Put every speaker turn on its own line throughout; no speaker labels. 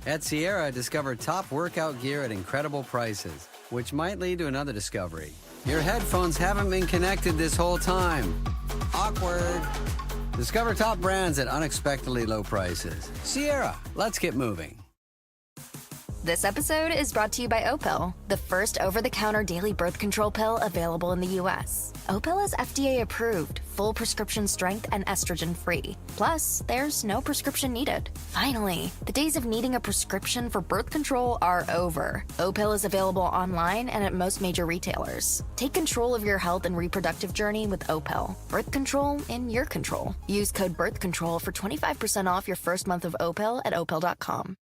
At Sierra, discover top workout gear at incredible prices, which might lead to another discovery. Your headphones haven't been connected this whole time. Awkward. Discover top brands at unexpectedly low prices. Sierra, let's get moving.
This episode is brought to you by Opill, the first over-the-counter daily birth control pill available in the U.S. Opill is FDA approved, full prescription strength, and estrogen-free. Plus, there's no prescription needed. Finally, the days of needing a prescription for birth control are over. Opill is available online and at most major retailers. Take control of your health and reproductive journey with Opill. Birth control in your control. Use code BIRTHCONTROL for 25% off your first month of Opill at Opill.com.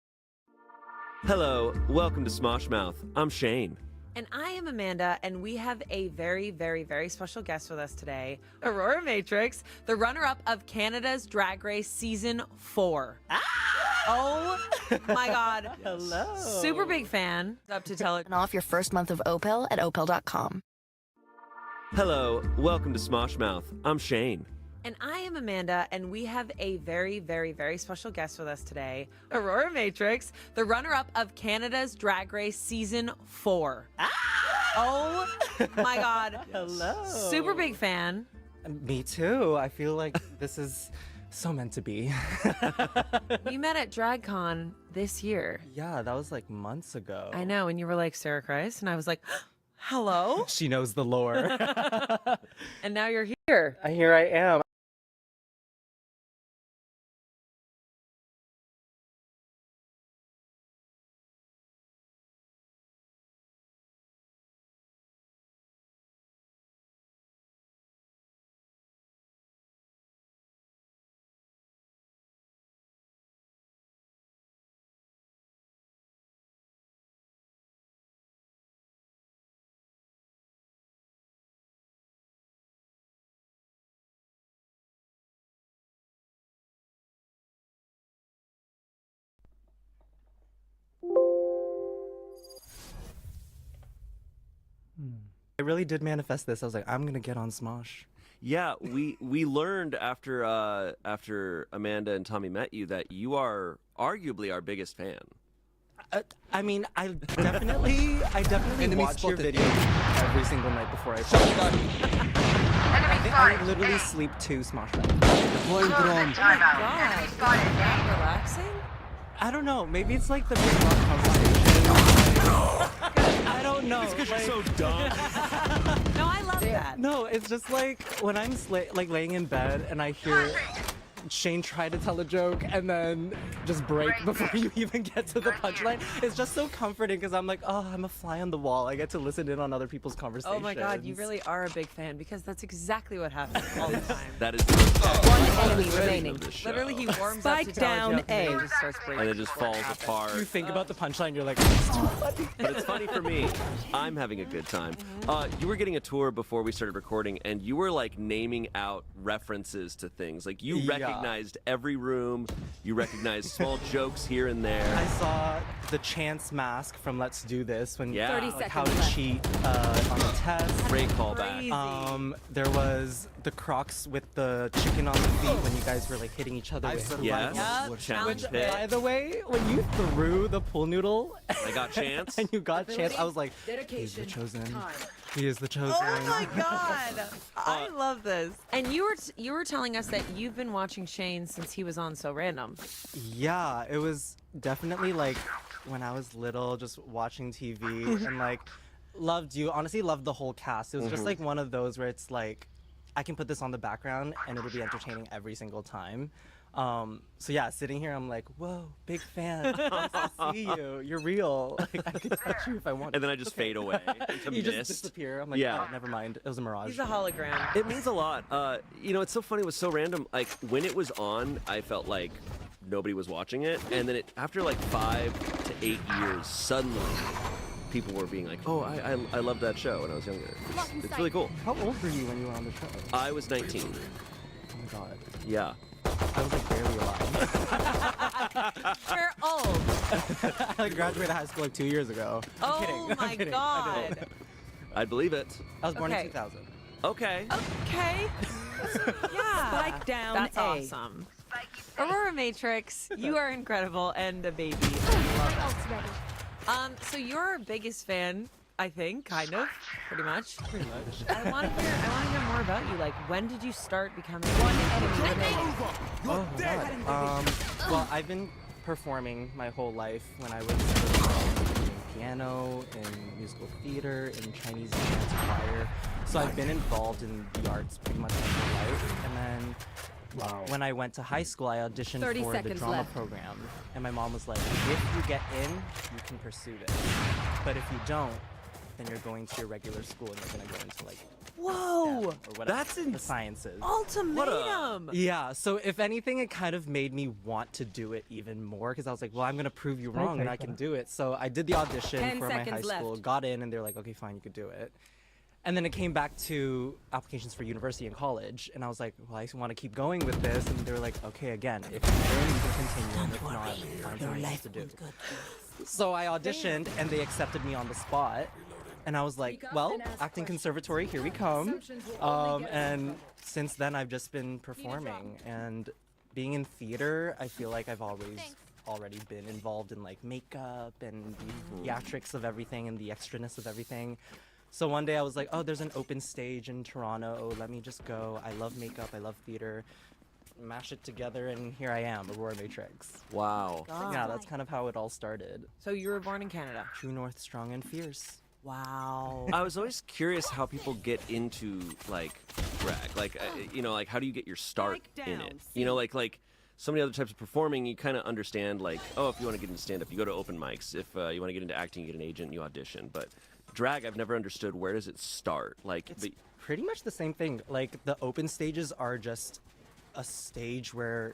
Hello, welcome to Smosh Mouth. I'm Shane.
And I am Amanda, and we have a very, very, very special guest with us today, Aurora Matrix, the runner-up of Canada's Drag Race Season 4. Oh my God.
Hello.
Super big fan. Up to tell it.
And off your first month of Opill at Opill.com.
Hello, welcome to Smosh Mouth. I'm Shane.
And I am Amanda, and we have a very, very, very special guest with us today, Aurora Matrix, the runner-up of Canada's Drag Race Season 4. Oh my God.
Hello.
Super big fan.
Me too. I feel like this is so meant to be.
We met at DragCon this year.
Yeah, that was like months ago.
I know, and you were like, Sarah Christ, and I was like, hello?
She knows the lore.
And now you're here.
Here I am. I really did manifest this. I was like, I'm gonna get on Smosh.
Yeah, we learned after Amanda and Tommy met you that you are arguably our biggest fan.
I mean, I definitely watch your videos every single night before I sleep. I think I literally sleep to Smosh Mouth.
God, that relaxing?
I don't know. Maybe it's like the big rock conversation. I don't know.
It's because
like,
you're so dumb.
No, I love that.
No, it's just like when I'm like laying in bed and I hear Shane try to tell a joke and then just break before you even get to the punchline. It's just so comforting because I'm like, oh, I'm a fly on the wall. I get to listen in on other people's conversations.
Oh my God, you really are a big fan because that's exactly what happens all the time.
That is
One enemy remaining.
Literally, he warms
Spike
up to tell
down
a joke and then
A.
he just starts breaking.
and it just falls apart.
You think about the punchline, you're like, it's too funny.
But it's funny for me. I'm having a good time. You were getting a tour before we started recording, and you were like naming out references to things. Like you
Yeah.
recognized every room. You recognized small jokes here and there.
I saw the Chance mask from Let's Do This when
Yeah. 30
like how
seconds
to
left.
cheat on the test.
Great callback.
Crazy.
There was the Crocs with the chicken on the feet when you guys were like hitting each other with
Yes.
Yep.
Challenge
Challenge
pit.
By the way, when you threw the pool noodle
I got Chance.
and you got Chance, I was like, he's the
Dedication.
chosen.
Time.
He is the chosen.
Oh my God, I love this. And you were telling us that you've been watching Shane since he was on So Random.
Yeah, it was definitely like when I was little, just watching TV and like loved you. Honestly, loved the whole cast. It was just like one of those where it's like, I can put this on the background and it'll be entertaining every single time. So yeah, sitting here, I'm like, whoa, big fan. I see you. You're real. Like, I could touch you if I wanted.
And then I just fade away into
You just
mist.
disappear. I'm like,
Yeah.
oh, never mind. It was a mirage.
He's a hologram.
It means a lot. You know, it's so funny. It was so random. Like when it was on, I felt like nobody was watching it, and then after like 5 to 8 years, suddenly people were being like, "Oh, I loved that show when I was younger." It's really cool.
How old were you when you were on the show?
I was 19.
Oh my god.
Yeah.
I was like barely alive.
You're old.
I graduated high school like 2 years ago. I'm kidding.
Oh
I'm
my
kidding. I
God.
didn't.
I'd believe it.
I was born in
Okay.
2000.
Okay.
Okay. Yeah.
Spike down
That's
A.
awesome. Aurora Matrix, you are incredible and a baby. I love it. So you're our biggest fan, I think, kind of, pretty much.
Pretty much.
I want to hear more about you. Like, when did you start becoming one enemy?
Oh my God. Well, I've been performing my whole life. When I was in piano, in musical theater, in Chinese dance choir. So I've been involved in the arts pretty much my whole life. And then when I went to high school, I auditioned
30
for the
seconds
drama
left.
program. And my mom was like, if you get in, you can pursue this. But if you don't, then you're going to your regular school and you're going to go into like
Whoa!
STEM or whatever,
That's
the sciences.
Ultimatum!
Yeah, so if anything, it kind of made me want to do it even more because I was like, well, I'm going to prove you wrong and I can do it. So I did the audition
10
for my high
seconds
school,
left.
got in, and they're like, okay, fine, you could do it. And then it came back to applications for university and college, and I was like, well, I want to keep going with this. And they were like, okay, again, if you win, you can continue, and if not, find something else to do. So I auditioned, and they accepted me on the spot. And I was like, well, acting conservatory, here we come. And since then, I've just been performing. And being in theater, I feel like I've already been involved in like makeup and the theatrics of everything and the extraness of everything. So one day I was like, oh, there's an open stage in Toronto. Oh, let me just go. I love makeup. I love theater. Mash it together, and here I am, Aurora Matrix.
Wow.
Yeah, that's kind of how it all started.
So you were born in Canada.
True North, strong and fierce.
Wow.
I was always curious how people get into like drag. Like, like how do you get your start in it? Like so many other types of performing, you kind of understand like, oh, if you want to get into stand-up, you go to open mics. If you want to get into acting, you get an agent, you audition. But drag, I've never understood, where does it start? Like,
It's pretty much the same thing. Like the open stages are just a stage where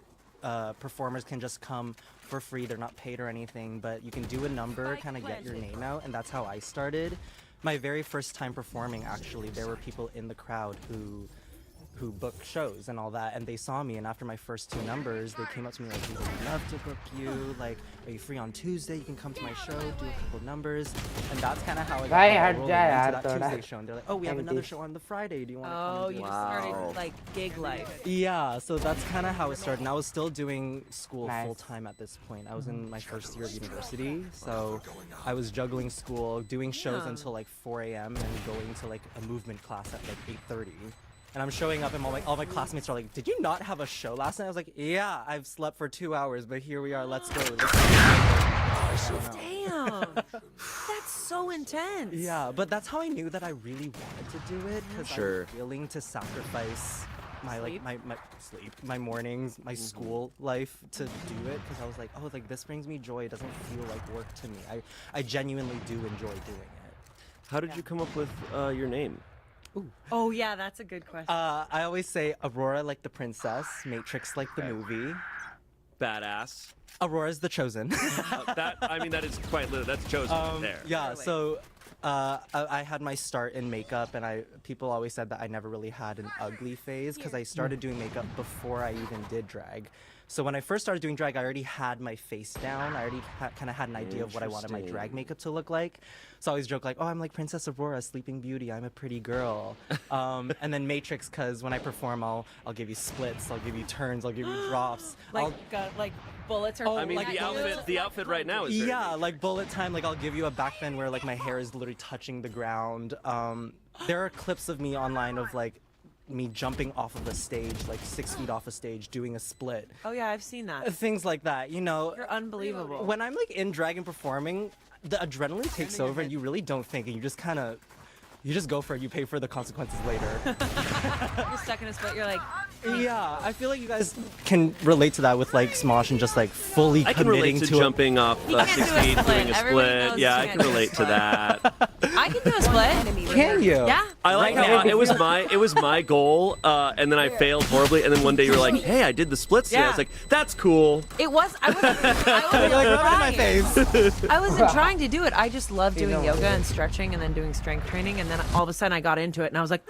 performers can just come for free. They're not paid or anything, but you can do a number, kind of get your name out, and that's how I started. My very first time performing, actually, there were people in the crowd who booked shows and all that, and they saw me, and after my first 2 numbers, they came up to me like, we'd love to book you, like, are you free on Tuesday? You can come to my show, do a couple numbers, and that's kind of how I got rolling into that Tuesday show, and they're like, oh, we have another show on the Friday, do you want to come
Oh,
and do
you
it?
just started like gig life.
Yeah, so that's kind of how it started. And I was still doing school full time at this point. I was in my first year of university, so I was juggling school, doing shows
Yeah.
until like 4 a.m. and going to like a movement class at like 8:30. And I'm showing up, and all my classmates are like, "Did you not have a show last night?" I was like, "Yeah, I've slept for 2 hours, but here we are. Let's go."
Damn. That's so intense.
Yeah, but that's how I knew that I really wanted to do it because I
Sure.
was willing to sacrifice my
Sleep?
my sleep, my mornings, my school life to do it because I was like, oh, like this brings me joy. It doesn't feel like work to me. I genuinely do enjoy doing it.
how did you come up with your name?
Oh yeah, that's a good question.
I always say Aurora like the princess, Matrix like the movie.
Badass.
Aurora's the chosen.
That is quite literal. That's chosen there.
Yeah, so I had my start in makeup, and people always said that I never really had an ugly phase because I started doing makeup before I even did drag. So when I first started doing drag, I already had my face down. I already kind of had an idea of what I wanted my drag makeup to look like. So I always joke like, oh, I'm like Princess Aurora, Sleeping Beauty. I'm a pretty girl. And then Matrix, because when I perform, I'll give you splits, I'll give you turns, I'll give you drops.
Like bullets or
Oh,
I mean,
like
the outfit right now is very
Yeah,
neat.
like bullet time. Like I'll give you a back bend where like my hair is literally touching the ground. There are clips of me online of like me jumping off of a stage, like 6 feet off a stage, doing a split.
Oh yeah, I've seen that.
Things like that, you know.
You're unbelievable.
When I'm like in drag and performing, the adrenaline takes over and you really don't think and you just kind of, you just go for it. You pay for the consequences later.
You're stuck in a split. You're like,
Yeah, I feel like you guys can relate to that with like Smosh and just like fully
I can relate
committing
to
to
jumping off
He can't
6
do a
feet,
split.
doing a
Everybody
split.
knows
Yeah,
he
I
can't
can
do a
relate to
split.
that.
I can do a split.
Can you?
Yeah.
I like
Right
how
now.
it was my goal, and then I failed horribly, and then one day you were like, "Hey, I did the splits today." I was
Yeah.
like, "That's cool."
It was. I wasn't
You're like, rub it in my
trying.
face.
I wasn't trying to do it. I just love doing yoga and stretching and then doing strength training. And then all of a sudden I got into it and I was like,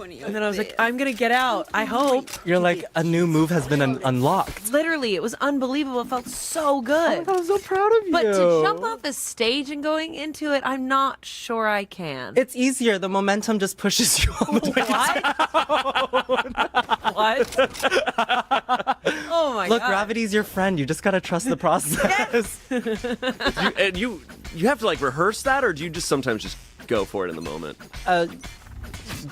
and then I was like, I'm going to get out. I hope.
You're like, a new move has been unlocked.
Literally, it was unbelievable. It felt so good.
I'm so proud of you.
But to jump off the stage and going into it, I'm not sure I can.
It's easier. The momentum just pushes you all the way
what? What? Oh my
Look,
god.
gravity's your friend. You just gotta trust the process.
And you have to like rehearse that, or do you just sometimes just go for it in the moment?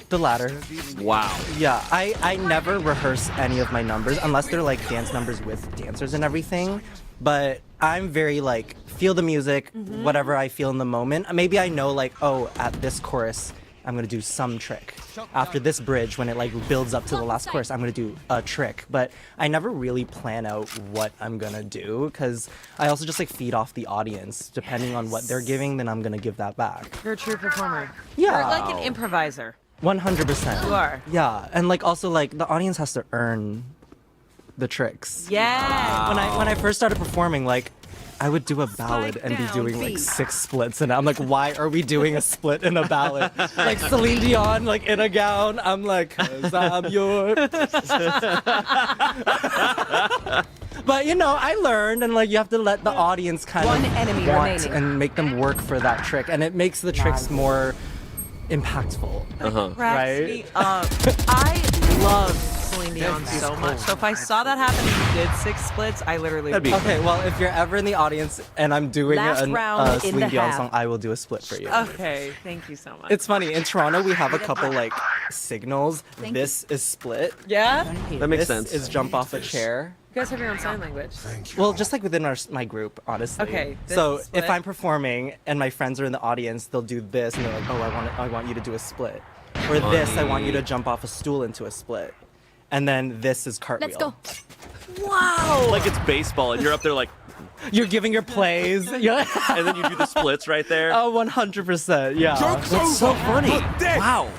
The latter.
Wow.
Yeah, I never rehearse any of my numbers unless they're like dance numbers with dancers and everything. But I'm very like feel the music, whatever I feel in the moment. Maybe I know like, oh, at this chorus, I'm gonna do some trick. After this bridge, when it like builds up to the last chorus, I'm gonna do a trick. But I never really plan out what I'm gonna do because I also just like feed off the audience. Depending on what they're giving, then I'm gonna give that back.
You're a true performer.
Yeah.
You're like an improviser.
100%.
You are.
Yeah, and like also like the audience has to earn the tricks.
Yeah.
When I first started performing, like I would do a ballad and be doing like 6 splits, and I'm like, why are we doing a split in a ballad? Like Celine Dion, like in a gown. I'm like, 'cause I'm yours. But you know, I learned, and like you have to let the audience kind
One
of
enemy
want
remaining.
and make them work for that trick, and it makes the tricks more impactful.
Cracks
Right?
me up. I love Celine Dion so much. So if I saw that happen and you did 6 splits, I literally
That'd be
would.
Okay, well, if you're ever in the audience and I'm doing
Last
a
round in
Celine
the
Dion
half.
song, I will do a split for you.
Okay, thank you so much.
It's funny, in Toronto, we have a couple like signals. This is split.
yeah?
That makes
This
sense.
is jump off a chair.
You guys have your own sign language.
Well, just like within my group, honestly.
Okay, this
So
is split.
if I'm performing and my friends are in the audience, they'll do this and they're like, "Oh, I want you to do a split," or this, "I want you to jump off a stool into a split," and then this is cartwheel.
Let's go.
Wow.
Like it's baseball, and you're up there like,
You're giving your plays. Yeah.
and then you do the splits right there.
Oh, 100%. Yeah.
That's so funny. Wow.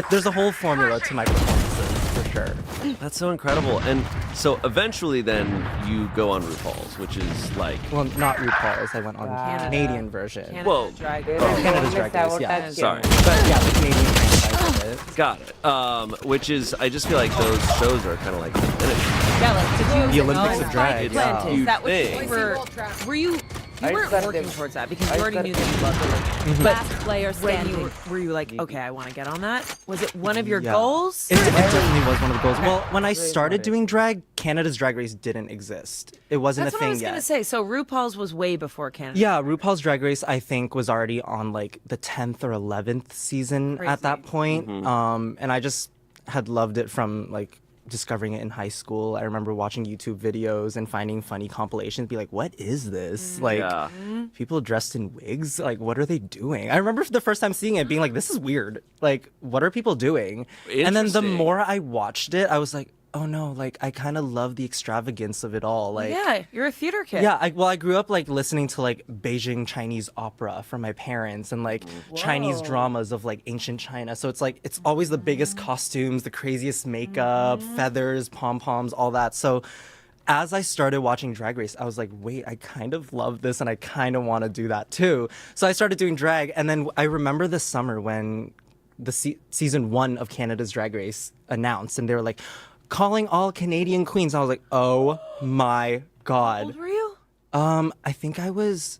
There's a whole formula to my performances for sure.
That's so incredible. And so eventually then you go on RuPaul's, which is like,
Well, not RuPaul's. I went on the
Canada.
Canadian version.
Canada
Whoa.
Drag
Canada's Drag Race, yeah.
sorry,
But yeah, the Canadian franchise of it.
got it. Which is, I just feel like those shows are kind of like the finish.
Yeah, like, did you
The Olympics of drag,
It's
yeah.
a
Is
huge
that what
thing.
you were you weren't working towards that because you already knew that you loved the Olympics.
Last player
When
standing.
you were you like, okay, I want to get on that? Was it one of your
Yeah.
goals?
It definitely was one of the goals. Well, when I started doing drag, Canada's Drag Race didn't exist. It wasn't
That's
a
what I
thing
was
yet.
gonna say. So RuPaul's was way before Canada.
Yeah, RuPaul's Drag Race, I think, was already on like the 10th or 11th season at that point. And I just had loved it from like discovering it in high school. I remember watching YouTube videos and finding funny compilations, be like, what is this? Like,
Yeah.
people dressed in wigs? Like, what are they doing? I remember the first time seeing it being like, this is weird. Like, what are people doing? And then the
Interesting.
more I watched it, I was like, oh no, like, I kind of love the extravagance of it all. Like,
Yeah, you're a theater kid.
yeah, I grew up like listening to like Beijing Chinese opera from my parents and like Chinese dramas of like ancient China. So it's like it's always the biggest costumes, the craziest makeup, feathers, pom-poms, all that. So as I started watching Drag Race, I was like, wait, I kind of love this and I kind of want to do that too. So I started doing drag, and then I remember this summer when the season 1 of Canada's Drag Race announced, and they were like, calling all Canadian queens. I was like, oh my God.
How old were you?
I think I was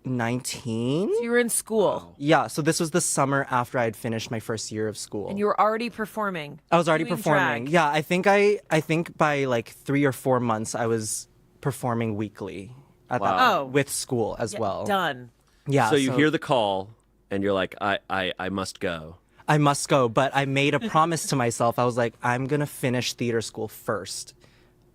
19.
You were in school
Yeah, so this was the summer after I had finished my first year of school.
and you were already performing.
I was already
doing
performing.
drag.
Yeah, I think by like 3 or 4 months I was performing weekly at that
Wow.
point, with school as well.
Done.
Yeah.
So you hear the call, and you're like, I must go.
I must go, but I made a promise to myself. I was like, I'm gonna finish theater school first.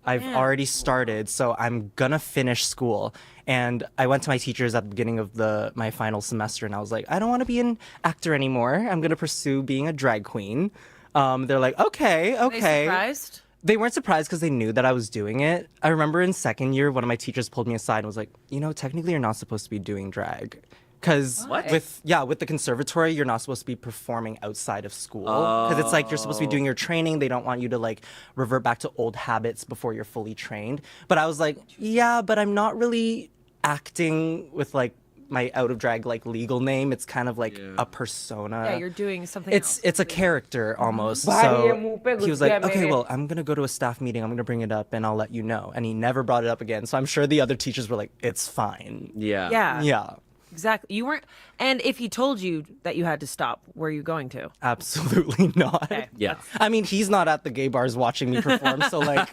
I've already started, so I'm gonna finish school. And I went to my teachers at the beginning of my final semester, and I was like, I don't want to be an actor anymore. I'm gonna pursue being a drag queen. They're like, okay,
Are they
okay.
surprised?
They weren't surprised because they knew that I was doing it. I remember in second year, one of my teachers pulled me aside and was like, you know, technically you're not supposed to be doing drag. Because with the conservatory, you're not supposed to be performing outside of school. Because it's like you're supposed to be doing your training. They don't want you to like revert back to old habits before you're fully trained. But I was like, yeah, but I'm not really acting with like my out of drag like legal name. It's kind of like a persona.
Yeah, you're doing something
It's a character almost. So he was like, okay, well, I'm gonna go to a staff meeting. I'm gonna bring it up and I'll let you know. And he never brought it up again. So I'm sure the other teachers were like, it's fine.
Yeah.
Yeah.
Yeah.
Exactly. You weren't. And if he told you that you had to stop, were you going to?
Absolutely not.
Okay.
Yeah.
I mean, he's not at the gay bars watching me perform, so like,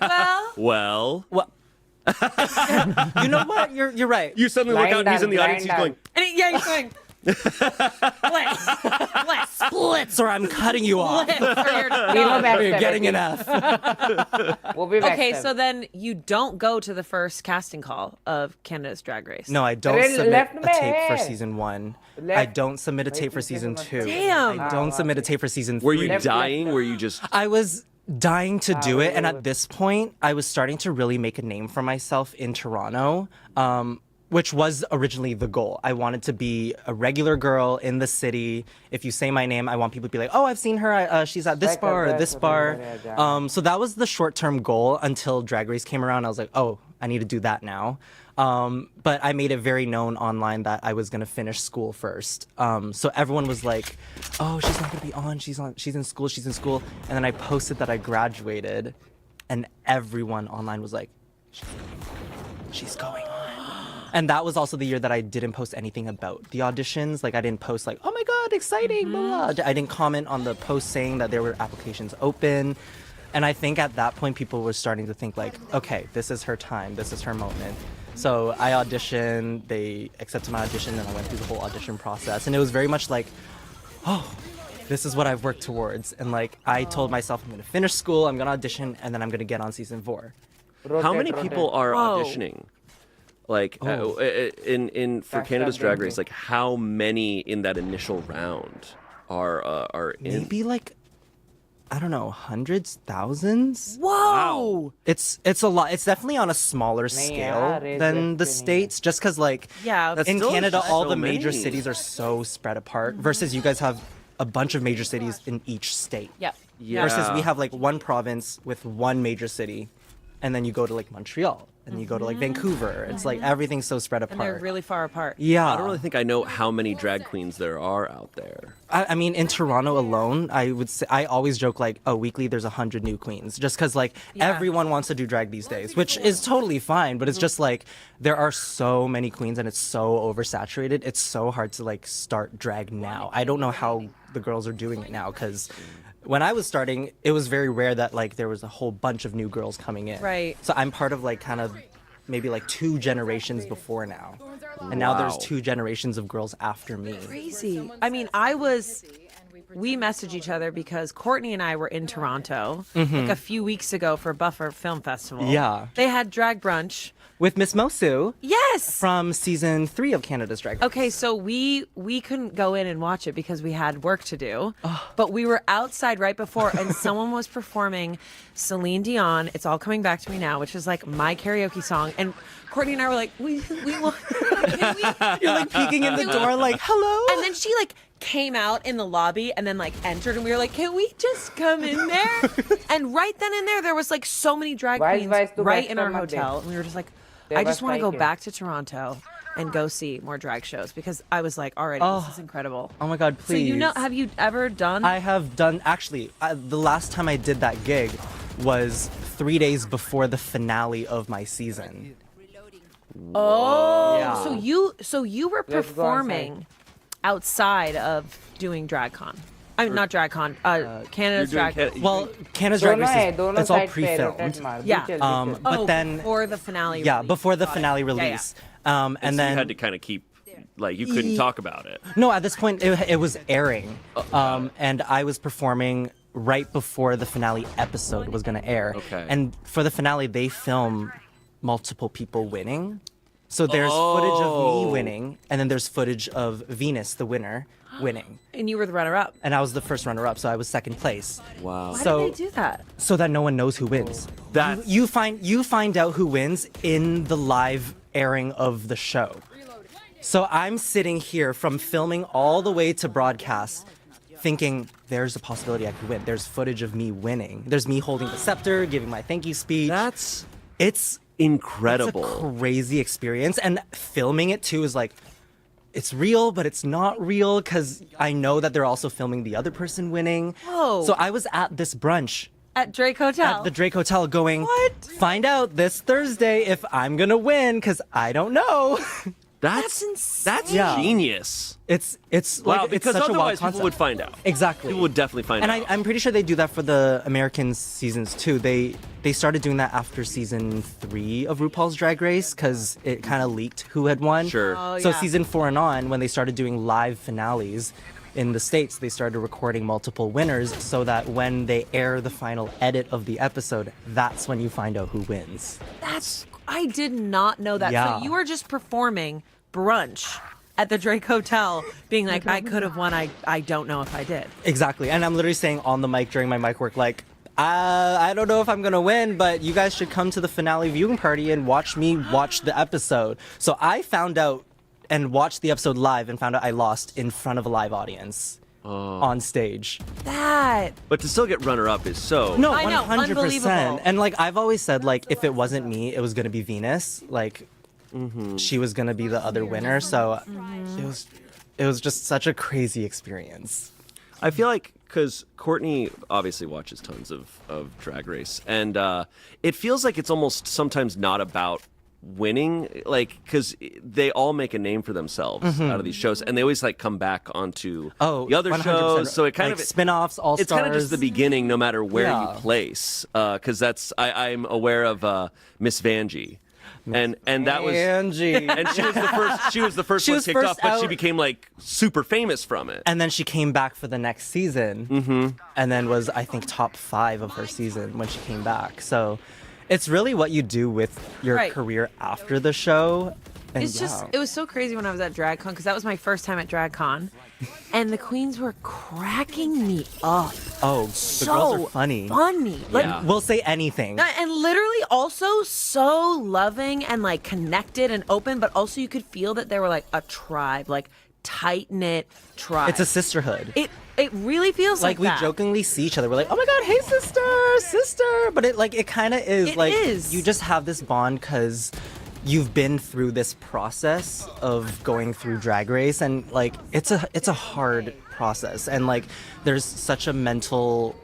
Well,
you know what? You're right.
you suddenly look out and he's in the audience. He's going,
And he's going. Bless.
Splits, or I'm cutting you off.
We'll go
Or
back.
you're getting an F.
We'll be back.
Okay, so then you don't go to the first casting call of Canada's Drag Race.
No, I don't
Red
submit
left
a tape for
me.
season 1. I
Left.
don't submit a tape for season 2.
Damn.
I don't submit a tape for season 3.
were you dying? Were you just?
I was dying to do it, and at this point, I was starting to really make a name for myself in Toronto, which was originally the goal. I wanted to be a regular girl in the city. If you say my name, I want people to be like, "Oh, I've seen her. She's at this bar or this bar." So that was the short-term goal until Drag Race came around. I was like, "Oh, I need to do that now." But I made it very known online that I was gonna finish school first. So everyone was like, "Oh, she's not gonna be on. She's in school. She's in school." And then I posted that I graduated, and everyone online was like, "She's going on." And that was also the year that I didn't post anything about the auditions. Like I didn't post like, "Oh my God, exciting!" Blah, blah. I didn't comment on the post saying that there were applications open. And I think at that point, people were starting to think like, okay, this is her time. This is her moment. So I auditioned, they accepted my audition, and I went through the whole audition process. And it was very much like, oh, this is what I've worked towards. And like, I told myself I'm gonna finish school, I'm gonna audition, and then I'm gonna get on season 4.
How many people are auditioning? Like in for Canada's Drag Race, like how many in that initial round are in?
Maybe like, I don't know, hundreds, thousands.
Whoa.
It's a lot. It's definitely on a smaller scale than the States, just because like
Yeah.
That's
in
still
Canada,
just
all
so
the major
many.
cities are so spread apart versus you guys have a bunch of major cities in each state.
Yep.
Yeah.
Versus we have like one province with one major city, and then you go to like Montreal, and you go to like Vancouver. It's like everything's so spread
And they're
apart.
really far apart.
Yeah.
I don't really think I know how many drag queens there are out there.
I mean, in Toronto alone, I would say I always joke like, oh, weekly there's 100 new queens, just because like everyone wants to do drag these days, which is totally fine. But it's just like there are so many queens and it's so oversaturated. It's so hard to like start drag now. I don't know how the girls are doing it now because when I was starting, it was very rare that like there was a whole bunch of new girls coming in.
Right.
So I'm part of like kind of maybe like 2 generations before now. And now there's
Wow.
2 generations of girls after me.
Crazy. I mean, we messaged each other because Courtney and I were in Toronto like a few weeks ago for Buffer Film Festival.
Yeah.
They had drag brunch.
With Miss Mosu
Yes.
from season 3 of Canada's Drag Race.
Okay, so we couldn't go in and watch it because we had work to do. But we were outside right before, and someone was performing Celine Dion. It's all coming back to me now, which is like my karaoke song. And Courtney and I were like, we want. Can we?
You're like peeking in the door, like, hello?
And then she like came out in the lobby and then like entered, and we were like, can we just come in there? And right then and there was like so many drag
Why is
queens
vice to
right
back
in our
from Monday?
hotel, and we were just like,
They
I
were
just want to go
fighting.
back to Toronto and go see more drag shows because I was like, already, this is incredible.
Oh my God,
So
please.
you know, have you ever done?
I have done, actually, the last time I did that gig was 3 days before the finale of my season.
Oh,
Yeah.
so you were
Let's go
performing outside of doing DragCon. I mean, not DragCon. Canada's
You're doing
Drag.
Well, Canada's Drag Race is
दोनों
it's all
side पे
pre-filmed.
rotate मार,
Yeah.
Beach
But then,
before the finale.
yeah,
release.
before the
Got it.
finale
Yeah, yeah.
release.
And
And
so
then,
you had to kind of keep, like, you couldn't talk about it.
no, at this point, it was airing. And I was performing right before the finale episode was going to air.
Okay.
And for the finale, they film multiple people winning. So there's footage of me
Oh.
winning, and then there's footage of Venus, the winner, winning.
And you were the runner-up.
And I was the first runner-up, so I was second place.
Wow.
Why
So-
did they do that?
So that no one knows who wins.
That's-
You find out who wins in the live airing of the show. So I'm sitting here from filming all the way to broadcast, thinking there's a possibility I could win. There's footage of me winning. There's me holding the scepter, giving my thank you speech.
That's
It's
incredible.
It's a crazy experience, and filming it too is like, it's real, but it's not real because I know that they're also filming the other person winning.
Whoa.
So I was at this brunch
At Drake Hotel.
at the Drake Hotel going,
What?
find out this Thursday if I'm gonna win because I don't know.
That's
insane.
Yeah.
genius.
It's
Wow,
like
because
it's such a wild
otherwise people
concept.
would find out.
Exactly.
People would definitely find
And
out.
I'm pretty sure they do that for the American seasons too. They started doing that after season 3 of RuPaul's Drag Race because it kind of leaked who had won.
Sure.
Oh,
So
yeah.
season 4 and on, when they started doing live finales in the States, they started recording multiple winners so that when they air the final edit of the episode, that's when you find out who wins.
I did not know that.
Yeah.
So you were just performing brunch at the Drake Hotel, being like, I could have won. I don't know if I did.
Exactly. And I'm literally saying on the mic during my mic work, like, I don't know if I'm gonna win, but you guys should come to the finale viewing party and watch me watch the episode. So I found out and watched the episode live and found out I lost in front of a live audience on stage.
That.
But to still get runner-up is so...
No,
I know,
100%.
unbelievable.
And like I've always said, like if it wasn't me, it was gonna be Venus. Like she was gonna be the other winner. So it was just such a crazy experience.
I feel like because Courtney obviously watches tons of Drag Race, and it feels like it's almost sometimes not about winning, like because they all make a name for themselves out of these shows, and they always like come back onto the other
100%.
shows. So it kind
Like
of
spin-offs, all
it's
stars.
kind of just the beginning, no matter where
Yeah.
you place. Because that's I'm aware of Miss Vanjie. And that was
Angie.
and she was the first she was the first
She
one
was
kicked
first
off, but she
out.
became like super famous from it.
And then she came back for the next season, and then was I think top 5 of her season when she came back. So it's really what you do with your
Right.
career after the show. And
It's just,
yeah.
it was so crazy when I was at DragCon because that was my first time at DragCon, and the queens were cracking me up.
oh, the girls are funny.
Funny. Like,
Yeah.
We'll say anything.
And literally also so loving and like connected and open, but also you could feel that they were like a tribe, like tight knit tribe.
It's a sisterhood.
It really feels like
Like we
that.
jokingly see each other. We're like, "Oh my god, hey sister," but it kind of is
It
like
is.
you just have this bond because you've been through this process of going through Drag Race, and like it's a hard process, and like there's such a mental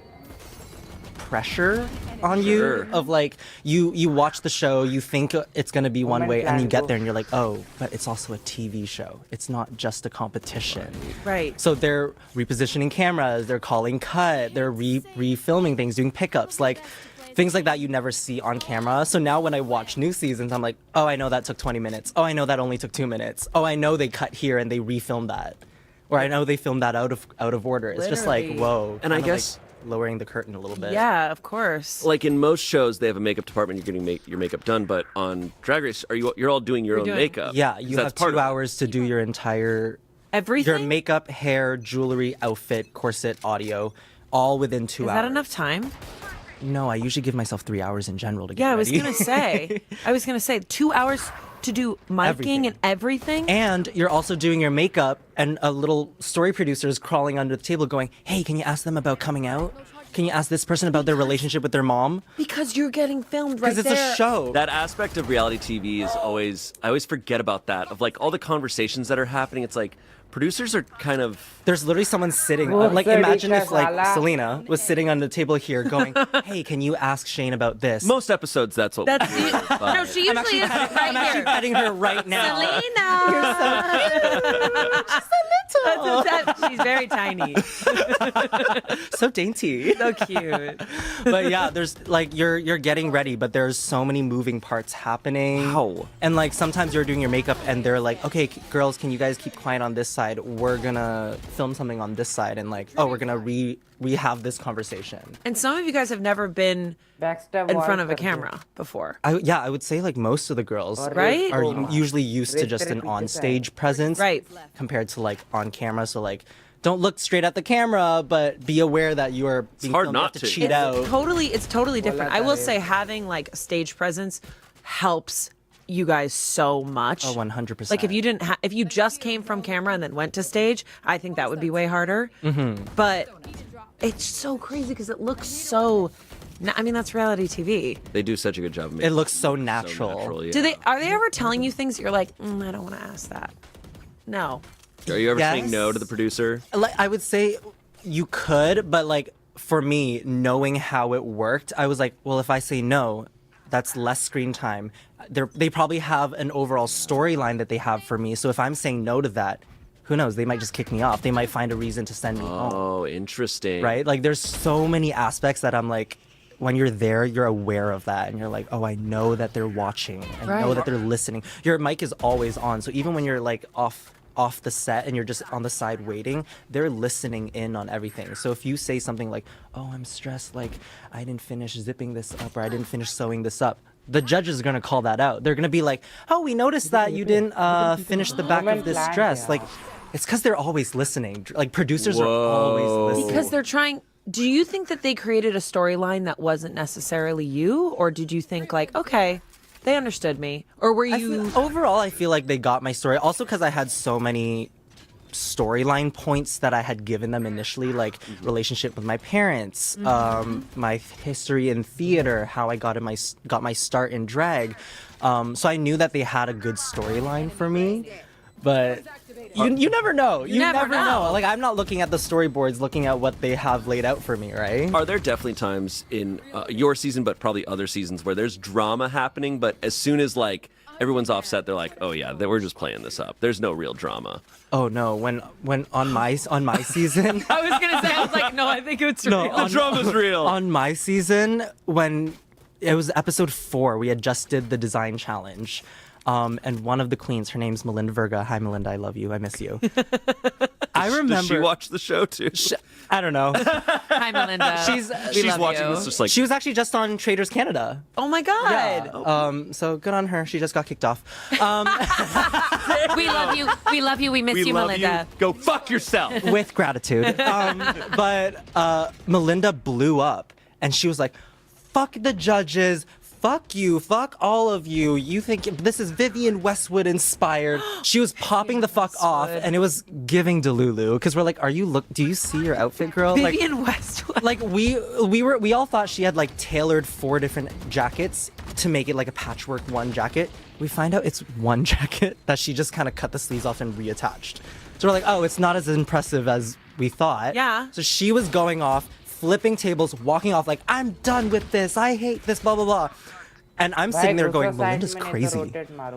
pressure on you
Sure.
of like you watch the show, you think it's going to be one way, and you get there and you're like, oh, but it's also a TV show, it's not just a competition.
Right.
So they're repositioning cameras, they're calling cut, they're refilming things, doing pickups, like things like that you never see on camera. So now when I watch new seasons, I'm like, oh, I know that took 20 minutes. Oh, I know that only took 2 minutes. Oh, I know they cut here and they refilmed that. Or I know they filmed that out of order. It's just like,
Literally.
whoa.
And I
kinda, like,
guess-
lowering the curtain a little bit.
Yeah, of course.
Like in most shows, they have a makeup department. You're getting your makeup done, but on Drag Race, you're all doing your own
doing-
makeup?
Yeah,
'Cause
you
that's
have
part
2
of it.
hours to do your entire
Everything.
your makeup, hair, jewelry, outfit, corset, audio, all within 2
Is
hours.
that enough time?
No, I usually give myself 3 hours in general to get
Yeah, I
ready.
was gonna say 2 hours to do miking
Everything.
and everything.
And you're also doing your makeup, and a little story producer is crawling under the table going, hey, can you ask them about coming out? Can you ask this person about their relationship with their mom?
Because you're getting filmed right
Because
there.
it's a show.
That aspect of reality TV is I always forget about that, of like all the conversations that are happening. It's like producers are kind of
There's literally someone sitting,
Well,
like
very
imagine if like
casual.
Selena was sitting on the table here going, hey, can you ask Shane about this?
most episodes. That's what
That's
we do, but-
no, she usually is
I'm
right
actually
here.
petting her right now.
She's very tiny.
So dainty.
So cute.
But yeah, there's like you're getting ready, but there's so many moving parts happening.
Wow.
And like sometimes you're doing your makeup and they're like, okay, girls, can you guys keep quiet on this side? We're gonna film something on this side, and like, oh, we're gonna have this conversation.
And some of you guys have never been
Backstab
in front of a
war.
camera before.
I would say like most of the girls
Right?
are usually used to just an on-stage presence,
Right.
compared to like on camera. So like, don't look straight at the camera, but be aware that you are being
hard
filmed. You
not
have
to.
cheat out.
It's totally different. I will say having like stage presence helps you guys so much.
Oh, 100%.
Like if you didn't if you just came from camera and then went to stage, I think that would be way harder. But it's so crazy because it looks so I mean, that's reality TV.
They do such a good job of
It
making
looks so
it so
natural.
natural,
Do
yeah.
are they ever telling you things that you're like, I don't want to ask that? No.
Are you ever saying
Yes.
no to the producer?
Like I would say you could, but like for me, knowing how it worked, I was like, well, if I say no, That's less screen time. They probably have an overall storyline that they have for me. So if I'm saying no to that, who knows? They might just kick me off. They might find a reason to send me home.
Oh, interesting.
Right? Like there's so many aspects that I'm like, when you're there, you're aware of that, and you're like, oh, I know that they're watching. I know that they're listening. Your mic is always on, so even when you're like off the set and you're just on the side waiting, they're listening in on everything. So if you say something like, oh, I'm stressed, like I didn't finish zipping this up, or I didn't finish sewing this up, the judge is gonna call that out. They're gonna be like, oh, we noticed that you didn't finish the back of this dress. Like, it's because they're always listening. Like producers are always listening.
Because they're trying. Do you think that they created a storyline that wasn't necessarily you, or did you think like, okay, they understood me, or were you?
Overall, I feel like they got my story. Also, because I had so many storyline points that I had given them initially, like relationship with my parents, my history in theater, how I got my start in drag. So I knew that they had a good storyline for me, but. You never know. You never know. Like, I'm not looking at the storyboards, looking at what they have laid out for me, right?
Are there definitely times in your season, but probably other seasons, where there's drama happening, but as soon as like everyone's offset, they're like, oh yeah, we're just playing this up. There's no real drama.
Oh no, when on my season.
I was gonna say, I was like, no, I think it's real.
The drama's real.
On my season, when it was episode 4, we had just did the design challenge. And one of the queens, her name's Melinda Verga. Hi, Melinda, I love you. I miss you. I remember.
Does she watch the show too?
I don't know.
Hi, Melinda.
She's watching this just like.
She was actually just on Traders Canada.
Oh my God.
Yeah. So good on her. She just got kicked off.
We love you. We love you. We miss you,
love
Melinda.
you. Go fuck yourself.
With gratitude. But Melinda blew up, and she was like, "Fuck the judges." Fuck you, fuck all of you. You think this is Vivienne Westwood inspired. She was popping the fuck off, and it was giving Delulu. Because we're like, do you see your outfit, girl?
Vivienne Westwood.
Like we all thought she had like tailored 4 different jackets to make it like a patchwork one jacket. We find out it's one jacket that she just kind of cut the sleeves off and reattached. So we're like, oh, it's not as impressive as we thought.
Yeah.
So she was going off, flipping tables, walking off like, I'm done with this. I hate this, blah, blah, blah. And I'm sitting there going, Melinda's crazy.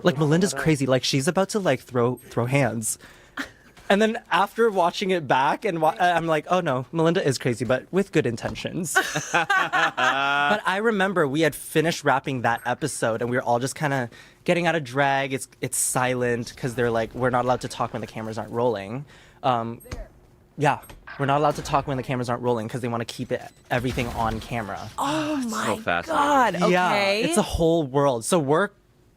Like, Melinda's crazy. Like, she's about to, like, throw hands. And then after watching it back, and I'm like, oh, no, Melinda is crazy, but with good intentions. But I remember we had finished wrapping that episode, and we were all just kind of getting out of drag. It's silent, because they're like, we're not allowed to talk when the cameras aren't rolling. Yeah. We're not allowed to talk when the cameras aren't rolling because they want to keep everything on camera.
Oh my
fascinating.
God. Okay.
Yeah, it's a whole world. So we're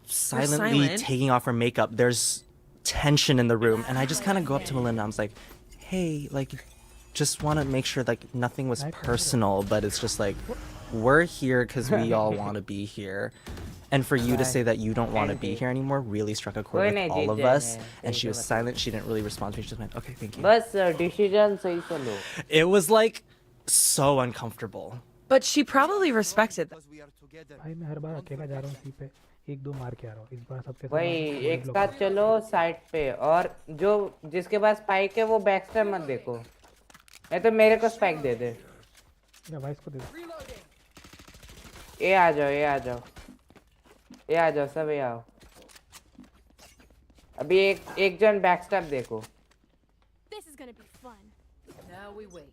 silently
silent.
taking off our makeup. There's tension in the room. And I just kind of go up to Melinda. I was like, hey, like, just want to make sure like nothing was personal, but it's just like, we're here because we all want to be here. And for you to say that you don't want to be here anymore really struck a chord with all of us. And she was silent. She didn't really respond to me. She just went, okay, thank you.
बस decision सही से लो.
It was like so uncomfortable.
But she probably respected that.
भाई मैं हर बार अकेला जा रहा हूँ सी पे 1-2 मार के आ रहा हूँ इस बार सबके
वही एक साथ चलो साइड पे और जो जिसके पास स्पाइक है वो बैक स्टेप मत देखो. नहीं तो मेरे को स्पाइक दे दे.
मेरा वॉइस को दे दो.
ये आ जाओ ये आ जाओ ये आ जाओ सब ये आओ. अभी एक जन बैक स्टेप देखो.
This is gonna be fun. Now we wait.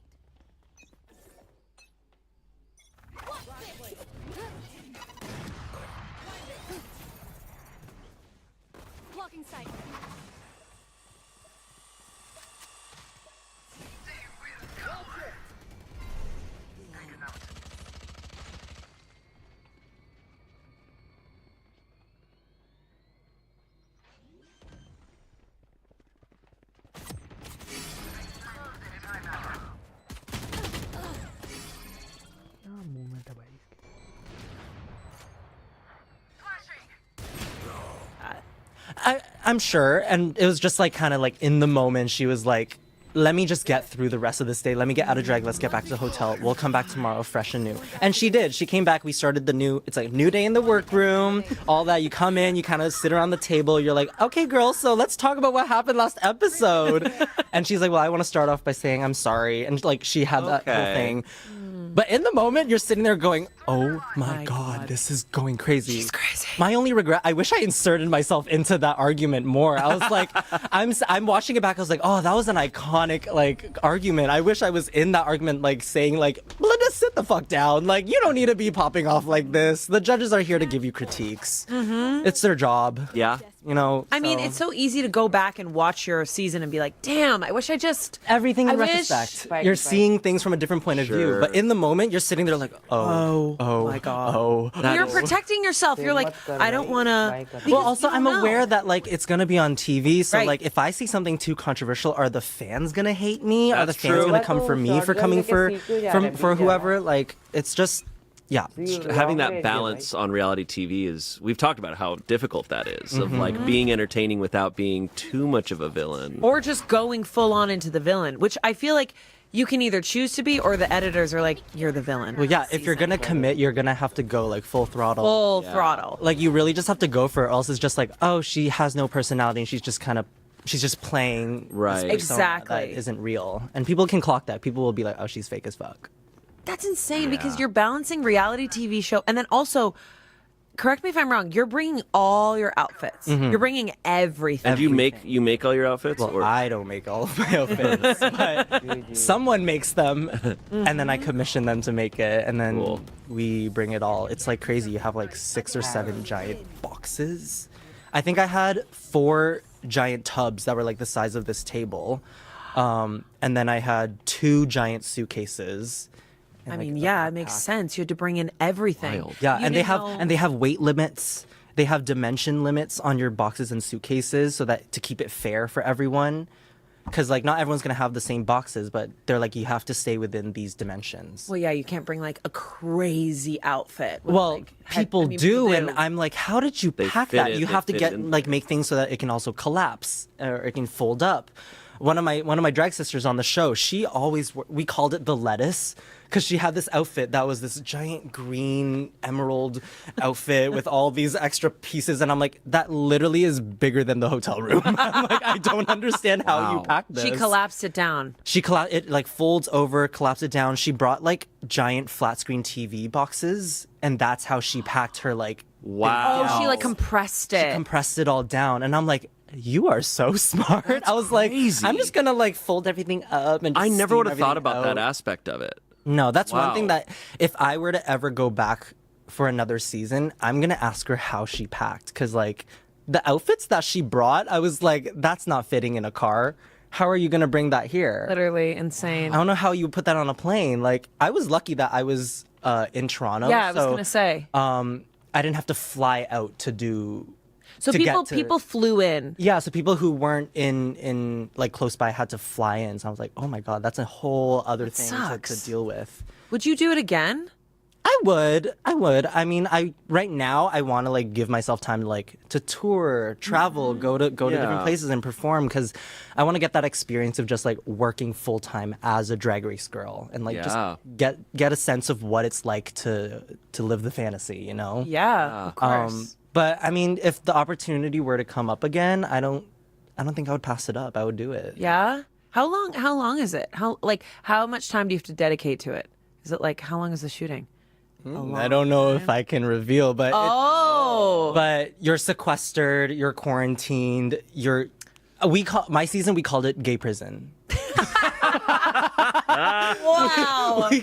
Blocking sight.
क्या मूवमेंट है भाई इसकी.
I'm sure. And it was just like kind of like in the moment, she was like, let me just get through the rest of this day. Let me get out of drag. Let's get back to the hotel. We'll come back tomorrow fresh and new. And she did. She came back. We started it's like new day in the workroom, all that. You come in, you kind of sit around the table. You're like, okay, girl, so let's talk about what happened last episode. And she's like, well, I want to start off by saying I'm sorry. And like she had that whole thing. But in the moment, you're sitting there going, "Oh my god, this is going crazy."
She's crazy.
My only regret, I wish I inserted myself into that argument more. I was like, I'm watching it back. I was like, "Oh, that was an iconic like argument." I wish I was in that argument, like saying like, "Belinda, sit the fuck down. Like, you don't need to be popping off like this. The judges are here to give you critiques. It's their job."
Yeah.
You know.
I mean,
so-
it's so easy to go back and watch your season and be like, damn, I wish I just.
everything in
I wish-
retrospect.
Spike,
You're
spike.
seeing things from a different point of view.
Sure.
But in the moment, you're sitting there like, oh
my God.
oh.
You're protecting yourself. You're like, I don't want to.
Well, also, I'm aware that like it's gonna be on TV, so
Right.
like if I see something too controversial, are the fans gonna hate me? Are the
That's
fans
true.
gonna come for me for coming for whoever? Like it's just yeah.
Having that balance on reality TV is, we've talked about how difficult that is, of like being entertaining without being too much of a villain.
Or just going full on into the villain, which I feel like you can either choose to be, or the editors are like, you're the villain.
Well, yeah. If you're gonna commit, you're gonna have to go like full throttle.
Full throttle.
Like you really just have to go for it, or else it's just like, oh, she has no personality and she's just playing this
Right.
persona
Exactly.
that isn't real, and people can clock that. People will be like, oh, she's fake as fuck.
That's insane because you're balancing reality TV show and then also, correct me if I'm wrong, you're bringing all your outfits. You're bringing everything.
And you make all your outfits?
Well,
or?
I don't make all of my outfits, but someone makes them, and then I commission them to make it, and then
Cool.
we bring it all. It's like crazy. You have like 6 or 7 giant boxes. I think I had 4 giant tubs that were like the size of this table, and then I had 2 giant suitcases. and,
I
like,
mean,
a
yeah, it
backpack.
makes sense. You had to bring in everything.
Wild.
Yeah,
You
and they
didn't know-
have weight limits. They have dimension limits on your boxes and suitcases so that to keep it fair for everyone. Because like not everyone's gonna have the same boxes, but they're like you have to stay within these dimensions.
Well, yeah, you can't bring like a crazy outfit. with,
Well,
like, head-
people
I mean,
do,
people
and I'm like, how did you
They
pack
fit
that?
it,
You
they
have to
fit
get
in.
like make things so that it can also collapse or it can fold up. One of my drag sisters on the show, she always we called it the lettuce because she had this outfit that was this giant green emerald outfit with all these extra pieces, and I'm like, that literally is bigger than the hotel room. I'm like, I don't understand how you
Wow.
packed this.
She collapsed it down.
She it like folds over, collapsed it down. She brought like giant flat screen TV boxes, and that's how she packed her like.
Wow.
Oh, she like compressed it.
Compressed it all down, and I'm like, you are so smart. I was like,
crazy.
I'm just gonna like fold everything up and.
I
just
never
steam
would have thought
everything
about that
out.
aspect of it.
No, that's one thing
Wow.
that if I were to ever go back for another season, I'm gonna ask her how she packed, because like the outfits that she brought, I was like, that's not fitting in a car. How are you gonna bring that here?
Literally insane.
I don't know how you put that on a plane. Like I was lucky that I was in Toronto.
Yeah, I was
so,
gonna say.
I didn't have to fly out to do.
So
to get to-
people flew in.
Yeah, so people who weren't in like close by had to fly in. So I was like, oh my god, that's a whole other thing to
sucks.
deal with.
Would you do it again?
I would. I mean, right now I want to like give myself time to like to tour, travel, go to different
Yeah.
places and perform, because I want to get that experience of just like working full time as a Drag Race girl and like
Yeah.
just get a sense of what it's like to live the fantasy, you know?
Yeah, of course.
But I mean, if the opportunity were to come up again, I don't think I would pass it up. I would do it.
Yeah. How long is it? How much time do you have to dedicate to it? Is it like how long is the shooting?
I don't know if I can reveal, but
Oh.
but you're sequestered, you're quarantined, my season we called it gay prison.
Wow.
We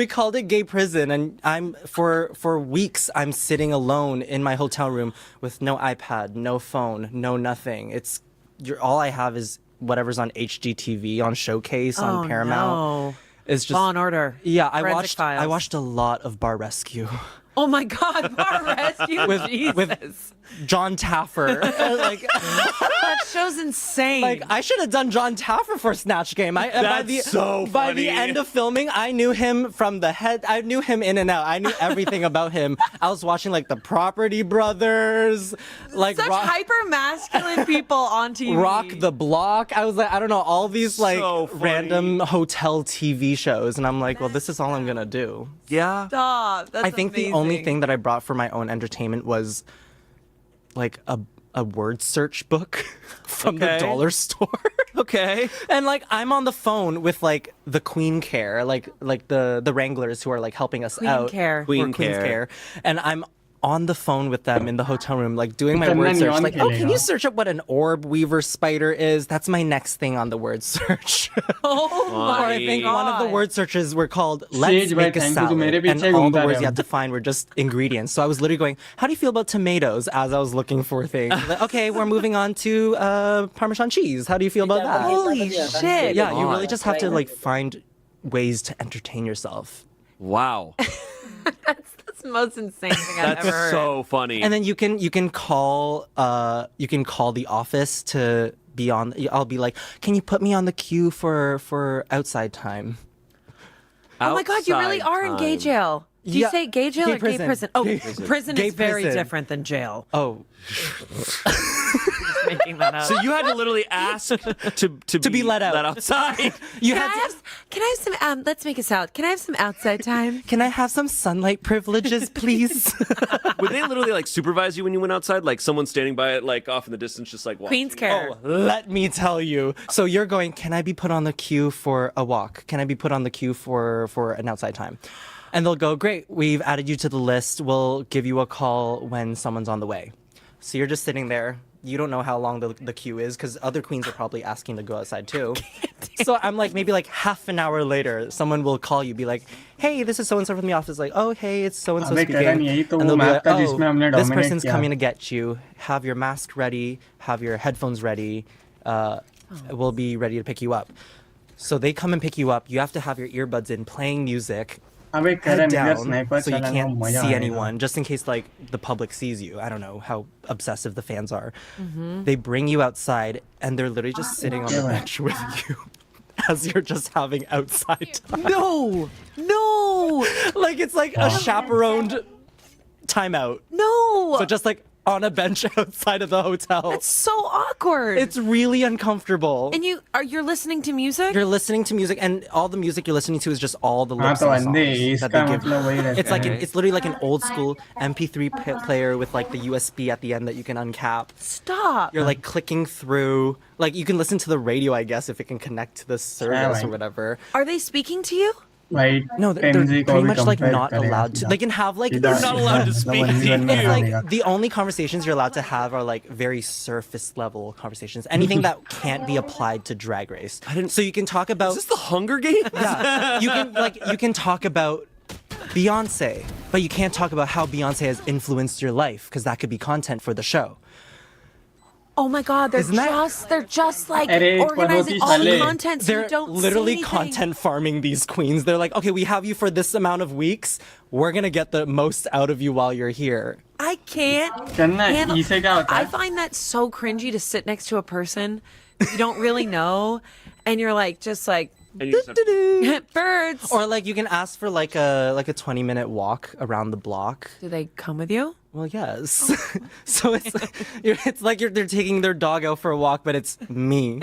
called it gay prison, and I'm for weeks I'm sitting alone in my hotel room with no iPad, no phone, no nothing. All I have is whatever's on HGTV, on Showcase, on Paramount.
No.
It's just
Law and Order.
Yeah,
Forensic
I
Files.
watched a lot of Bar Rescue
Oh my God, Bar Rescue. Jesus.
with John Taffer. Like
that show's insane.
Like I should have done John Taffer for Snatch Game.
That's so
By the
funny.
end of filming, I knew him from the head. I knew him in and out. I knew everything about him. I was watching like the Property Brothers, like
such hyper masculine people on TV.
Rock the Block. I was like, I don't know, all these like
So funny.
random hotel TV shows, and I'm like, well, this is all I'm gonna do.
Yeah.
Stop. That's
I think the only
amazing.
thing that I brought for my own entertainment was like a a word search book from the
Okay.
dollar store.
Okay.
And like I'm on the phone with like the Queen Care, like the Wranglers who are like helping us
Queen
out.
Care.
Or
Queen
Queen's
Care.
Care. And I'm on the phone with them in the hotel room, like doing my
Itanna
word search.
neon
Like, oh, can
खेलेगा.
you search up what an orb weaver spider is? That's my next thing on the word search.
Oh
Or I think
my
one of the
God.
word searches were called "Let's
Sage bhai,
make a
thank you,
salad,"
मेरे
and
पीछे
all
घूमता
the words
रहे
you had to find were just ingredients. So I was literally going, "How do you feel about tomatoes?" As I was looking for things. Like, okay, we're moving on to Parmesan cheese. How do you feel about that?
Holy shit.
Yeah, you really just have to like find ways to entertain yourself.
Wow.
That's the most insane thing I've
That's
ever heard.
so funny.
And then you can call the office to be on. I'll be like, "Can you put me on the queue for outside time?"
Oh my God, you really
Outside
are in gay
time.
jail. Do you
Yeah,
say gay jail
gay
or
prison.
gay prison? Oh,
Gay
prison
Gay
is very
prison.
different than jail.
Oh,
Just making that up.
So you had to literally ask to
be let out.
outside.
you
Can
had
I
to-
have? Can I have some? Let's make a salad. Can I have some outside time?
Can I have some sunlight privileges, please?
Would they literally like supervise you when you went outside? Like someone standing by it, like off in the distance, just like watching?
Queen's Care.
Oh, let me tell you. So you're going, can I be put on the queue for a walk? Can I be put on the queue for an outside time? And they'll go, great, we've added you to the list. We'll give you a call when someone's on the way. So you're just sitting there. You don't know how long the queue is because other queens are probably asking to go outside too. So I'm like, maybe like half an hour later, someone will call you, be like, hey, this is so-and-so from the office. Like, oh, hey, it's so-and-so
अबे
speaking.
करण, यही तो
And
वो
they'll be
map
like,
था जिसमें हमने
this
dominate
person's
किया.
coming to get you. Have your mask ready. Have your headphones ready. We'll be ready to pick you up. So they come and pick you up. You have to have your earbuds in, playing music.
अबे
Head
करण इधर
down
sniper
so you
चलाना
can't
मजा
see
आएगा.
anyone, just in case like the public sees you. I don't know how obsessive the fans are. They bring you outside and they're literally just sitting on the
Yeah.
bench with you as you're just having outside time.
No, no,
Like it's like a chaperoned timeout.
no.
So just like on a bench outside of the hotel.
That's so awkward.
It's really uncomfortable.
and you're listening to music.
You're listening to music, and all the music you're listening to is just all the
हाँ
lip
तो
sync
अंधे
songs that they
इसका
give you.
मतलब वही रहता
It's like
है.
it's literally like an old school MP3 player with like the USB at the end that you can uncap.
Stop.
You're like clicking through. Like you can listen to the radio, I guess, if it can connect to the service or
right.
whatever.
Are they speaking to you?
भाई
No, they're
10G को
pretty
भी
much like
compare
not
करेगा
allowed to.
सीधा.
They can have like
सीधा-
not allowed to
सीधा
speak
double
to
जीवन में
you.
डाल
like
देगा.
the only conversations you're allowed to have are like very surface level conversations. Anything that can't be applied to Drag Race. So you can talk about
Is this the Hunger Games?
yeah, you can talk about Beyonce, but you can't talk about how Beyonce has influenced your life because that could be content for the show.
Oh my God, they're
Isn't that-
just like
अरे,
organizing
Panauti
all the
साले.
content so
They're
you don't
literally
see anything.
content farming these queens. They're like, okay, we have you for this amount of weeks. We're gonna get the most out of you while you're here.
I can't
चलना
handle.
ई से क्या होता
I
है?
find that so cringy to sit next to a person you don't really know, and you're like just like
And you just have
birds.
Or like you can ask for like a 20-minute walk around the block.
Do they come with you?
Well, yes. So it's like they're taking their dog out for a walk, but it's me.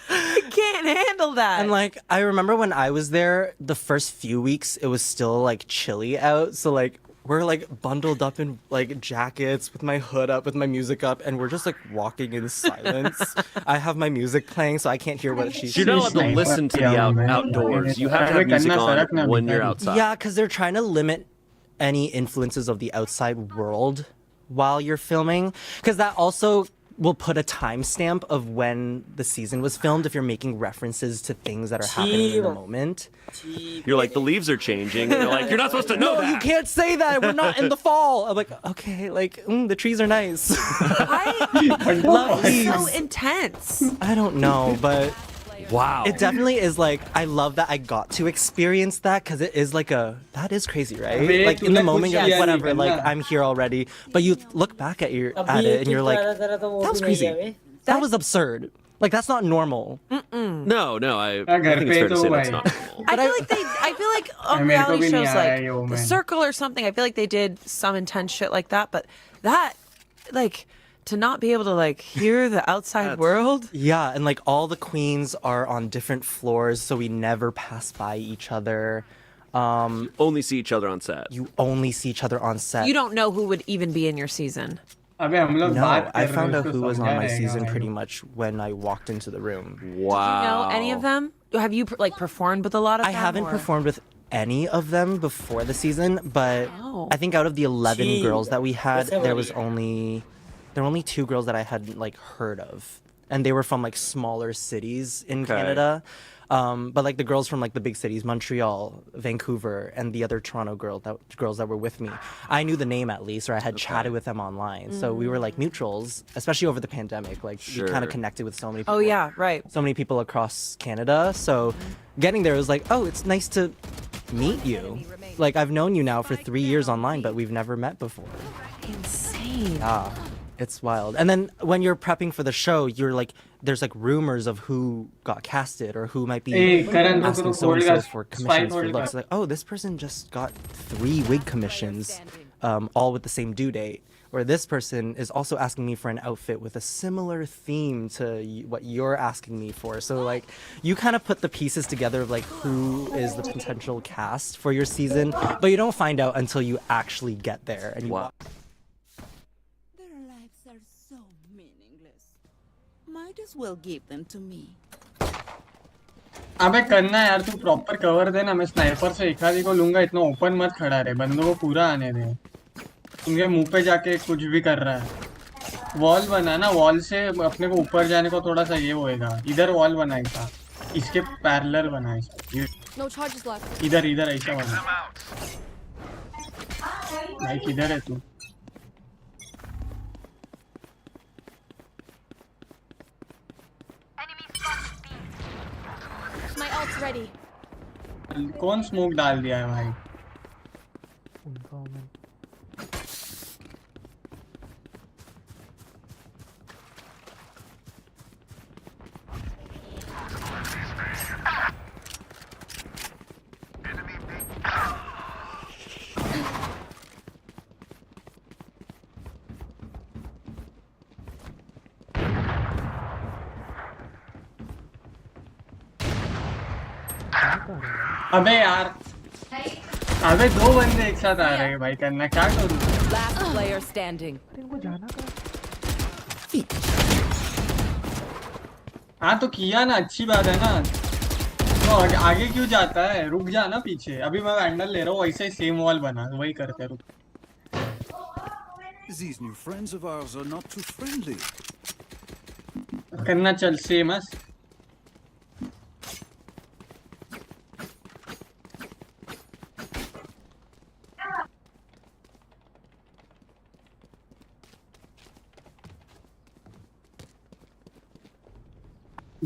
I can't handle that.
And like I remember when I was there, the first few weeks it was still like chilly out, so like we're like bundled up in like jackets with my hood up, with my music up, and we're just like walking in silence. I have my music playing, so I can't hear what she's
You're not allowed to
Sniper
listen to the
किया हूँ मैं.
outdoors. You have to
अबे
have music
करना सड़क ना
on when
बिता
you're
the.
outside.
Yeah, because they're trying to limit any influences of the outside world while you're filming, because that also will put a timestamp of when the season was filmed if you're making references to things that are happening in the moment.
You're like, the leaves are changing. And they're like, you're not supposed to know
No,
that.
you can't say that. We're not in the fall. I'm like, okay, like the trees are nice.
I
Love
it's so
leaves.
intense.
I don't know, but
Wow.
it definitely is like I love that I got to experience that because it is like that is crazy, right?
अबे,
Like in the
तूने
moment
कुछ
you're
किया
like
नहीं
whatever, like
करना.
I'm here already, but you look back at it and you're like, that was crazy. That was absurd. Like that's not normal.
No, I
घर
think it's
पे
fair to
तो
say that's
भाई.
not normal.
I feel like on
मेरे को
reality
भी नहीं
shows
आया
like
ये वो
The
man.
Circle or something, I feel like they did some intense shit like that, but that like to not be able to like hear the outside world.
Yeah, and like all the queens are on different floors, so we never pass by each other.
Only see each other on set.
You only see each other on set.
You don't know who would even be in your season.
अबे हम लोग
No,
बात
I
कर रहे
found
हैं,
out
उसको
who was on
समझा
my
रहेगा
season
भाई
pretty
वो।
much when I walked into the room.
Wow.
You know any of them? Have you like performed with a lot of
I
them?
haven't
or-
performed with any of them before the season, but
Oh.
I think out of the 11 girls that we had,
वैसे
there
बोलिए।
were only 2 girls that I had like heard of, and they were from like smaller cities in
Okay.
Canada. But like the girls from like the big cities, Montreal, Vancouver, and the other Toronto girls that were with me, I knew the name at least, or I had chatted with them online. So we were like mutuals, especially over the pandemic. Like we kind
Sure.
of connected with so many people.
Oh yeah, right.
So many people across Canada. So getting there was like, oh, it's nice to meet you. Like I've known you now for 3 years online, but we've never met before.
Insane.
Yeah, it's wild. And then when you're prepping for the show, you're like, there's like rumors of who got casted or who might be
Hey, Karan, look,
asking
look,
so and
hold
so
us.
for
Spike
commissions for
hold
looks.
us.
Like, oh, this person just got 3 wig commissions, all with the same due date. Or this person is also asking me for an outfit with a similar theme to what you're asking me for. So like, you kind of put the pieces together of like who is the potential cast for your season, but you don't find out until you actually get there and you
Wow.
Their lives are so meaningless. Might as well give them to me.
अबे करना यार, तू proper cover दे ना। मैं sniper से एक आधी को लूंगा, इतना ओपन मत खड़ा रहे, बंदों को पूरा आने दे। उनके मुंह पे जाके कुछ भी कर रहा है। वॉल बना ना, वॉल से अपने को ऊपर जाने को थोड़ा सा ये होएगा। इधर वॉल बनाएगा, इसके पैरेलल बनाएगा।
No charges left.
इधर इधर ऐसा बना। भाई किधर है तू?
My ult's ready.
कौन स्मोक डाल दिया है भाई?
उनका ओमेन
अबे यार, अबे 2 बंदे एक साथ आ रहे हैं भाई, करना क्या करूँ?
Last player standing.
अरे इनको जाना कहाँ?
हाँ तो किया ना, अच्छी बात है ना। तो आगे क्यों जाता है? रुक जा ना पीछे। अभी मैं वैंडल ले रहा हूँ, वैसे ही सेम वॉल बना, वही करते रुक।
These new friends of ours are not too friendly.
करना चल सेम है।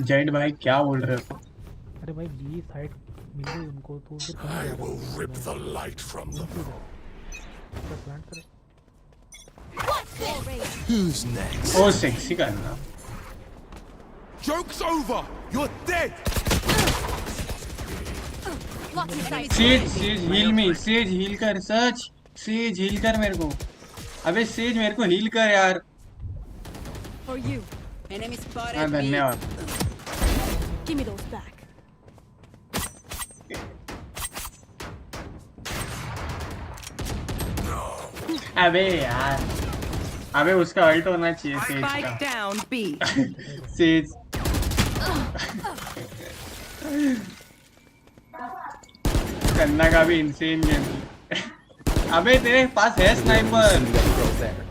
जेड भाई क्या बोल रहे हो?
अरे भाई बी साइड मिल गई उनको तो फिर कहाँ जा रहे हैं?
Rip the light from them.
तो प्लांट करे
Who's next?
ओ सेक्सी करना।
Joke's over. You're dead.
Lock in sight.
Sage sage heal me, sage heal कर, सच सेज हील कर मेरे को। अबे सेज मेरे को हील कर यार।
For you.
Enemy
हाँ
spotted. B.
धन्यवाद।
Give me those back.
अबे यार, अबे उसका अल्ट होना चाहिए सेज
Spike
का।
down. B.
सेज करना का भी इंसेन गेम। अबे तेरे पास है sniper.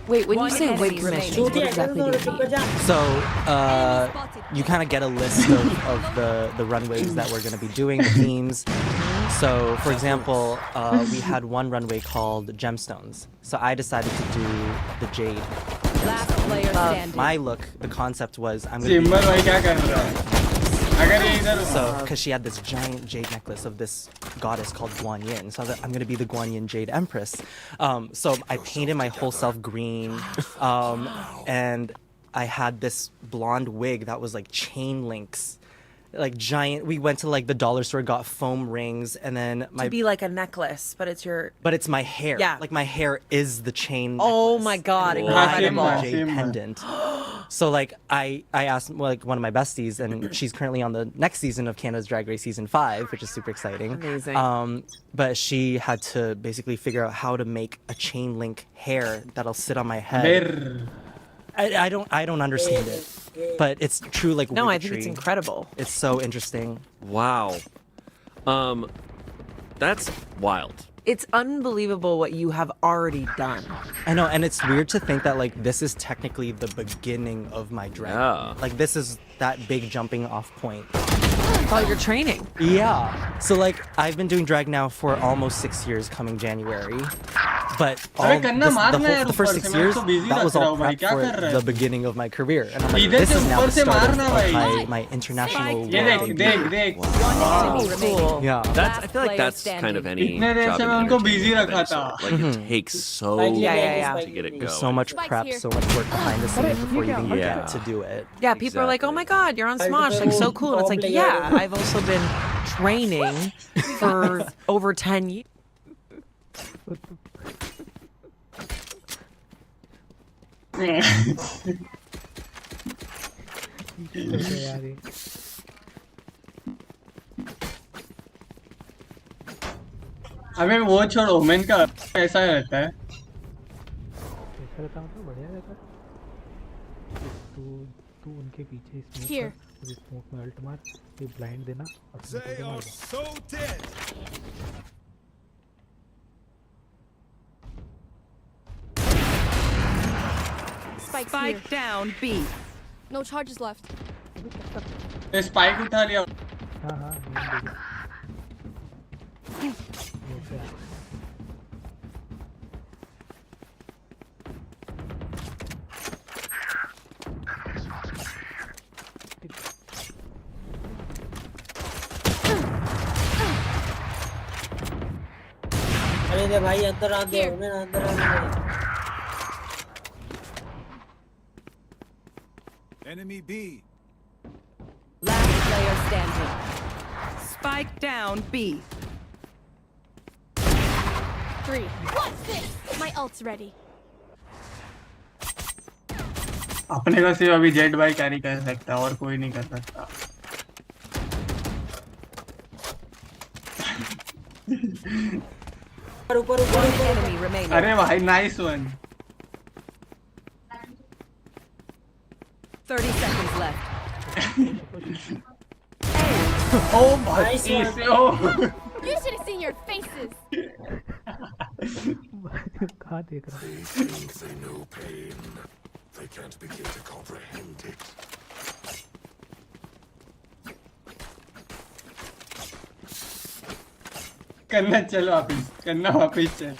Wait, when you say wig commissions, what exactly do you mean?
So, you kind of get a list of the runways that we're going to be doing, the themes. So, for example, we had one runway called Gemstones. So I decided to do the Jade.
Last player standing.
My look, the concept was I'm going to
सिम्बर
be...
भाई क्या कर रहा है? अगर ये इधर
So, because she had this giant jade necklace of this goddess called Guan Yin. So I was like, I'm going to be the Guan Yin Jade Empress. So I painted my whole self green. And I had this blonde wig that was like chain links. like giant. We went to like the dollar store, got foam rings, and then
To be like a necklace, but it's your.
but it's my hair.
Yeah.
Like my hair is the chain.
Oh
necklace.
my God,
And
incredible.
I have a
Same,
jade
same.
pendant. So like I asked like one of my besties, and she's currently on the next season of Canada's Drag Race season 5, which is super exciting.
Amazing.
But she had to basically figure out how to make a chain link hair that'll sit on my head.
Ver.
I don't understand it, but it's true like
No, I think it's
wizardry.
incredible.
It's so interesting.
Wow. That's wild.
It's unbelievable what you have already done.
I know, and it's weird to think that like this is technically the beginning of my drag.
Yeah.
Like this is that big jumping off point.
Oh, you're training.
Yeah. So like I've been doing drag now for almost 6 years coming January. But all
अबे कन्ना मारना यार
the first
ऊपर
6
से, मैं
years,
तो busy
that
रख
was
रहा
all
हूँ भाई,
prep
क्या
for
कर रहा है?
the beginning of my career. And I'm like,
इधर
this
से
is now
ऊपर
the
से
start
मारना भाई।
my international
ये देख
debut.
देख देख
Cool.
Yeah.
That's I feel like that's kind of any
इतने देर
job
से
in
मैं उनको
entertainment
busy
of
रखा
any
था।
sort. Like it takes so
yeah.
long to get it going.
There's so much
Spike's
prep,
here.
so much work behind the scenes before you even
Yeah.
get to do it.
Yeah, people are like, oh my God, you're on Smosh, like so cool. And it's like, yeah, I've also been training for over 10 years.
यार ये
अबे वो छोड़ women का ऐसा रहता है
कैसा रहता हूँ तो बढ़िया रहता है। तू तू उनके पीछे स्मोक
Here.
कर, उस स्मोक में अल्ट मार, ये ब्लाइंड देना और फिर
They
उनको मार
are
they.
so dead.
Spike's
Spike
here.
down B.
No charges left.
तो स्पाइक उठा लिया
हाँ हाँ नहीं देगा। ये से आ।
अरे दे भाई अंदर आ दे
Here.
उन्हें अंदर आ दे
Enemy B.
Last player standing. Spike down B.
3. What's this? My ult's ready.
अपने को सिर्फ अभी जेट बाई कैरी कर सकता और कोई नहीं कर सकता
ऊपर ऊपर ऊपर
One enemy remaining.
अरे भाई नाइस वन
30 seconds left.
ओ भाई
Nice one.
इसे ओ
You should have seen your faces.
कहाँ देख रहा हूँ?
Think they know pain. They can't begin to comprehend it.
करना चलो वापिस करना वापिस चल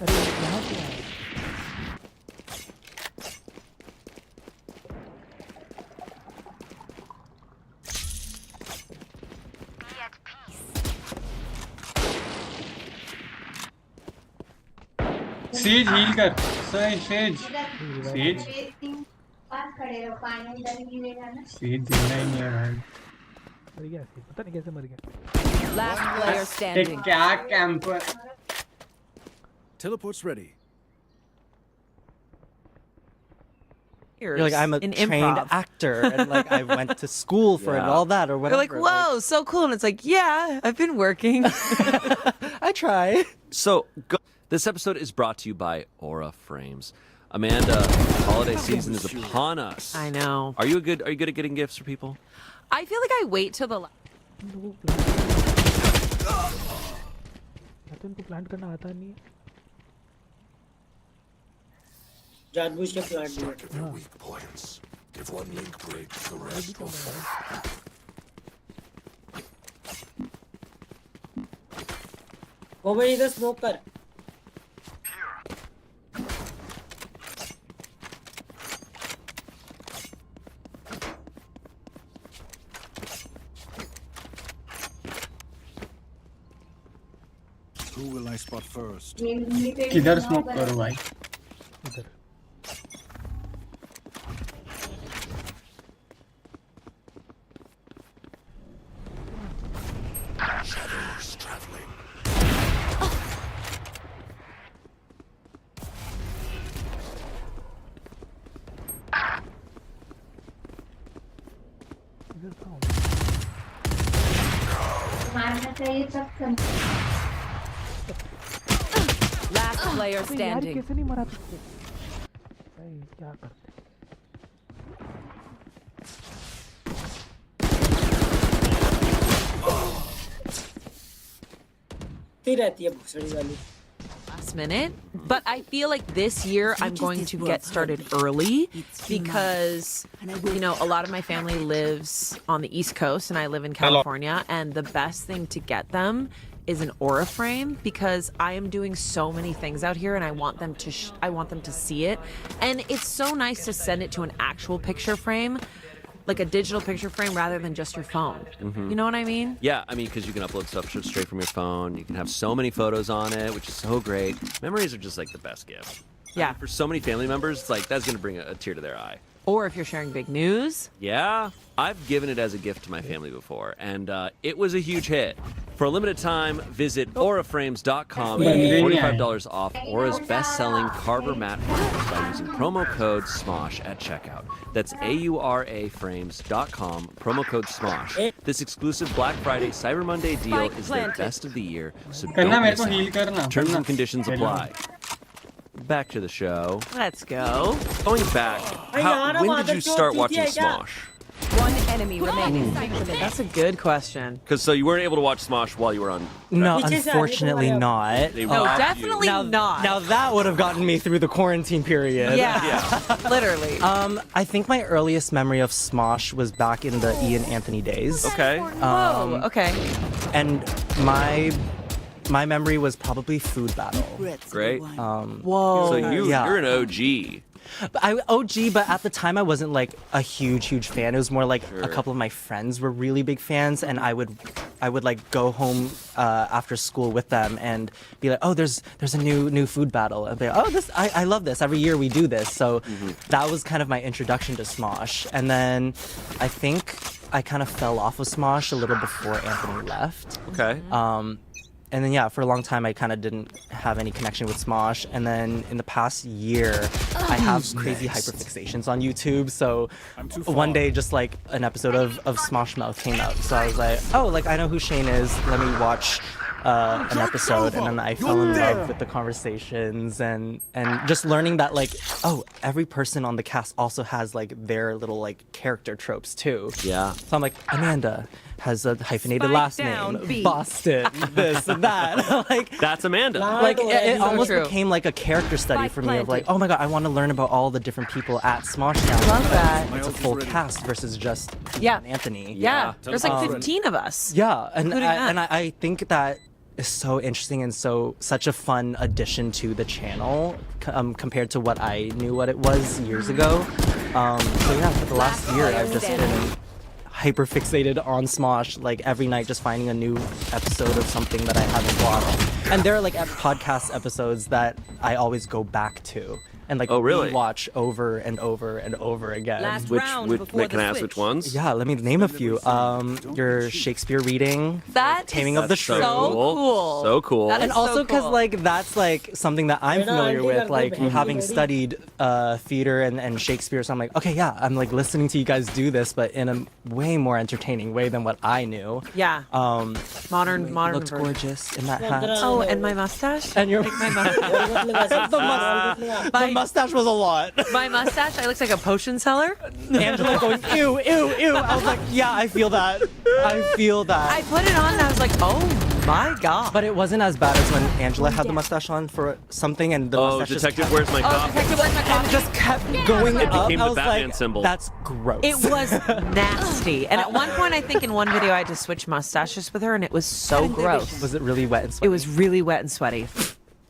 अरे यहाँ से आया।
सीज हील कर सेज सेज सीज सीज जिंदा ही नहीं है भाई
मर गया ऐसे, पता नहीं कैसे मर गया।
Last player
ये
standing.
क्या camper
Teleport's ready.
You're like, I'm a
in
trained
improv.
actor, and like I went to school for it and
Yeah.
all that, or
They're
whatever.
like, whoa, so cool. And it's like, yeah, I've been working.
I try.
So, this episode is brought to you by Aura Frames. Amanda, holiday season is upon us.
I know.
Are you good at getting gifts for people?
I feel like I wait till the.
उनको plant करना आता नहीं है।
जानबूझ के plant दिया
Strike at their weak points. If one link breaks, the rest will fall.
वो मेरी इधर स्मोक कर
Who will I spot first?
किधर स्मोक करो भाई
इधर
Shadows traveling.
इधर कहाँ हूँ?
Last player
अबे यार
standing.
कैसे नहीं मरा तुझको? भाई क्या करते?
ती रहती है भुसड़ी वाली
Last minute, but I feel like this year I'm going to get started early because, you know, a lot of my family lives on the East Coast and I live in California, and the best thing to get them is an Aura frame because I am doing so many things out here and I want them to see it, and it's so nice to send it to an actual picture frame. Like a digital picture frame rather than just your phone. You know what I mean?
Yeah, I mean, because you can upload stuff straight from your phone. You can have so many photos on it, which is so great. Memories are just like the best gift.
Yeah.
For so many family members, it's like that's going to bring a tear to their eye.
Or if you're sharing big news.
Yeah, I've given it as a gift to my family before, and it was a huge hit. For a limited time, visit auraframes.com and get $45 off Aura's best-selling Carver matte frames by using promo code SMOSH at checkout. That's auraframes.com, promo code SMOSH. This exclusive Black Friday Cyber Monday deal is their best of the year, so don't
करना मेरे
miss
को heal
out.
करना
Terms
करना
and conditions apply. Back to the show.
Let's go.
Going back, when did you start watching Smosh?
One enemy remaining. That's a good question.
Because so you weren't able to watch Smosh while you were on.
No,
Which is
unfortunately not.
They
No,
robbed
definitely
you.
not.
Now that would have gotten me through the quarantine period.
Yeah, literally.
I think my earliest memory of Smosh was back in the Ian Anthony days.
Okay.
Whoa, okay.
And my memory was probably Food Battle.
Great.
Whoa.
So
Yeah.
you're an OG.
But at the time I wasn't like a huge fan. It was more like a couple of my friends were really big fans, and I would like go home after school with them and be like, oh, there's a new Food Battle, and be like, oh, this I love this. Every year we do this. So that was kind of my introduction to Smosh, and then I think I kind of fell off of Smosh a little before Anthony left.
Okay.
And then, yeah, for a long time, I kind of didn't have any connection with Smosh. And then in the past year, I have crazy hyperfixations on YouTube. So one day, just like an episode of Smosh Mouth came out. So I was like, oh, like I know who Shane is. Let me watch an episode. And then I fell in love with the conversations and just learning that, like, oh, every person on the cast also has like their little like character tropes too.
Yeah.
So I'm like, Amanda has a hyphenated last name. Boston, this and that. Like
That's Amanda.
like it
So
almost
true.
became like a character study for me of like, oh my god, I want to learn about all the different people at Smosh now.
Love that.
It's a full cast versus just
Yeah.
Anthony.
Yeah, there's like
Um,
15 of us.
Yeah, and
Including that.
I think that is so interesting and such a fun addition to the channel compared to what I knew what it was years ago. So yeah, for the last year I've just been hyper fixated on Smosh, like every night just finding a new episode of something that I haven't watched. And there are like podcast episodes that I always go back to and like
Oh, really?
watch over and over and over again.
Which can I ask which ones?
Yeah, let me name a few. Your Shakespeare reading,
That
Taming
is
of the
so
Shrew.
so cool.
So cool.
That
And
is
also
so
because
cool.
like that's like something that I'm familiar with, like
Hindi
having
ready.
studied theater and Shakespeare. So I'm like, okay, yeah, I'm like listening to you guys do this, but in a way more entertaining way than what I knew.
Yeah, modern
Looked
version.
gorgeous in that hat.
Oh, and my mustache.
And your
My mustache.
the mustache was a lot.
My mustache. I look like a potion seller.
Angela going, ew, ew, ew. I was like, yeah, I feel that. I feel that.
I put it on and I was like, oh My God.
But it wasn't as bad as when Angela had the mustache on for something and the mustache just
Detective,
kept,
where's my cop?
Detective, where's my
and it just kept going
It
up.
became
I
the
was
Batman
like,
symbol.
that's gross.
It was nasty. And at one point, I think in one video, I had to switch mustaches with her, and it was so gross.
Was it really wet and sweaty?
It was really wet and sweaty.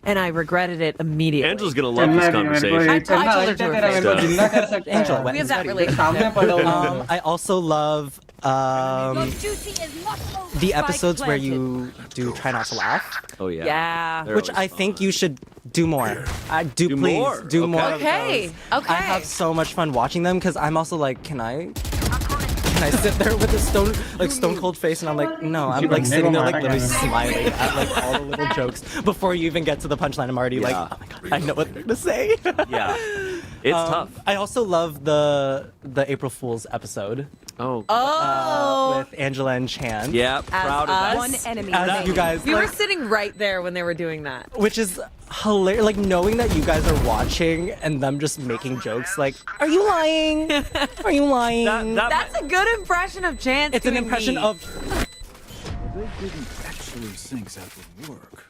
And I regretted it immediately.
Angela's gonna love this conversation.
I told her to her face.
Angela, wet
We
and
have that
sweaty.
relationship.
I also love the episodes where you do try not to laugh,
Oh yeah.
Yeah.
They're
which
always
I think
fun.
you should do more. Do
Do
please
more.
do more.
Okay.
Of
Okay.
those.
Okay.
I have so much fun watching them because I'm also like, can I sit there with a stone cold face and I'm like, no, I'm like sitting there like literally smiling at like all the little jokes before you even get to the punchline. I'm already like,
Yeah.
oh my god, I know what they're gonna say.
Yeah. It's tough.
I also love the April Fool's episode
Oh.
with Angela and Chan.
Yeah. Proud of that.
One enemy
As
remaining.
you guys,
We were
like,
sitting right there when they were doing that.
which is hilarious. Like knowing that you guys are watching and them just making jokes. Like, are you lying? Are you lying?
That's a good impression of Chance.
It's an
doing
impression
me.
of.
They didn't actually think that would work.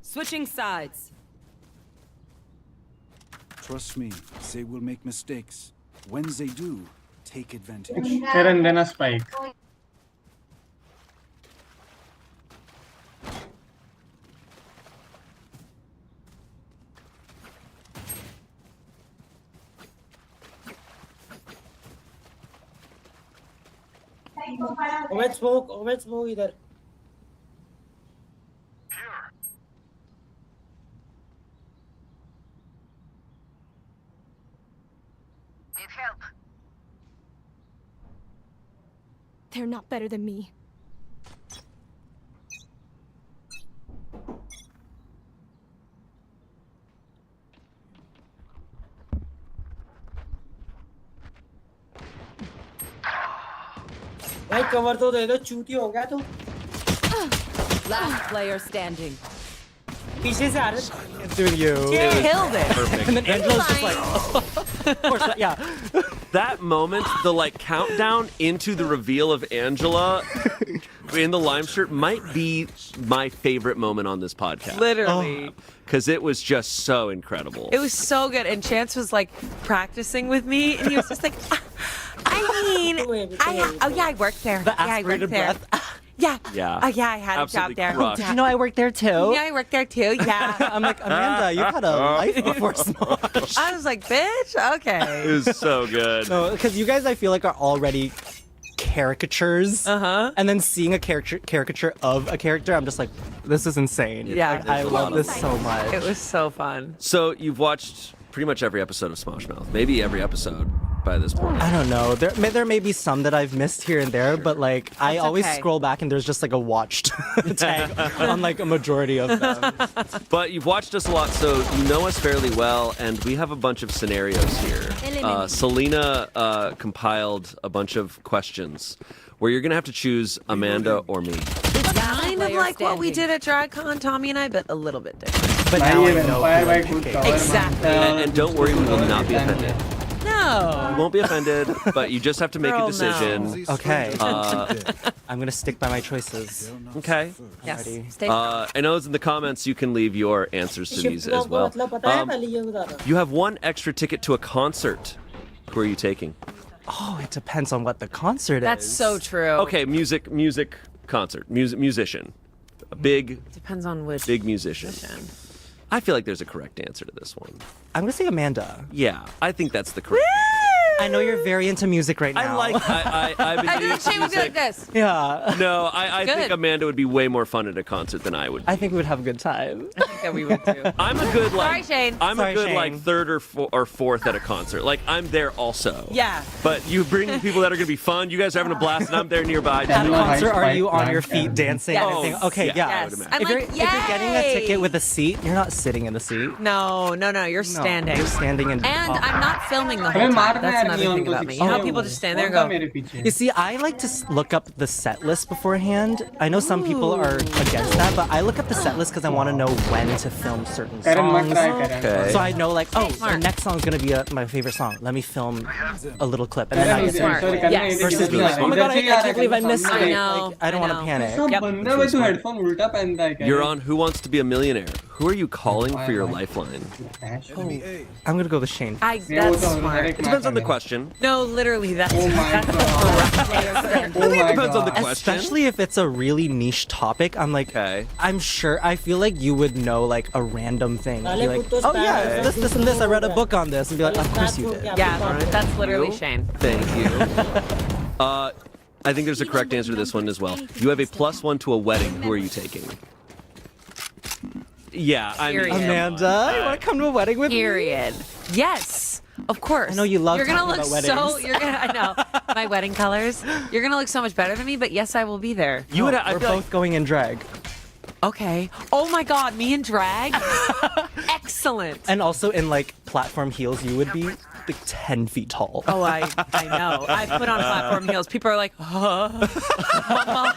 Switching sides.
Trust me, they will make mistakes. When they do, take advantage.
Karen, then a spike.
Omen smoke इधर.
They're not better than me.
भाई cover तो दे दो चूती हो गया तू.
Last player standing.
पीछे से आ रहे.
It's doing you.
Killed it.
Perfect.
And then Angela's just like, of course, yeah.
That moment, the like countdown into the reveal of Angela in the lime shirt might be my favorite moment on this podcast.
Literally.
Because it was just so incredible.
It was so good. And Chance was like practicing with me, and he was just like, I worked there.
The
Yeah, I
aspirated
worked there.
breath.
Yeah.
Yeah.
Oh, yeah, I had
Absolutely
a job there.
crushed.
Did you know I worked there too?
Yeah, I worked there too. Yeah.
I'm like, Amanda, you've had a life before Smosh.
I was like, bitch, okay.
It was so good.
No, because you guys, I feel like, are already caricatures. And then seeing a caricature of a character, I'm just like, this is insane.
Yeah.
Like, I love this so much.
It was so fun.
So you've watched pretty much every episode of Smosh Mouth. Maybe every episode by this point.
I don't know. There may be some that I've missed here and there, but like I always
okay.
scroll back and there's just like a watched tag on like a majority of them.
But you've watched us a lot, so you know us fairly well, and we have a bunch of scenarios here. Selena compiled a bunch of questions where you're going to have to choose Amanda or me.
It's kind of
player
like what we
standing.
did at DragCon, Tommy and I, but a little bit different.
But
भाई
now
ये
I know
vampire
who
भाई
I'm
खुद
picking.
cover
Exactly.
मारता है.
And don't worry, we will not be offended.
No.
We won't be offended, but you just have to make
Girl,
a decision.
Okay.
Uh,
I'm gonna stick by my choices.
okay.
Yes.
Alrighty.
Stay.
I know in the comments you can leave your answers to these
shift
as
को
well.
मतलब पता है पहले ये बता रहा.
You have one extra ticket to a concert. Who are you taking?
Oh, it depends on what the concert
That's
is.
so true.
Okay, music concert, musician, a big
Depends on which.
musician. I feel like there's a correct answer to this one.
I'm gonna say Amanda.
Yeah, I think that's the correct.
I know you're very into music right now.
I've been
I
doing
knew Shane would be like
music.
this.
Yeah.
No, I think
Good.
Amanda would be way more fun at a concert than I would.
I think we would have a good time.
I think that we would too.
I'm a good like.
Sorry, Shane.
I'm
Sorry,
a good
Shane.
like third or fourth at a concert. Like I'm there also.
Yeah.
But you bring people that are gonna be fun. You guys are having a blast, and I'm there nearby.
At a
No,
concert,
high
are
spike
you on your
flag,
feet
yeah.
dancing?
Yes.
and everything? Okay,
Yeah,
yeah.
I would
Yes.
imagine.
I'm
If you're,
like,
if you're getting a
yay!
ticket with a seat, you're not sitting in the seat.
No, you're
No,
standing.
You're standing and.
And I'm not filming the
हमें
whole time.
मारना
That's
है यार
another
neon
thing
को
about me.
60
You know,
है
people
वो।
just stand there and
कौन था
go,
मेरे पीछे?
You see, I like to look up the set list beforehand. I know some people are against that, but I look up the set list because I want to know when to film certain
करण मत
songs.
try Karan.
Okay.
So I know, like, oh, the
Smart.
next song's gonna be my favorite song. Let me film a little clip, and then I
Karan
get
Smart.
sorry Karan
Yes.
ये
versus
देखिए
being like, oh my
इधर
god,
से
I
ही आ रहा है,
can't believe I missed
सामने
it.
से।
know,
Like, I don't
I
want
know.
to panic.
सब
Yep.
बंदा भाई तू हेडफोन उल्टा पहनता है क्या?
You're on Who Wants to Be a Millionaire. Who are you calling for your lifeline?
I'm gonna go with Shane.
ये वो
That's
तो
smart.
हर एक
Depends on the
match
question.
No, literally, that's
Oh my
that's
God.
the correct way of saying it.
Oh my
Depends on the
God.
question.
Especially if it's a really niche topic, I'm like,
Okay.
I'm sure, I feel like you would know like a random thing. Be
Dale
like,
putos
oh yeah,
para-
it's this and this, I read a book on this, and be like, of course you did.
Yeah, that's literally Shane.
Thank you. I think there's a correct answer to this one as well. You have a +1 to a wedding. Who are you taking? Yeah, I mean,
Period.
Amanda, you want to come to a wedding with me?
Period. Yes, of course.
I know you love
You're gonna
talking
look
about
so.
weddings.
You're gonna. I know my wedding colors. You're gonna look so much better than me. But yes, I will be there.
you would. I
We're
feel
both going in drag.
Okay. Oh my God, me in drag. Excellent.
And also in like platform heels, you would be like 10 feet tall.
Oh, I know. I put on platform heels. People are like, Mama.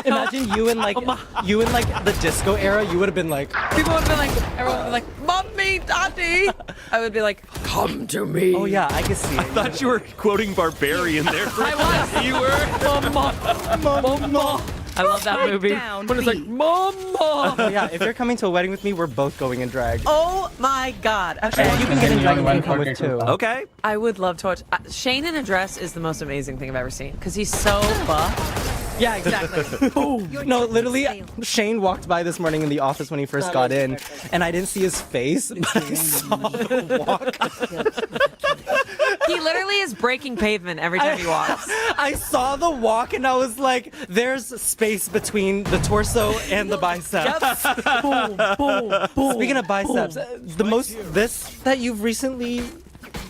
Imagine you in like the disco era, you would have been like,
People would have been like, everyone would be like, Mommy, Daddy. I would be like, come to me.
oh yeah, I can see it.
I thought you were quoting Barbarian there. For
I was.
You were.
Mama. I love that movie. When it's like, Mama.
But yeah, if you're coming to a wedding with me, we're both going in drag.
Oh my God. Okay.
You can get in drag and you can come with too.
Okay.
I would love to watch. Shane in a dress is the most amazing thing I've ever seen because he's so buff.
Yeah, exactly. No, literally, Shane walked by this morning in the office when he first got in, and I didn't see his face, but I saw the walk.
He literally is breaking pavement every time he walks.
I saw the walk, and I was like, "There's space between the torso and the biceps."
boom, boom, boom.
Speaking of biceps, this that you've recently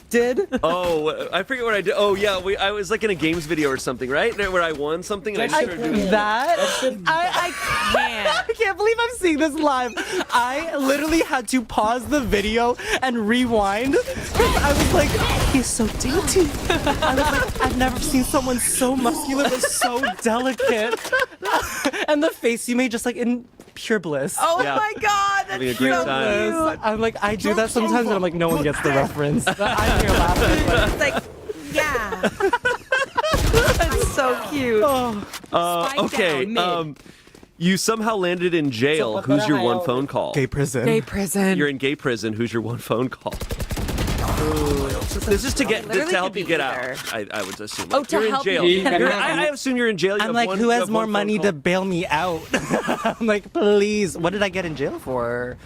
did.
Oh, I forget what I did. Oh yeah, I was like in a games video or something, right? Where I won something and I started doing
That I
can't.
I can't believe I'm seeing this live. I literally had to pause the video and rewind because I was like, he's so dainty. I was like, I've never seen someone so muscular but so delicate. And the face you made, just like in pure bliss.
Oh
Yeah.
my God, that's
Having a great
so
time.
cute.
I'm like, I do that sometimes, and I'm like, no one gets the reference. But I'm here laughing. But
It's like, yeah. That's so cute.
Okay. You somehow landed in jail. Who's your one phone call?
gay prison.
Gay prison.
You're in gay prison. Who's your one phone call? This is to
literally
help
could
you
be
get
either.
out. I would assume.
Oh, to
you're
help
in jail.
you
get out.
I assume you're in jail. You
I'm
have
like,
one-
who
you
has
have
more
one
money
phone
to
call.
bail me out? I'm like, please. What did I get in jail for?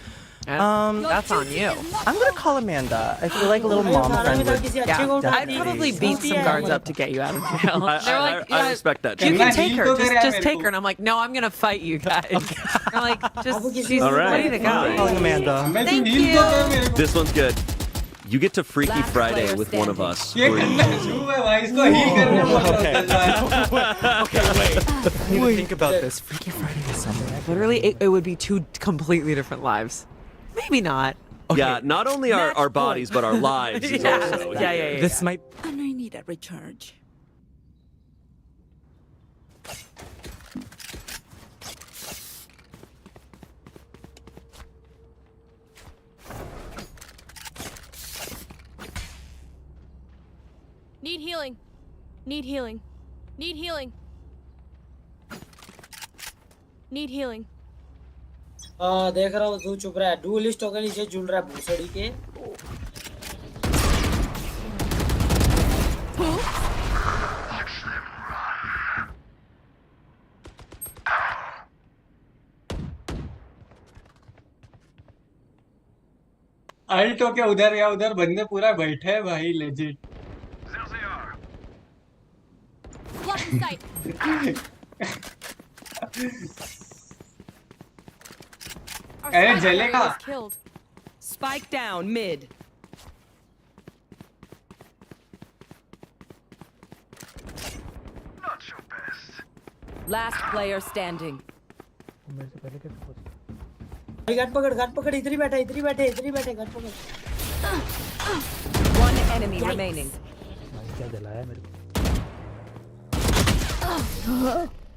That's on you.
I'm gonna call Amanda. I feel like a little mom friend would.
Yeah, I'd
definitely.
probably beat some guards up to get you out of jail. They're like,
I respect that.
you
too.
can
Kenna,
take
heal
her.
to kare
Just
mere
take
ko.
her. And I'm like, no, I'm gonna fight you guys. They're like, she's
All right.
ready to
I'm
go.
calling Amanda.
मैं तू
Thank
heal
you.
तो कर मेरे को।
This one's good. You get to Freaky Friday with one of us.
ये
Who are you
करना
choosing?
क्यों है भाई इसको heal करने बोल रहा है।
Okay, wait. I need to think about this. Freaky Friday is Sunday.
Literally, it would be two completely different lives. Maybe not.
Yeah, not only our bodies, but our lives is also.
Yeah.
This might.
And I need a recharge.
Need healing. Need healing. Need healing. Need healing.
देख रहा हूँ तू चुप रहा है dualist होकर नीचे झूल रहा है भूसड़ी के
अल्ट होके उधर या उधर बंदे पूरा बैठे हैं भाई लेजिट
Blocking sight. Our
अरे
spy
जलेगा
was killed.
Spike down mid. Last player standing.
मेरे से पहले कैसे पहुंच
भाई गाट पकड़ इधर ही बैठे गाट पकड़
One enemy remaining.
क्या जलाया मेरे को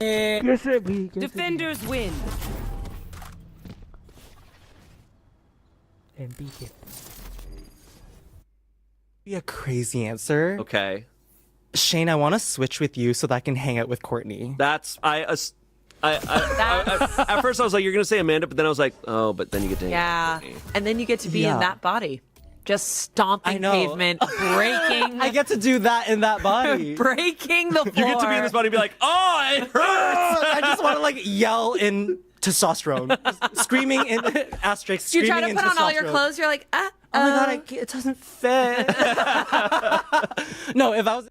कैसे भी
Defenders win.
एंटी के
Be a crazy answer.
Okay.
Shane, I want to switch with you so that I can hang out with Courtney.
That's at first I was like, you're gonna say Amanda, but then I was like, oh, but then you get to hang
Yeah.
out with Courtney.
And then you get to be in
Yeah.
that body. Just stomping
I know.
pavement, breaking
I get to do that in that body.
breaking the floor.
You get to be in this body and be like, oh, it hurts.
I just want to like yell in testosterone, screaming in asterisk.
You try
screaming
to
in
put on all your
testosterone.
clothes, you're like,
Oh my god, it doesn't fit. No, if I was.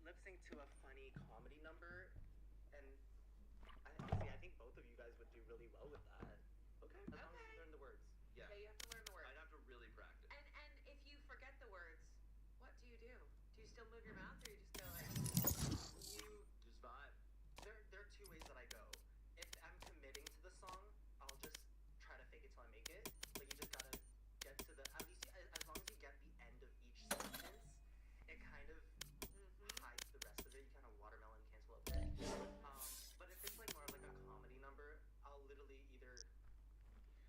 Lip sync to a funny comedy number, and honestly, I think both of you guys would do really well with that. Okay, as long as you learn the words. Yeah, you have to learn the words. I'd have to really practice.
And if you forget the words, what do you do? Do you still move your mouth, or you just go like?
You just vibe. There are two ways that I go. If I'm committing to the song, I'll just try to fake it till I make it. Like you just gotta get to the at least as long as you get the end of each sentence, it kind of hides the rest of it. You kind of watermelon cancel a bit. But if it's like more of like a comedy number, I'll literally either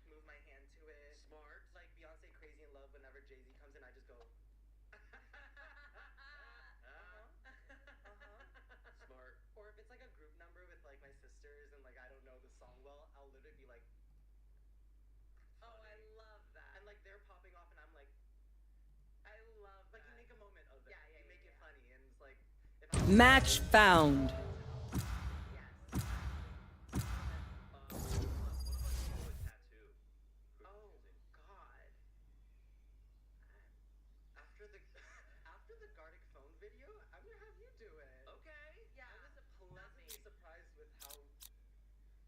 move my hand to it. Smart. Like Beyonce Crazy in Love, whenever Jay-Z comes in, I just go. Smart. Or if it's like a group number with like my sisters and like I don't know the song well, I'll literally be like, oh, I love that. And like they're popping off and I'm like, I love that. Like you make a moment of it. Yeah, you make it funny and it's like if I
Match found.
Oh god. After the Gartic phone video, I'm gonna have you do it. Okay. Yeah. I was pleasantly surprised with how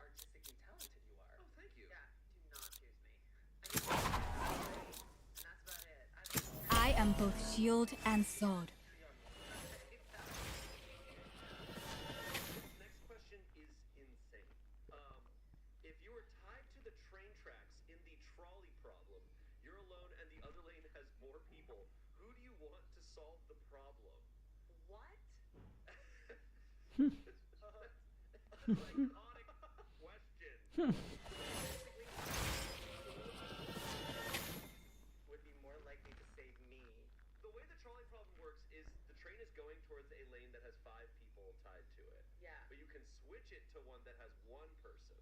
artistically talented you are. Oh, thank you. Yeah. Do not choose me. And that's about it.
I am both shield and sword.
Next question is insane. If you were tied to the train tracks in the trolley problem, you're alone and the other lane has more people. Who do you want to solve the problem? What? Iconic question.
Would be more likely to save me.
The way the trolley problem works is the train is going towards a lane that has 5 people tied to it.
Yeah.
But you can switch it to one that has 1 person.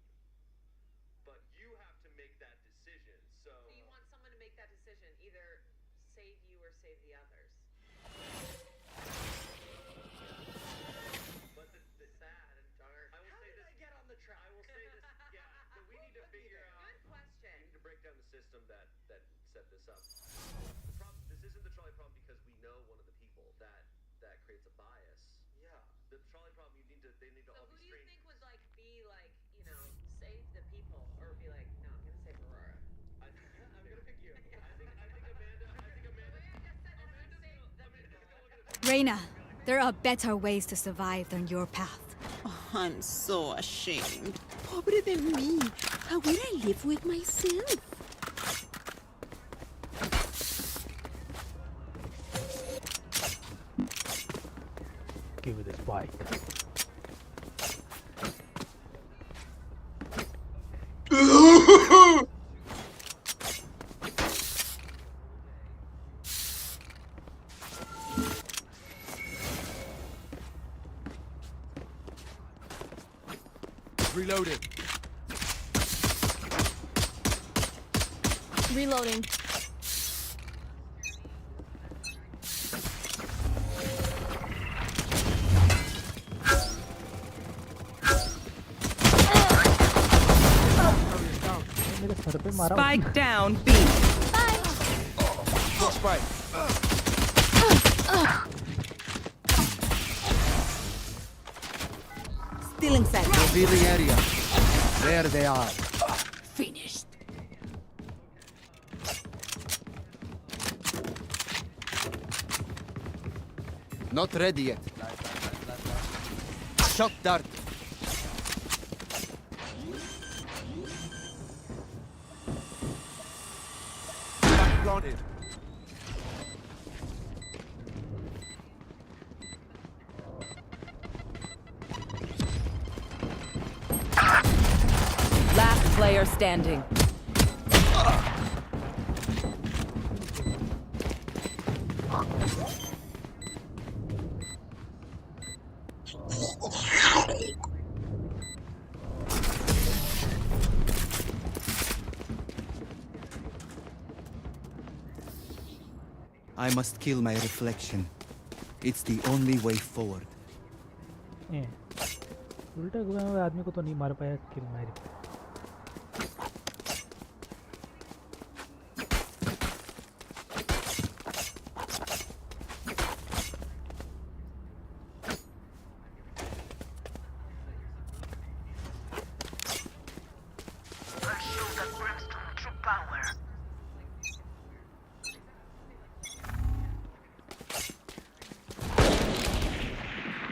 But you have to make that decision. So
you want someone to make that decision, either save you or save the others.
But the
Sad and dark.
I will
How
say
did
this.
I get on the track?
I will say this. Yeah. So we need to figure out.
Good question.
We need to break down the system that set this up. The problem. This isn't the trolley problem because we know one of the people that creates a bias.
Yeah.
The trolley problem. They need to
So
all
who
be
do you
straight.
think would like be like, you know, save the people, or be like, no, I'm gonna save Aurora?
I'm gonna pick you. I think Amanda.
Reina, there are better ways to survive than your path.
Oh, I'm so ashamed. Pobre de mí. How will I live with myself?
give me this bike.
Reloading.
Reloading.
मेरे sir पे मारा
Spike down, B.
Spike.
Still inside.
Revealing area. There they are.
Finished.
Not ready yet. Shock dart.
player standing.
I must kill my reflection. It's the only way forward.
उल्टा हुआ आदमी को तो नहीं मार पाया किल मारी.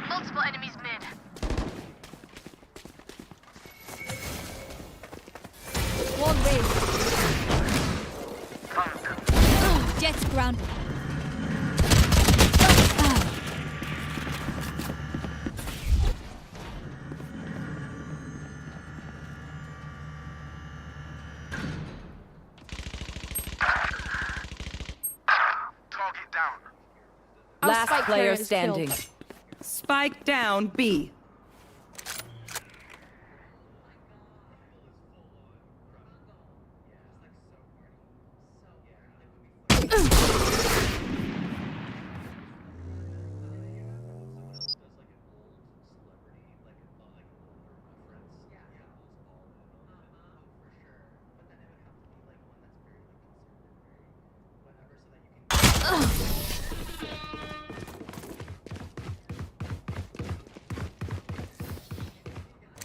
Multiple enemies mid.
Wall raised. Jets grounded.
Target down.
Last
spike
player
carrier is
standing.
killed.
Spike down B.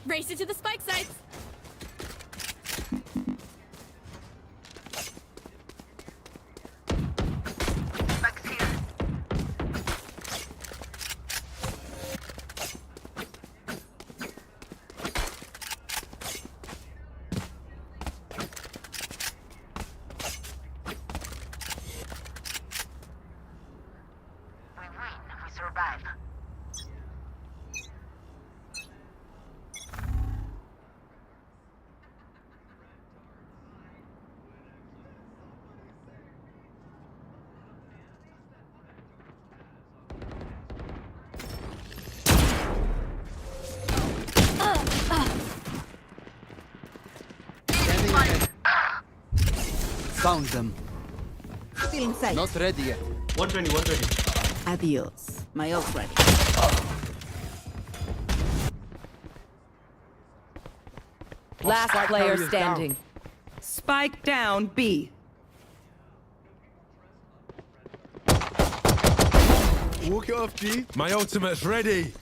Race it to the spike sites.
Found them.
Still inside.
Not ready yet.
120.
Adios. My ult ready. Last
Spike
player
carrier is
standing. Spike down B.
Walk it off, G. My ultimate's ready.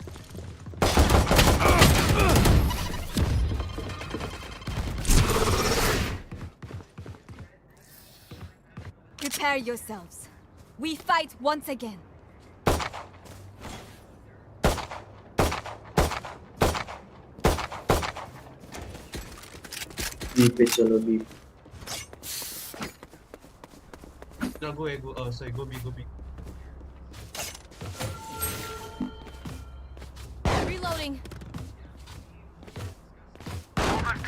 Prepare yourselves. We fight once again.
B पे चलो B.
No, go B.
Reloading.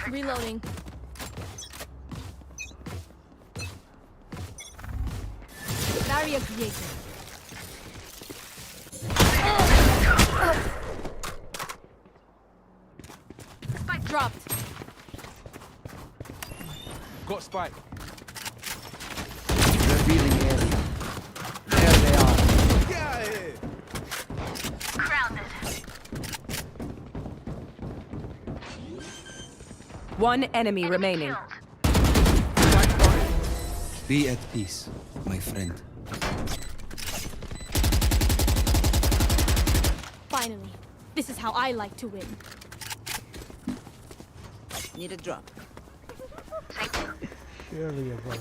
Reloading. Barrier created. Spike dropped.
Got spike.
Revealing area. There they are.
Get out of here.
One enemy remaining.
Be at peace, my friend.
Finally. This is how I like to win.
Need a drop.
Surely a bot.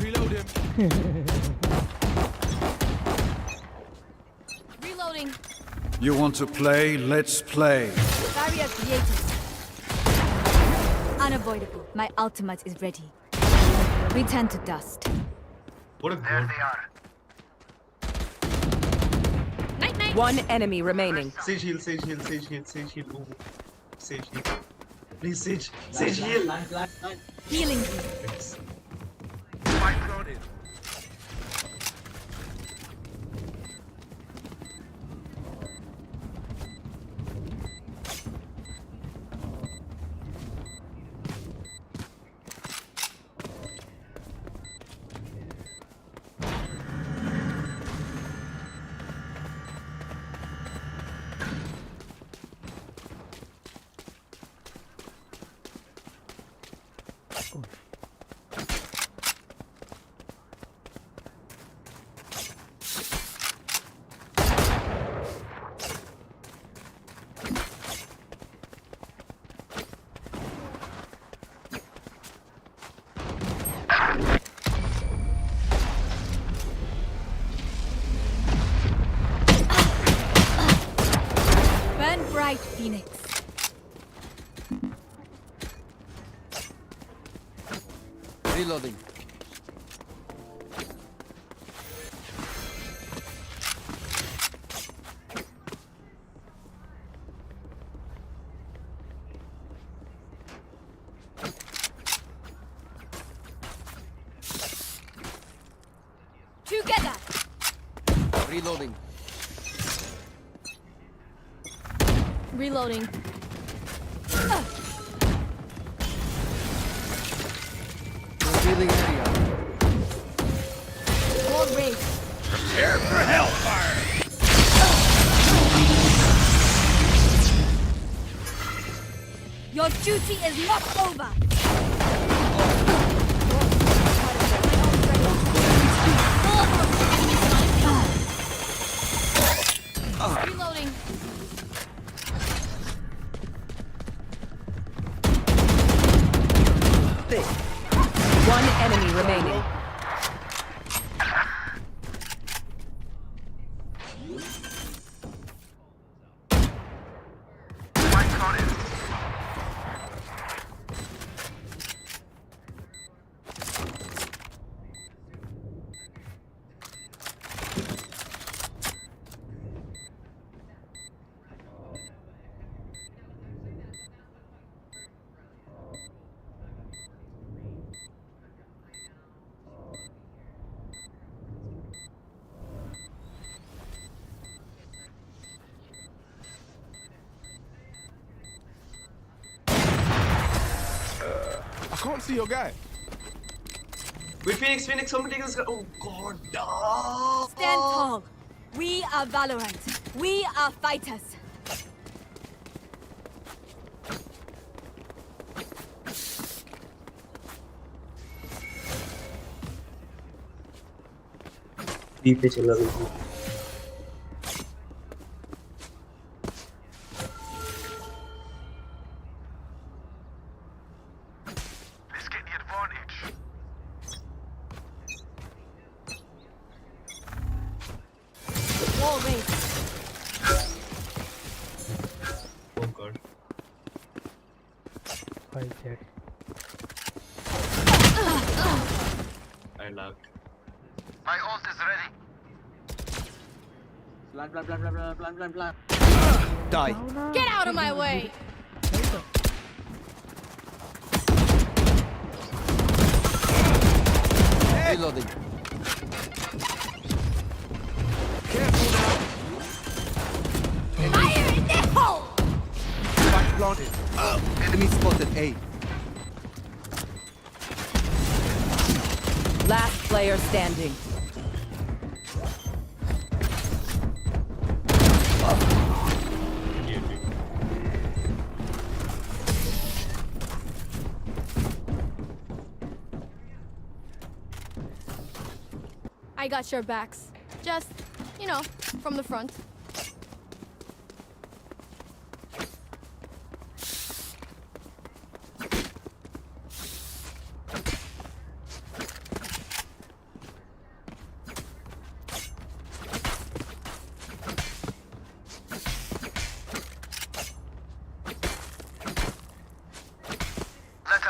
Reload him.
Reloading.
You want to play? Let's play.
Barrier created. unavoidable. My ultimate is ready. Return to dust.
What a good.
Night night.
One enemy remaining.
Sage heal, Sage heal, Sage heal, Sage heal. Oh. Sage heal. Please, Sage. Sage heal.
Healing you.
Thanks.
Burn bright, Phoenix.
Reloading.
Together.
Reloading.
Reloading.
Revealing area.
War rage.
Prepare for hellfire!
Your duty is not over. Reloading.
One enemy remaining.
I can't see your guy.
Wait, Phoenix, somebody take this guy. Oh god, no.
Stand tall. We are Valorant. We are fighters.
B पे चला गया
War rage.
Oh god.
5 jet.
I lagged.
My ult is ready.
Die.
Get out of my way.
Reloading.
Fire in the hole.
Spike planted. Enemy spotted A.
Last player standing.
I got your backs. Just, you know, from the front.
Let's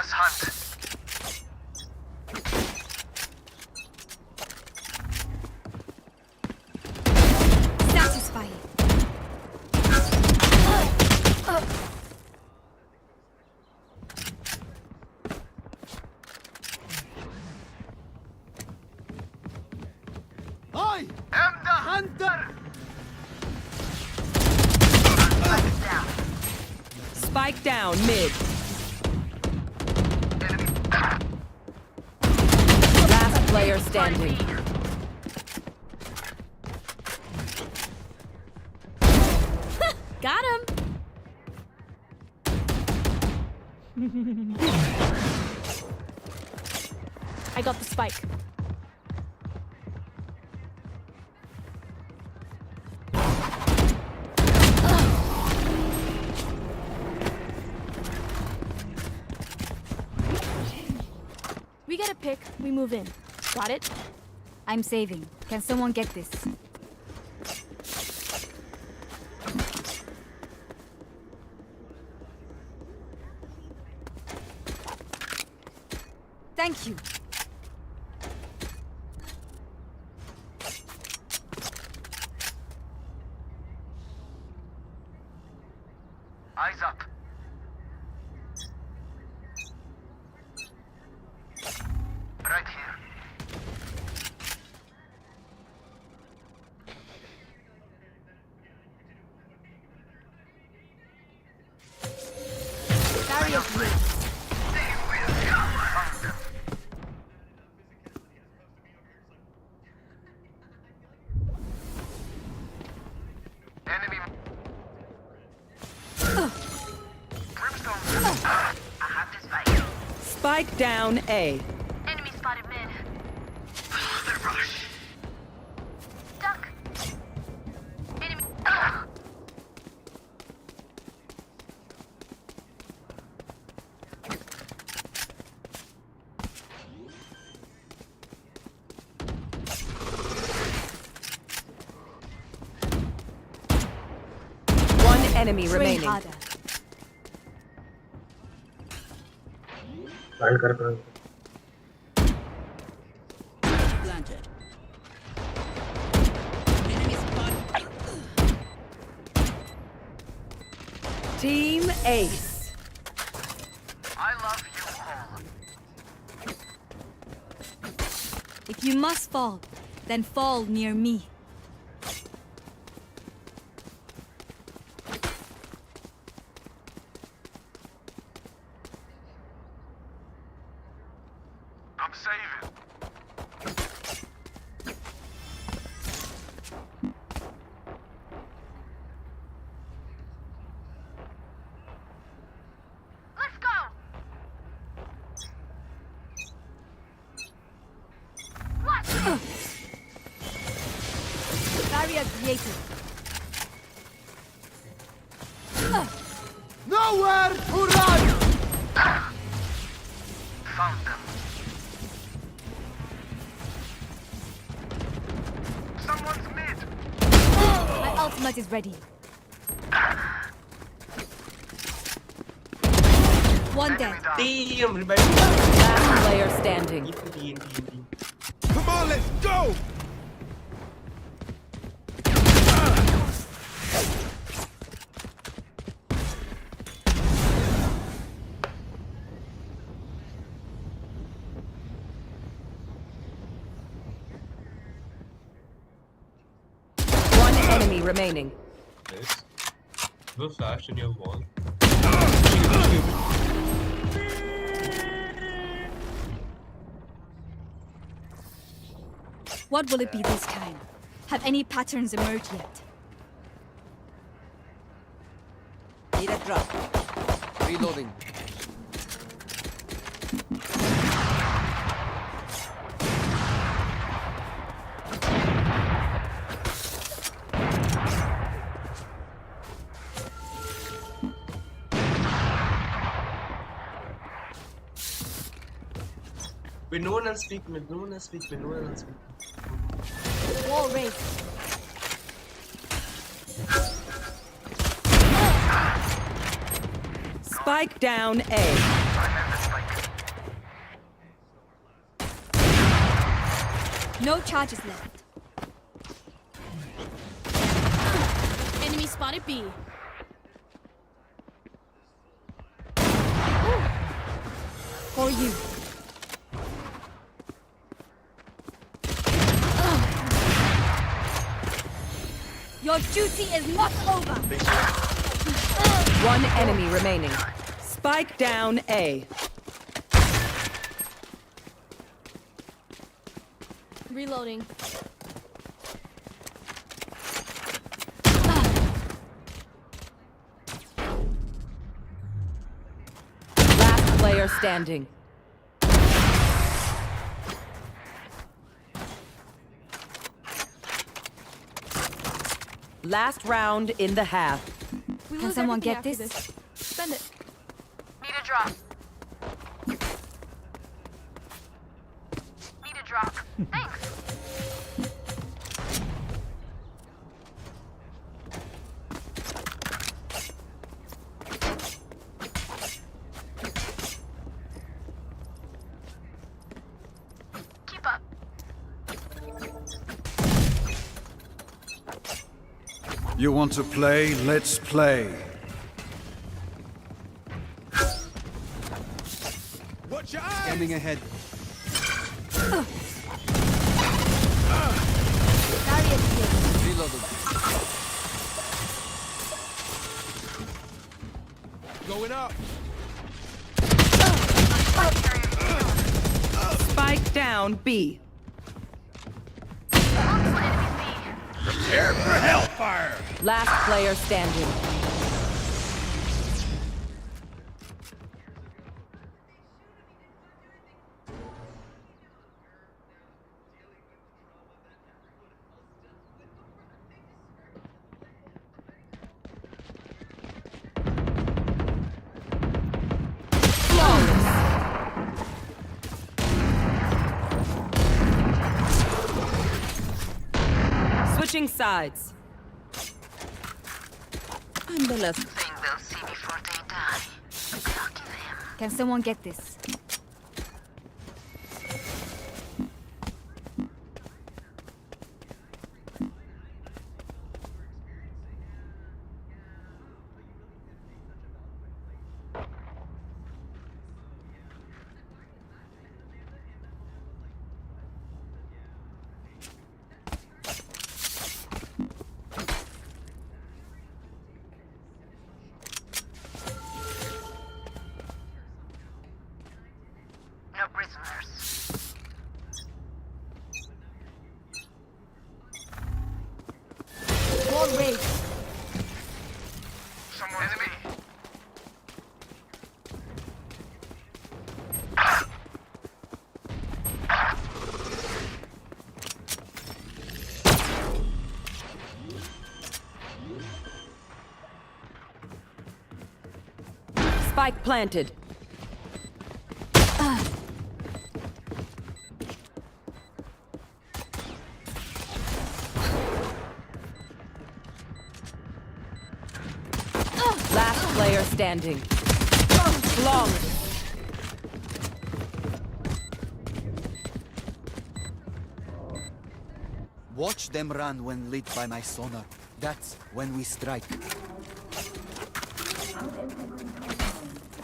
Spike down mid. Last player standing.
Got him. I got the spike. We get a pick, we move in. Got it? I'm saving. Can someone get this? Thank you.
Eyes up. Right here.
Barrier here.
Enemy. Brimstone. I have this fight.
Spike down A.
Enemy spotted mid. The rush. Duck. Enemy.
One enemy
Train
remaining.
harder.
Planted. Enemy spotted.
Team Ace.
I love you all.
If you must fall, then fall near me.
I'm saving. Let's go. What?
Barrier created.
Nowhere to run. Found them. Someone's mid.
My ultimate is ready. One dead.
Damn, revive me.
Last player standing.
Come on, let's go.
One enemy remaining.
Nice. No flash in your wall.
What will it be this time? Have any patterns emerged yet?
Need a drop.
Reloading.
Wait, no one else speak mid. No one else speak mid. No one else speak mid.
Wall raised.
Spike down A.
No charges left. Enemy spotted B. For you. Your duty is not over.
One enemy remaining. Spike down A.
Reloading.
Last player standing. Last round in the half.
Can someone get this? Spend it.
Need a drop. Need a drop. Thanks. Keep up. You want to play? Let's play. Watch your eyes!
Standing ahead.
Reloading.
Going up.
Spike down B.
Prepare for hellfire!
Last player standing. Switching sides.
I'm the left.
Think they'll see before they die. Lucky them.
Can someone get this?
No prisoners.
More raid.
Someone enemy.
Spike planted. Last player standing. Long.
Watch them run when lit by my sonar. That's when we strike.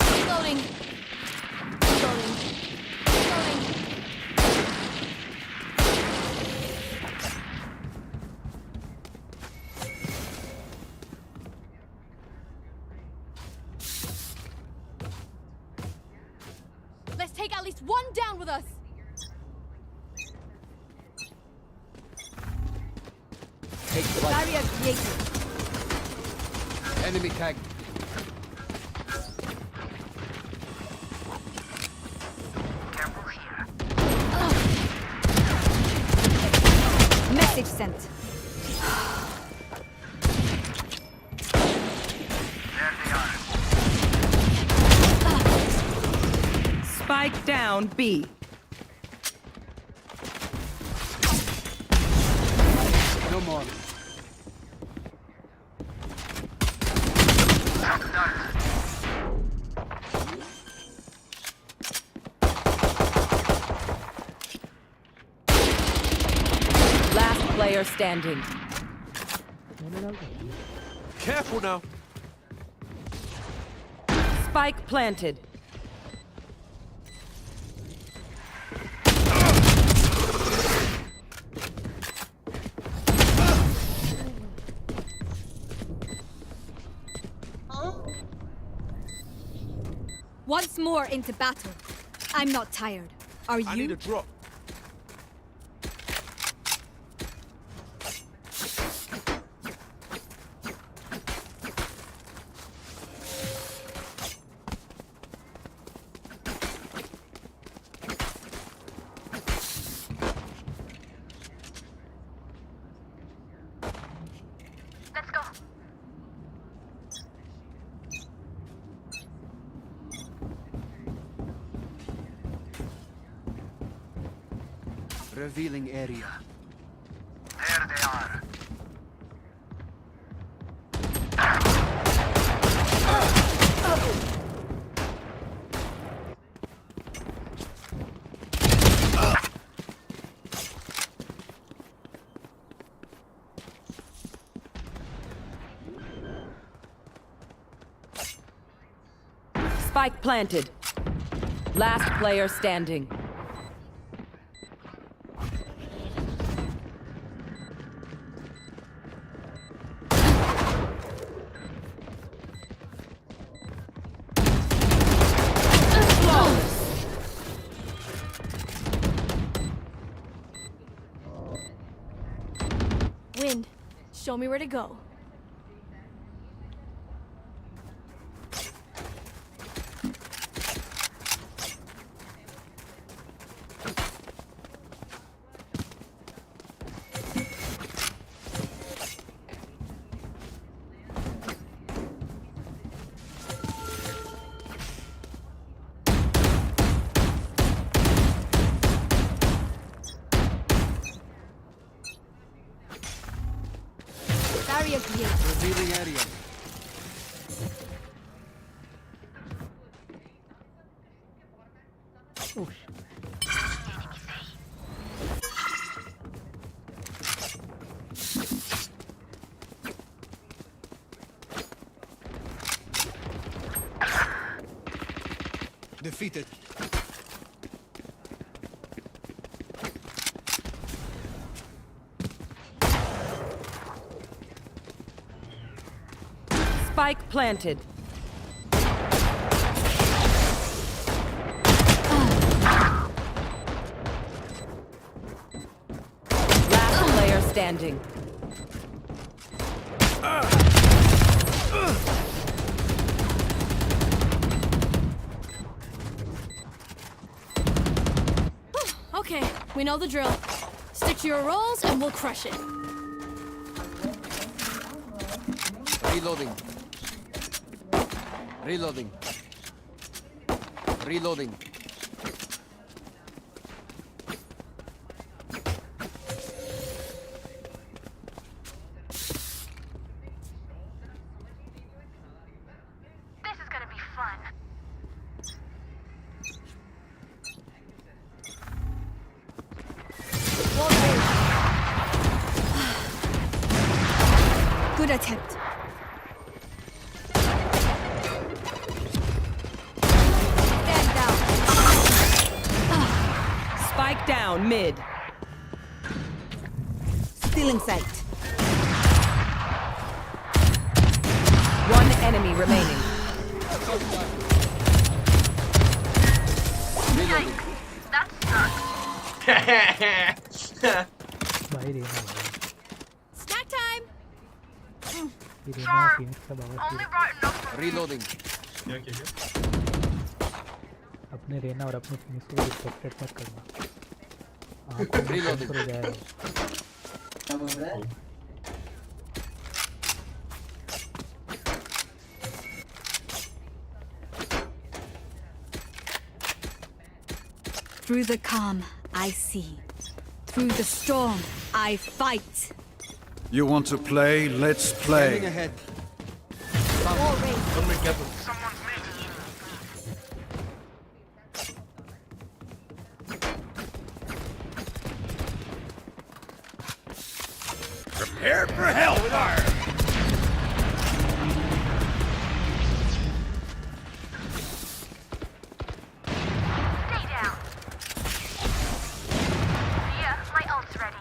Reloading. Reloading. Reloading. Let's take at least one down with us.
Take the light.
Barrier created.
Enemy tag.
Careful here.
Message sent.
There they are.
Spike down B.
No more.
Last player standing.
Careful now.
Spike planted.
Once more into battle. I'm not tired. Are you?
I need a drop.
Let's go.
Revealing area.
There they are.
Spike planted. Last player standing.
Wind, show me where to go. Barrier here.
Revealing area.
Oh shit.
Defeated.
Spike planted. Last player standing.
Okay, we know the drill. Stick to your roles and we'll crush it.
Reloading. Reloading. Reloading.
This is gonna be fun.
Good attempt. Stand down.
Spike down mid.
Still in sight.
One enemy remaining.
Yikes. That sucks.
भाई रेना भाई
Snack time.
ये Raina Phoenix का बाबा
Only brought enough for
Reloading.
क्या क्या क्या?
अपने रेना और अपने फिनिक्स को डिस्ट्रैक्टेड मत करना आंखों में
Reloading.
कैंसर हो जाएगा
Through the calm, I see. Through the storm, I fight.
You want to play? Let's play. Standing ahead.
Don't make careful.
someone's made.
Prepare for hellfire.
Stay down. Yeah, my ult's ready.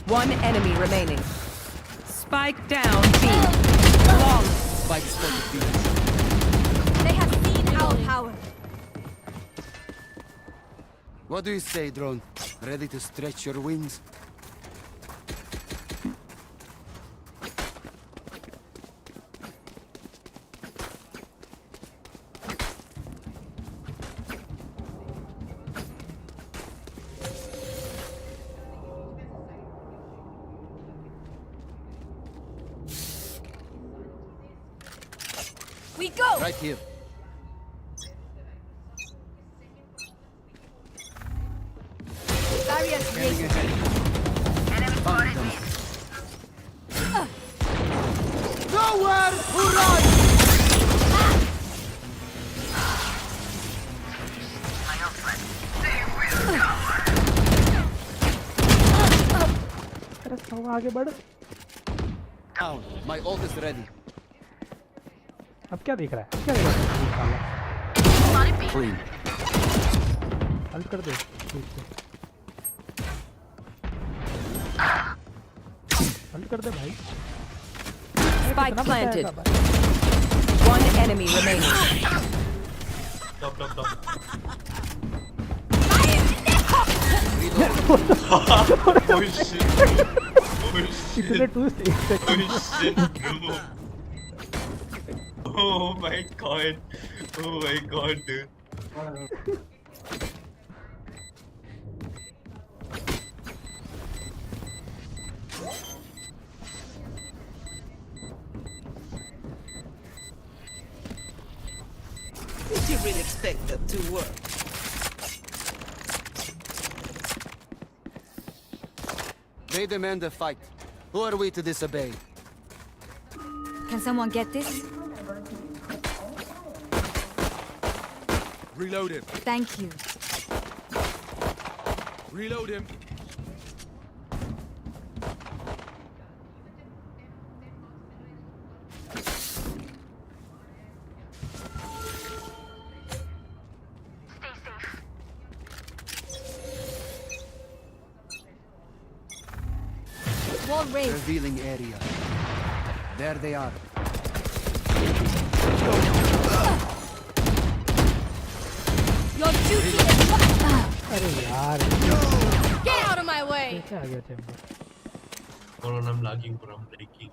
One enemy remaining. Spike down B. Long.
Spike spotted B.
They have seen our power.
What do you say, drone? Ready to stretch your wings?
We go.
Right here.
Barrier created.
Found them. Nowhere to run!
अरे सब आगे बढ़.
Down. My ult is ready.
अब क्या देख रहा है? क्या देख रहा है?
Clean.
हेल्प कर दे. हेल्प कर दे भाई.
Spike planted. One enemy remaining.
Top. Oh shit.
इतने twist एक second.
Oh shit, bro. Oh my god, dude.
Did you really expect that to work?
They demand a fight. Who are we to disobey?
Can someone get this?
Reload him.
Thank you.
Reload him.
Wall raised.
Revealing area. There they are.
Your duty is.
अरे यार.
Get out of my way.
कैसे आ गया chamber?
Bro, I'm lagging, bro. I'm breaking.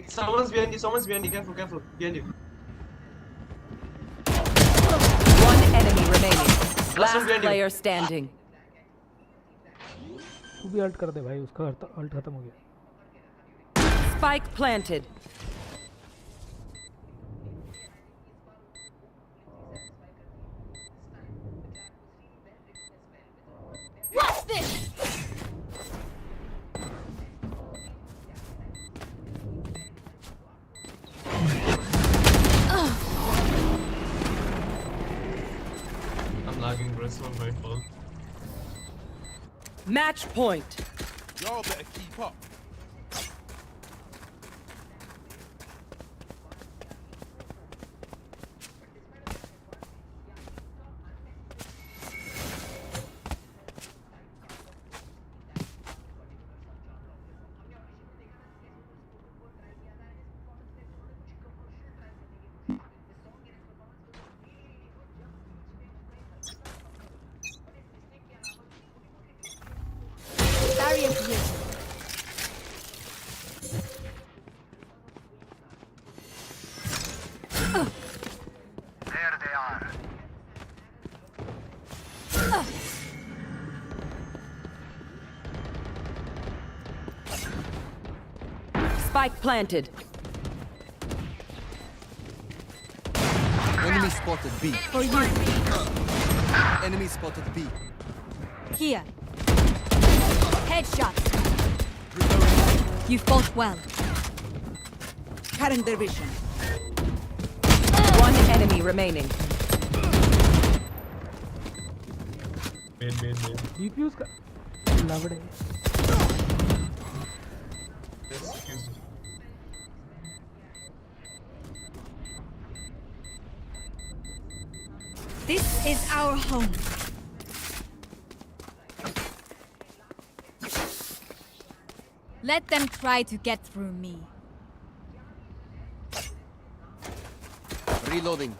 Someone's behind you. Careful. Behind you.
One enemy remaining.
Last one
Last
behind you.
player standing.
तू भी alt कर दे भाई. उसका alt खत्म हो गया.
Spike planted.
What's this?
I'm lagging, bro. It's not my fault.
Match point.
Y'all better keep up.
Barrier created.
There they are.
Spike planted.
Enemy spotted B.
For you.
Enemy spotted B.
Here. Headshot. You fought well.
Current division.
One enemy remaining.
Main.
DPUs का लवड़े.
Excuse me.
This is our home. Let them try to get through me.
Reloading.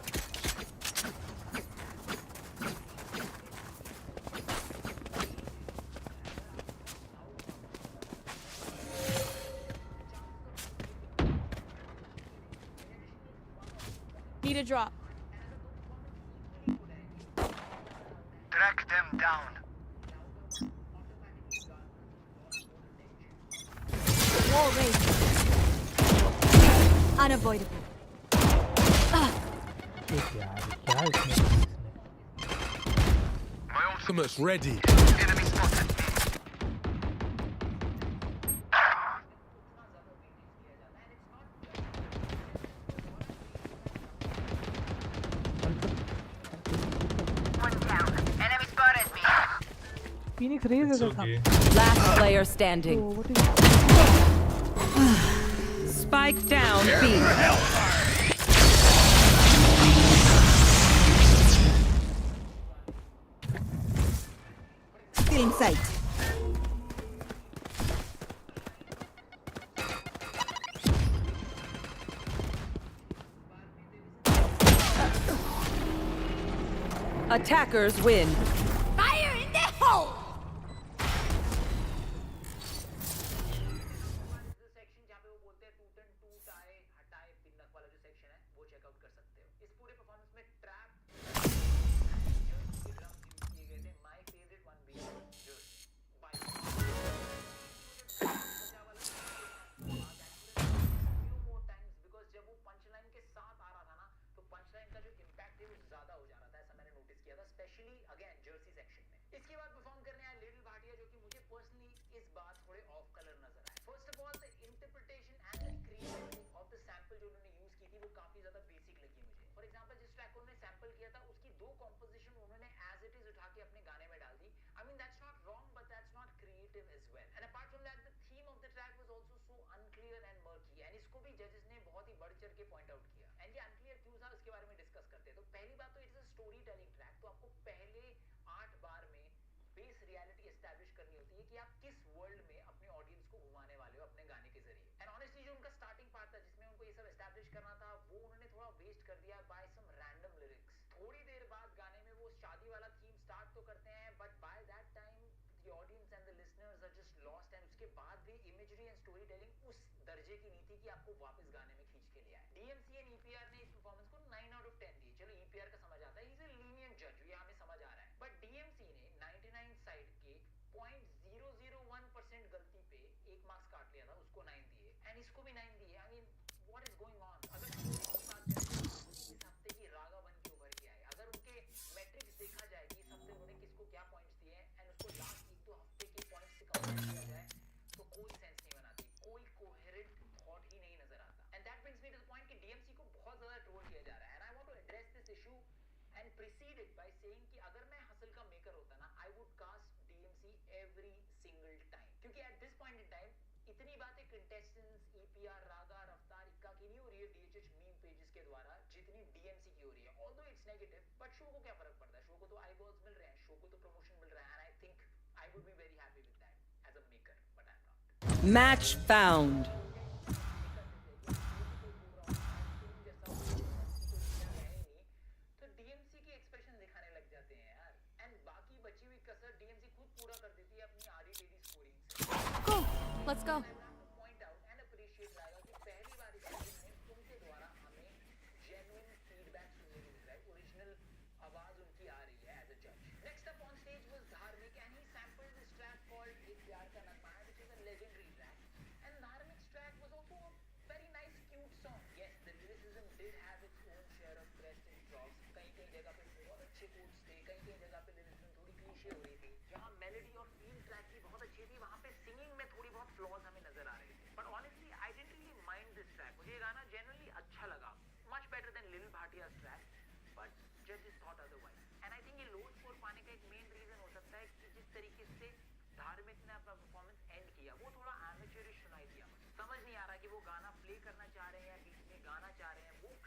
Need a drop.
Track them down.
Wall raised. Unavoidable.
एक यार क्या इसमें
My
Ultimate's ready.
enemy spotted. One down. Enemy spotted me.
Phoenix Rays
It's
है था
okay.
Last player standing.
तो what is
Spike down B.
Still in sight.
Attackers win.
Fire in the hole!
Match found.
Go. Let's go.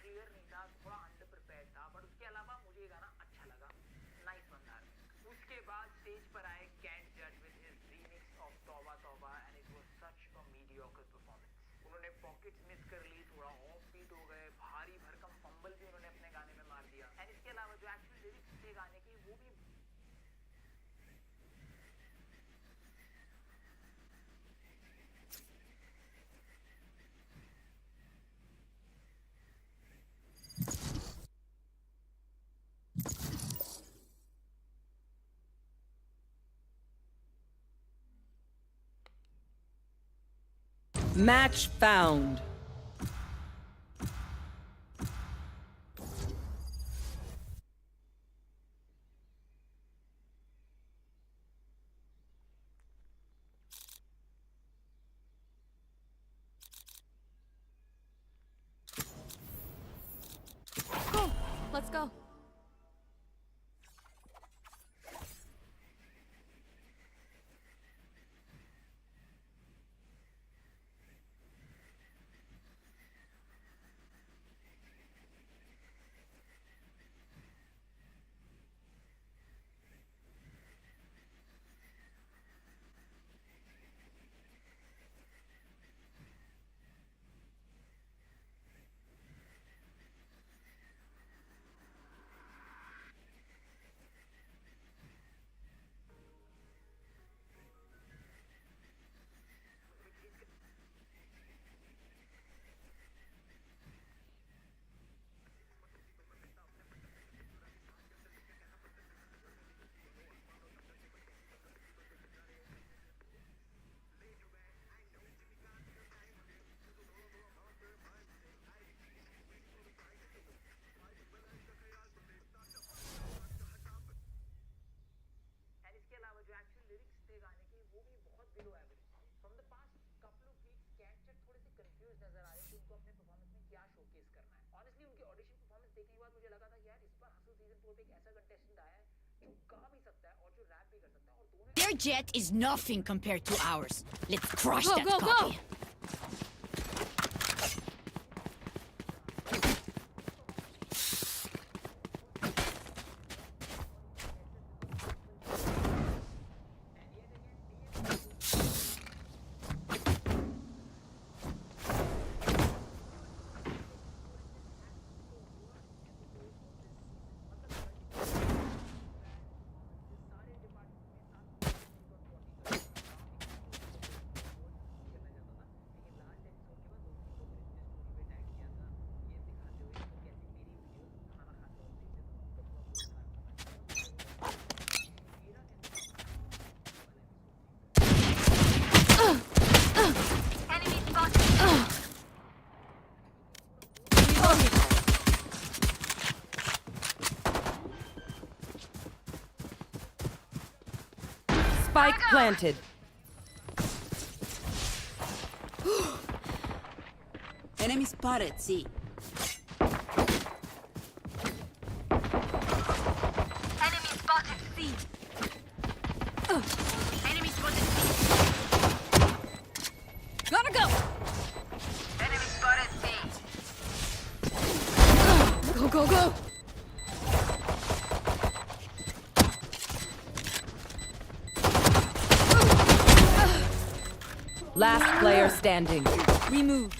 Clear नहीं था, थोड़ा under prepared था, but उसके अलावा मुझे ये गाना अच्छा लगा।
बाद स्टेज पर आए कैट जज विद हिज रीमिक्स ऑफ तौबा तौबा and it was such a mediocre performance. उन्होंने पॉकेट्स मिस कर ली, थोड़ा ऑफ बीट हो गए, भारी भरकम फंबल भी उन्होंने अपने गाने में मार दिया एंड इसके अलावा जो एक्चुअल लिरिक्स थे गाने की वो भी
Match found.
Go. Let's go. Their jet is nothing compared to ours. Let's crush
Go,
that
go, go!
copy.
Spike planted.
Enemy spotted, C.
Enemy spotted C. Enemy spotted C.
Gotta go!
Enemy spotted C.
Go, go, go!
Last player standing.
We move.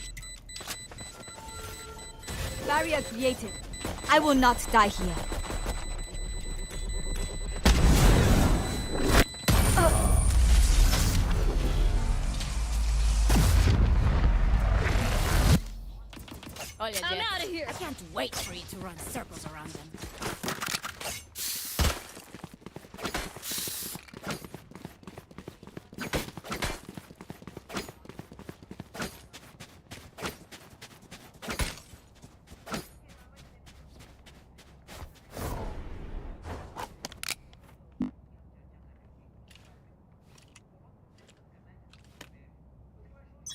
Barrier created. I will not die here. I'm out of here. I can't wait for you to run circles around them.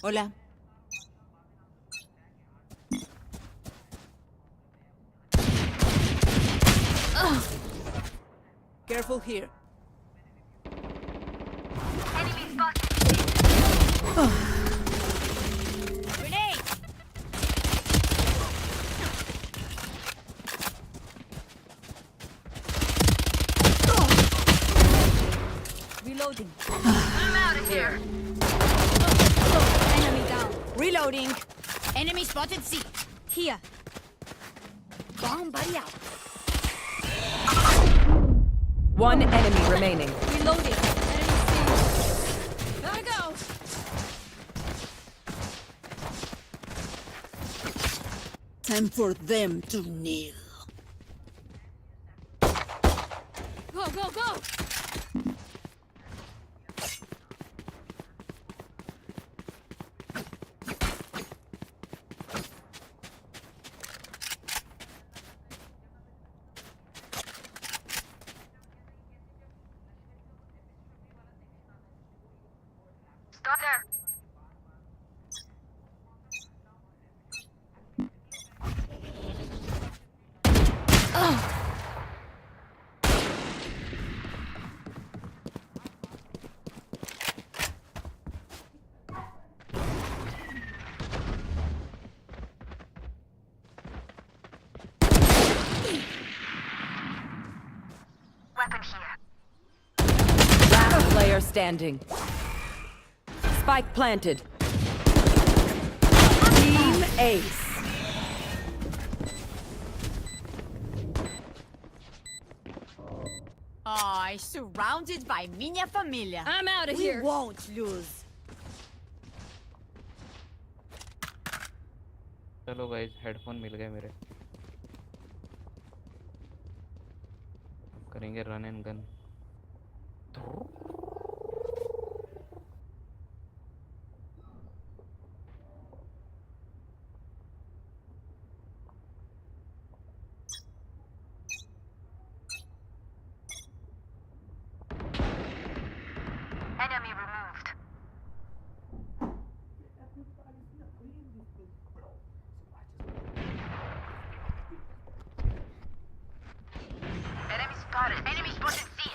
Hola. Careful here.
Enemy spotted.
Grenade! Reloading. I'm out of here. Enemy down. Reloading. Enemy spotted C. Here. Bomb buddy out.
One enemy remaining.
Reloading. Enemy C. Gotta go.
Time for them to kneel.
Go, go, go.
Stop there. Weapon here.
Last player standing. Spike planted. Team Ace.
Oh, surrounded by minha família. I'm out of here.
We won't lose.
चलो guys headphone मिल गए मेरे करेंगे run and gun
Enemy removed. Enemy spotted. Enemy spotted C.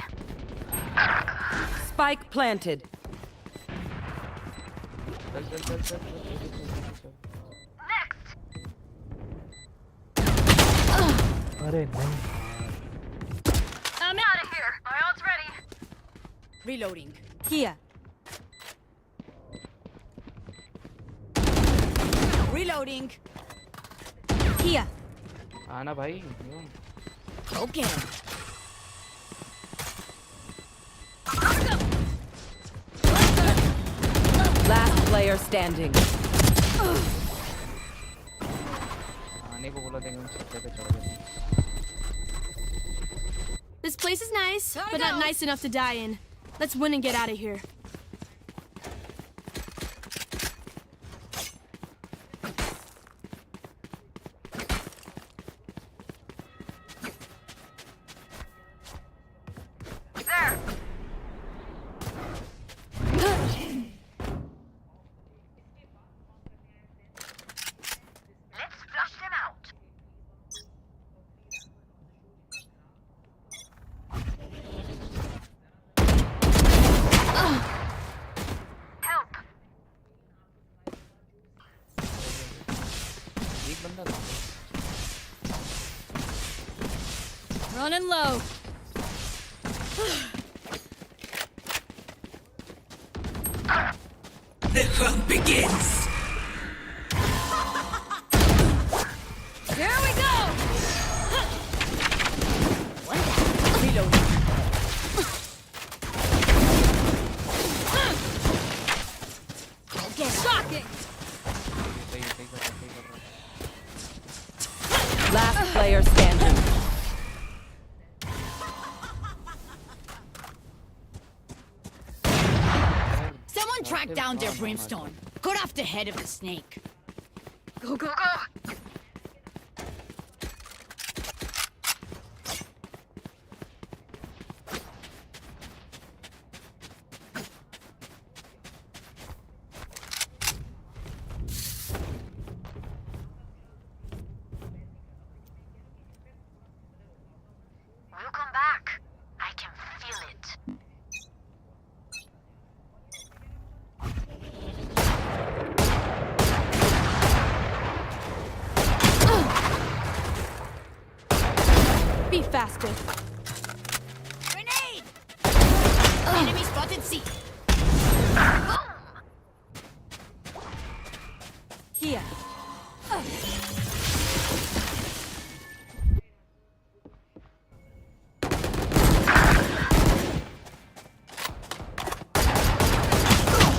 Spike planted.
Next.
अरे नहीं
I'm out of here. My ult's ready.
Reloading. Here. Reloading. Here.
आना भाई
Okay.
Last player standing.
आने को बोला देंगे हम छत्ते पे चढ़ गए
This place is nice, but not nice enough to die in. Let's win and get out of here.
There. Let's flush them out. Help.
एक बंदा था
Running low.
The hunt begins.
Here we go.
Reloading.
Okay. Shocking.
सही कर रहा
Last player standing.
Someone track down their brimstone. Cut off the head of the snake. Go, go, go.
We'll come back. I can feel it.
Be faster. Grenade! Enemy spotted C.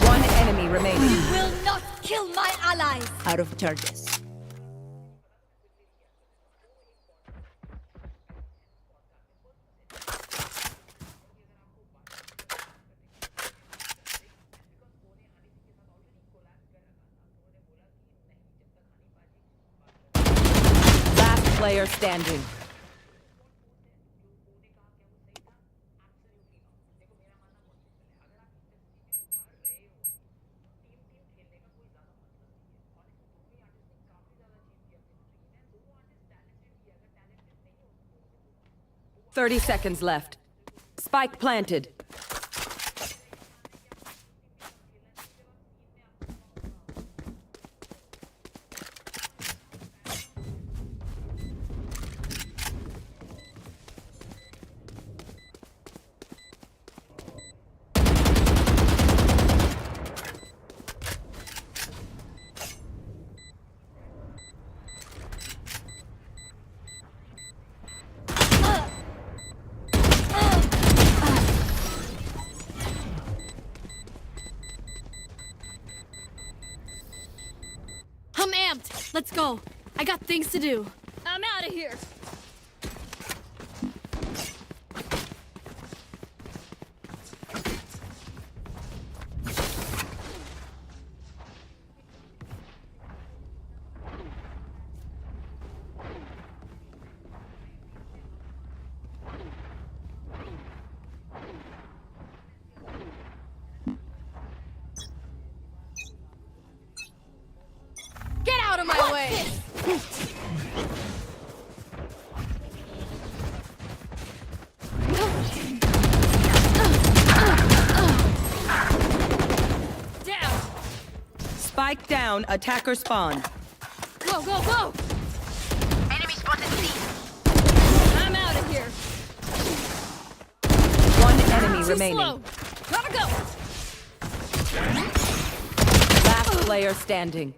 One enemy remaining.
You will not kill my allies.
Out of charges.
Last player standing. Thirty seconds left. Spike planted.
I'm amped. Let's go. I got things to do. I'm out of here. Get out of my way! Down!
Spike down. Attacker spawn.
Go, go, go!
Enemy spotted C.
I'm out of here.
One enemy
Too
remaining.
slow. Gotta go!
Last player standing.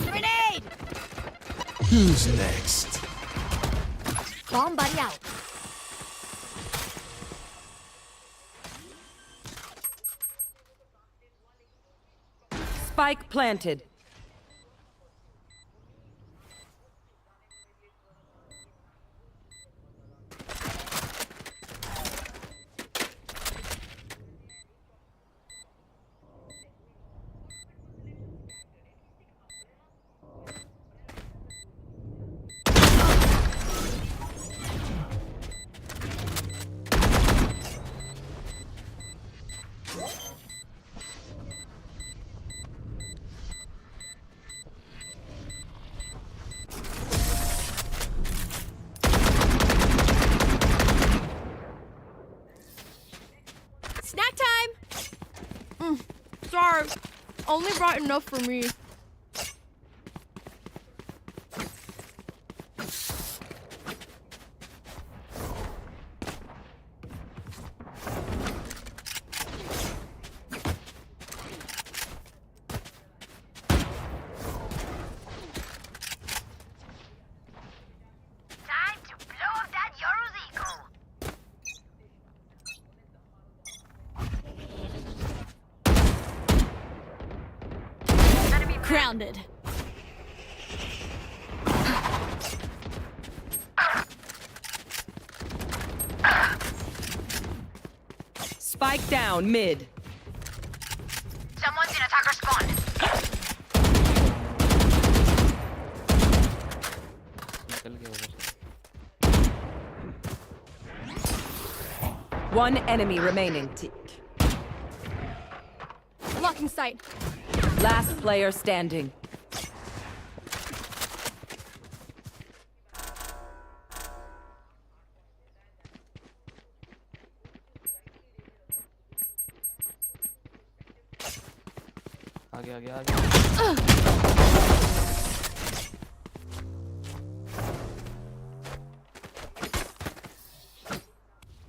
Grenade!
Who's next?
Bomb buddy out.
Spike planted.
Snack time! Sorry. Only brought enough for me.
Time to blow up that Yoruziko.
Grounded.
Spike down mid.
Someone's in attacker spawn.
One enemy remaining.
Blocking sight.
Last player standing.
आगे आगे आगे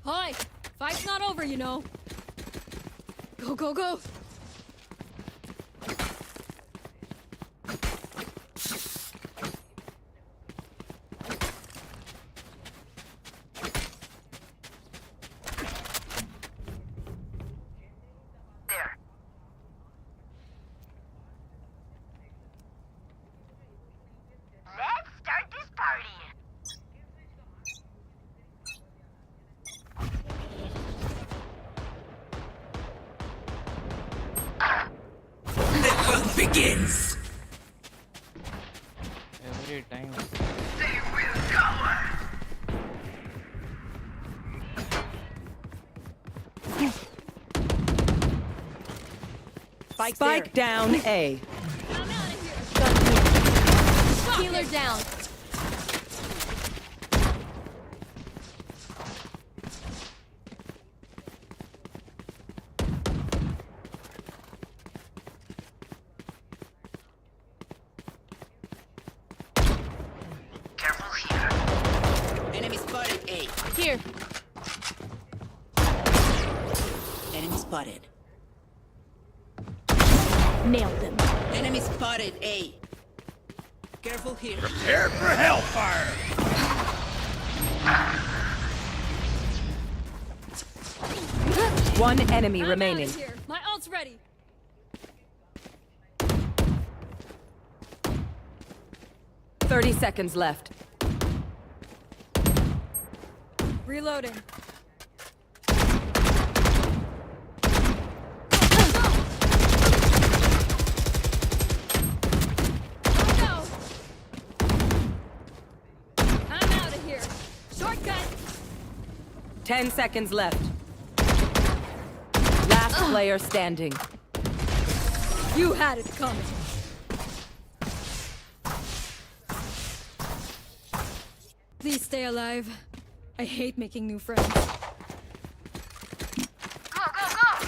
Hi. Fight's not over, you know. Go, go, go.
Let's start this party.
The hunt begins.
Every time.
They will cower.
Spike down A.
Healer down.
Careful here.
Enemy spotted A.
Here.
Enemy spotted.
Nailed them.
Enemy spotted A. Careful here.
Prepare for hellfire.
One enemy
I'm
remaining.
outta here. My ult's ready.
Thirty seconds left.
Reloading. I'm out of here. Shortcut.
10 seconds left. Last player standing.
You had it coming. Please stay alive. I hate making new friends.
Go, go, go.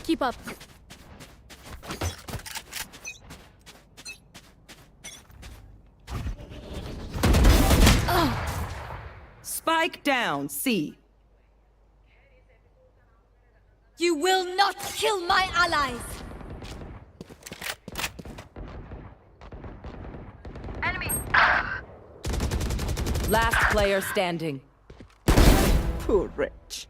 Keep up.
Spike down C.
You will not kill my allies.
Enemy.
Last player standing. Too rich.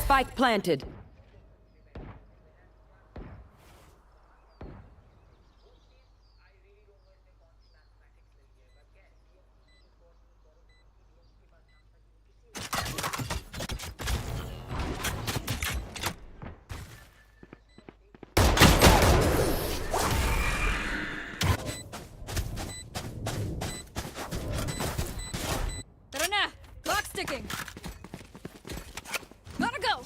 Spike planted.
Tara na! Clock sticking. Gotta go.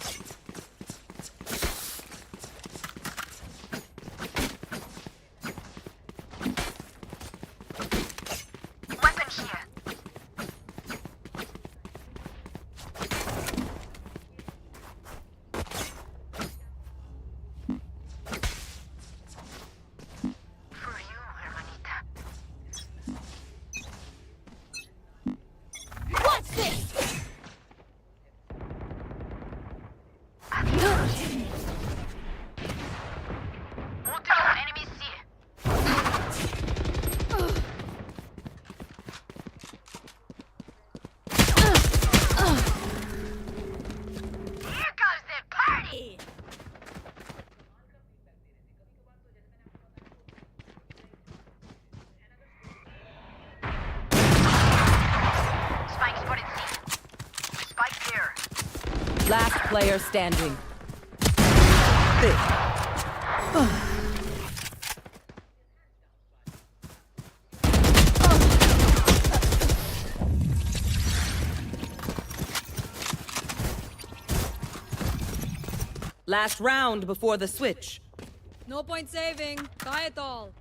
Weapon here. For you, hermanita.
What's this?
Último enemy C. Here goes the party. Spike spotted C. Spike here.
Last player standing. Last round before the switch.
No point saving. Buy it all.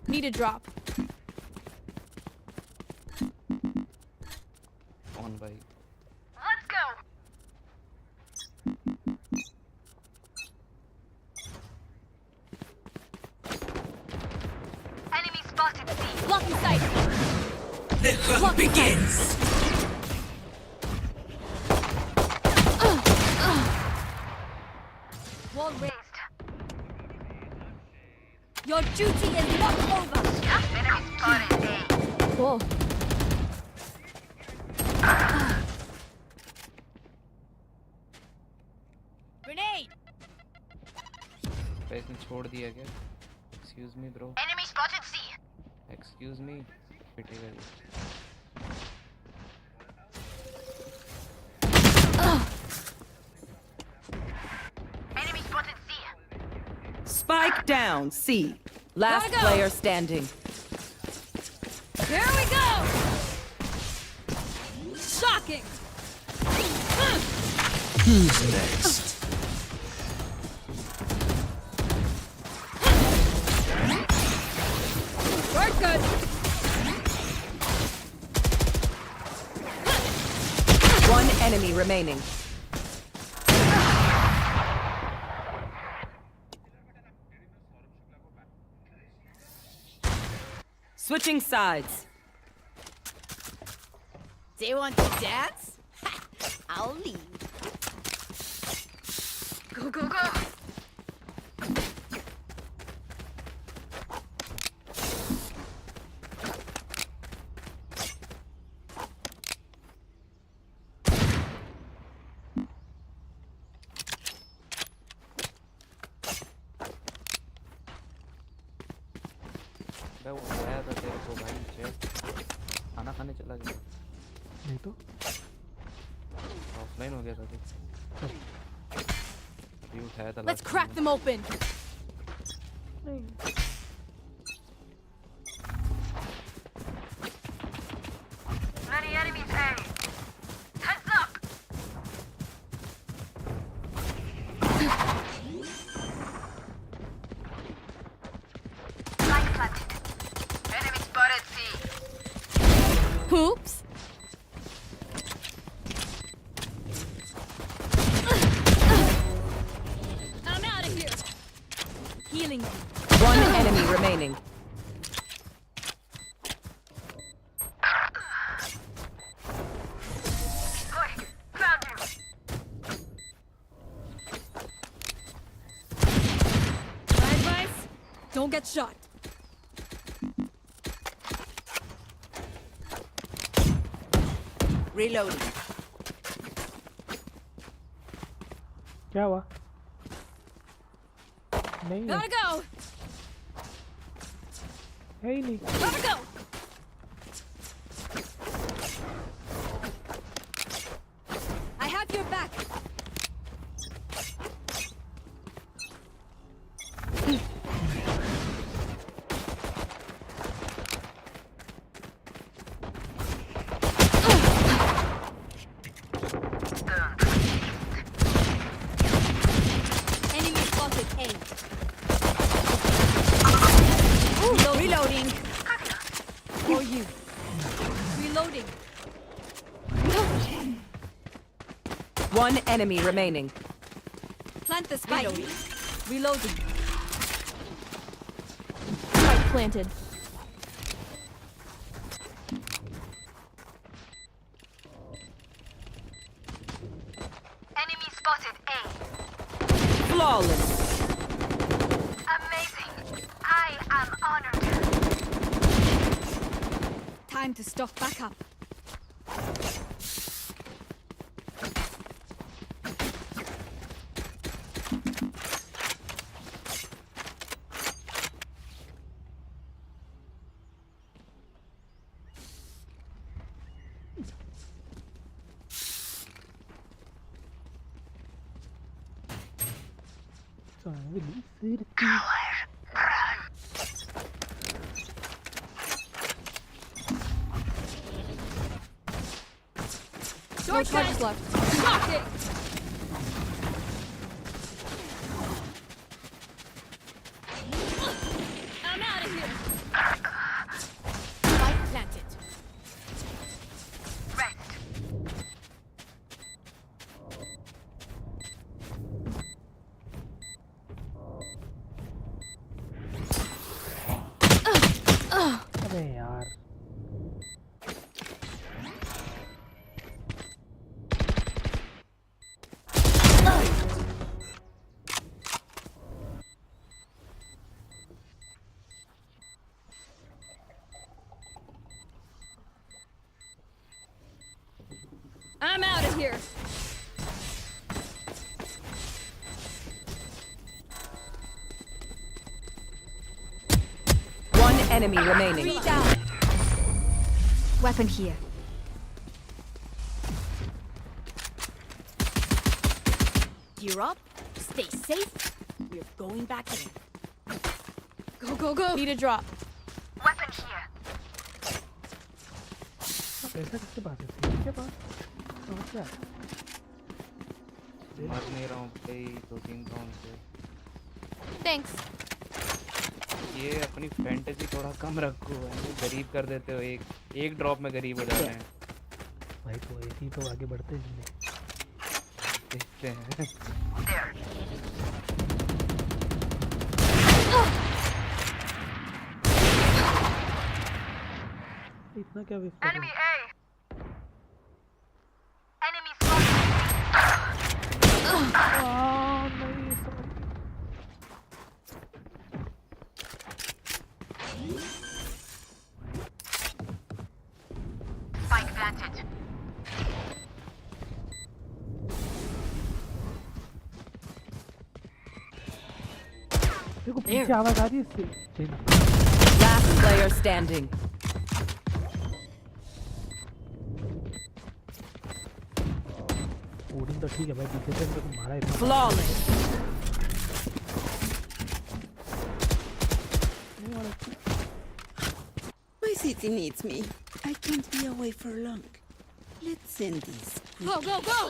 Need a drop.
On by.
Let's go. Enemy spotted C.
Blocking sight.
The hunt begins.
Wall raised.
Your duty is not over.
Enemy spotted A.
Whoa. Grenade.
इसने छोड़ दिया क्या? Excuse me bro.
Enemy spotted C.
Excuse me. पिटेगा ये.
Enemy spotted C.
Spike down C. Last
Gotta go.
player standing.
Here we go. Shocking.
Who's next?
We're good.
One enemy remaining. Switching sides.
They want to dance? I'll leave.
Go, go, go.
मैं वो आया था तेरे को भाई check खाना खाने चला गया
नहीं तो
ऑफलाइन हो गया था तू अभी उठाया था
Let's crack them open.
Many enemies A. Heads up. Light planted. Enemy spotted C.
Oops. I'm out of here. Healing.
One enemy remaining.
Oi, found you.
My advice: don't get shot.
Reloading.
क्या हुआ? नहीं है,
Gotta go.
है ही नहीं.
Gotta go. I have your back. Enemy spotted A. Reloading. For you. Reloading.
One enemy remaining.
Plant the spike. Reloading. Spike planted.
Enemy spotted A.
Flawless.
Amazing. I am honored.
Time to stock back up.
Sorry,
No charges left.
Shocking! I'm out of here!
Spike planted.
अबे यार
I'm out of here!
One enemy remaining.
Three down. Weapon here. Gear up. Stay safe. We're going back in. Go, go, go. Need a drop.
Weapon here!
पैसा किसके पास है? सीधी के पास? समझ क्या?
मर नहीं रहा हूँ भाई 2-3 राउंड से।
Thanks.
ये अपनी फैंटेसी थोड़ा कम रखो है, गरीब कर देते हो। एक ड्रॉप में गरीब हो जाते हैं।
भाई तो ऐसे ही तो आगे बढ़ते हैं।
देखते हैं।
इतना क्या वेस्ट
Enemy A! Enemy
नहीं
Spike planted.
देखो पीछे आवाज आ रही है इससे चेना
Last player standing.
ओडिन तो ठीक है भाई पीछे से तो मारा इतना
Flawless.
My city needs me. I can't be away for long. Let's send this.
Go, go, go.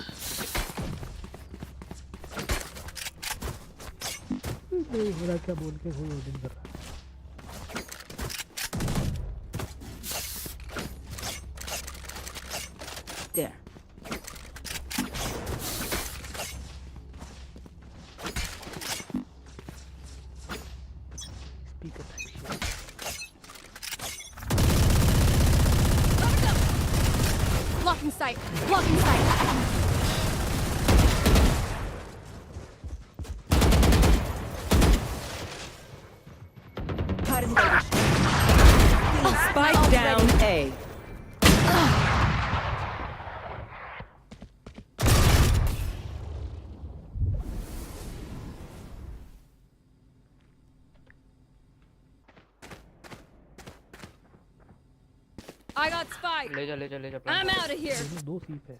नहीं मेरा क्या बोल के कोई ओडिन कर रहा है
There.
Speaker
Blocking sight. Blocking sight.
Spike down A.
I got Spike!
ले जा
I'm out of here!
दोनों दो सीप है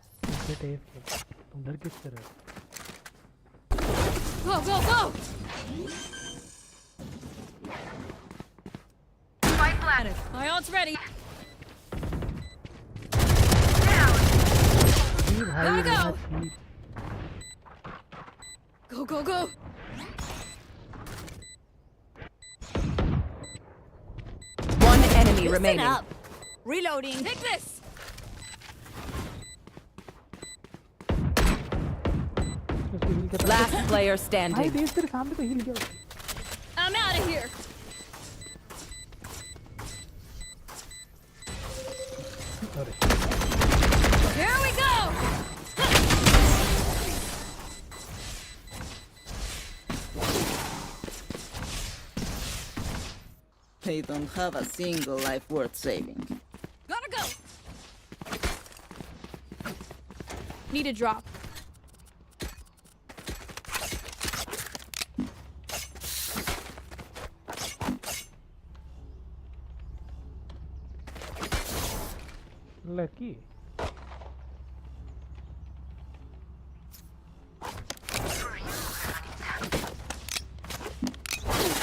गेट एफ के तुम डर किस तरह
Go, go, go.
Spike planted. My ult's ready.
जी भाई
Gotta go.
मेरा सीप
Go, go, go.
One enemy
Loosen
remaining.
up. Reloading.
Take this!
उसको हिल के
Last player
भाई
standing.
देख तेरे सामने तो हिल गया
I'm out of here!
अरे
Here we go!
They don't have a single life worth saving.
Gotta go!
Need a drop.
Lucky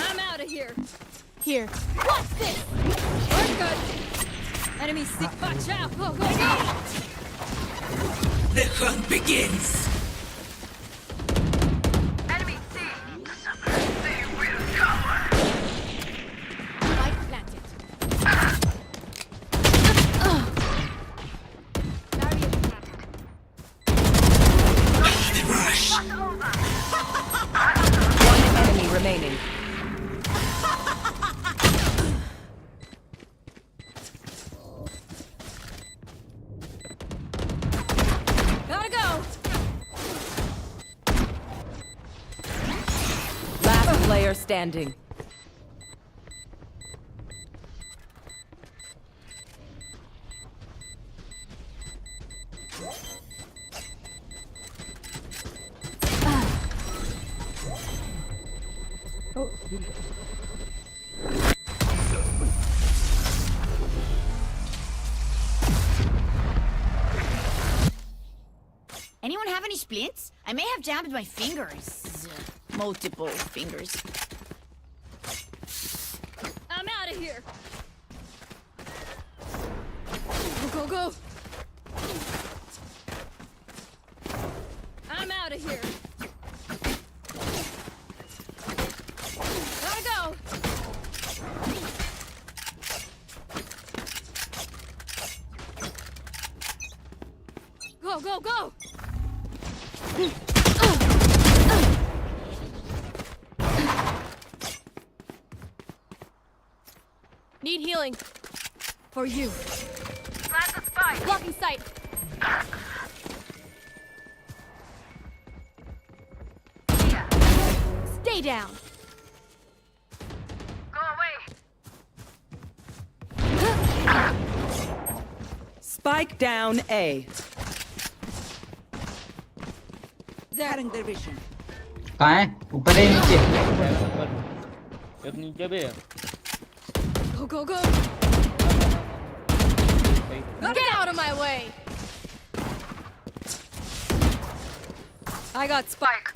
I'm out of here!
Here.
Watch this! We're good! Enemy sick, watch out! Go, go, go!
The hunt begins.
Enemy C. They will cover.
Spike planted.
Rush.
One enemy remaining.
Gotta go.
Last player standing.
Anyone have any splints? I may have jammed my fingers. Multiple fingers. I'm out of here. Go, go, go. I'm out of here. Gotta go. Go, go, go. Need healing. For you.
Plant the spike.
Blocking sight. Stay down.
Go away.
Spike down A.
Cutting their vision.
कहाँ है ऊपर है नीचे
एक नीचे भी है
Go, go, go. Get out of my way. I got spike.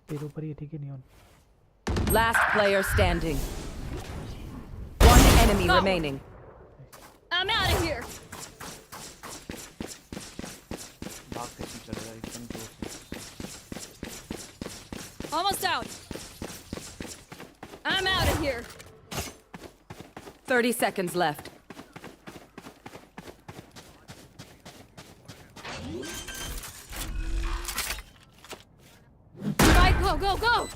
तेरे ऊपर ये ठीक है neon
Last player standing. One enemy
Go.
remaining.
I'm out of here. Almost out. I'm out of here.
30 seconds left.
Right, go, go, go.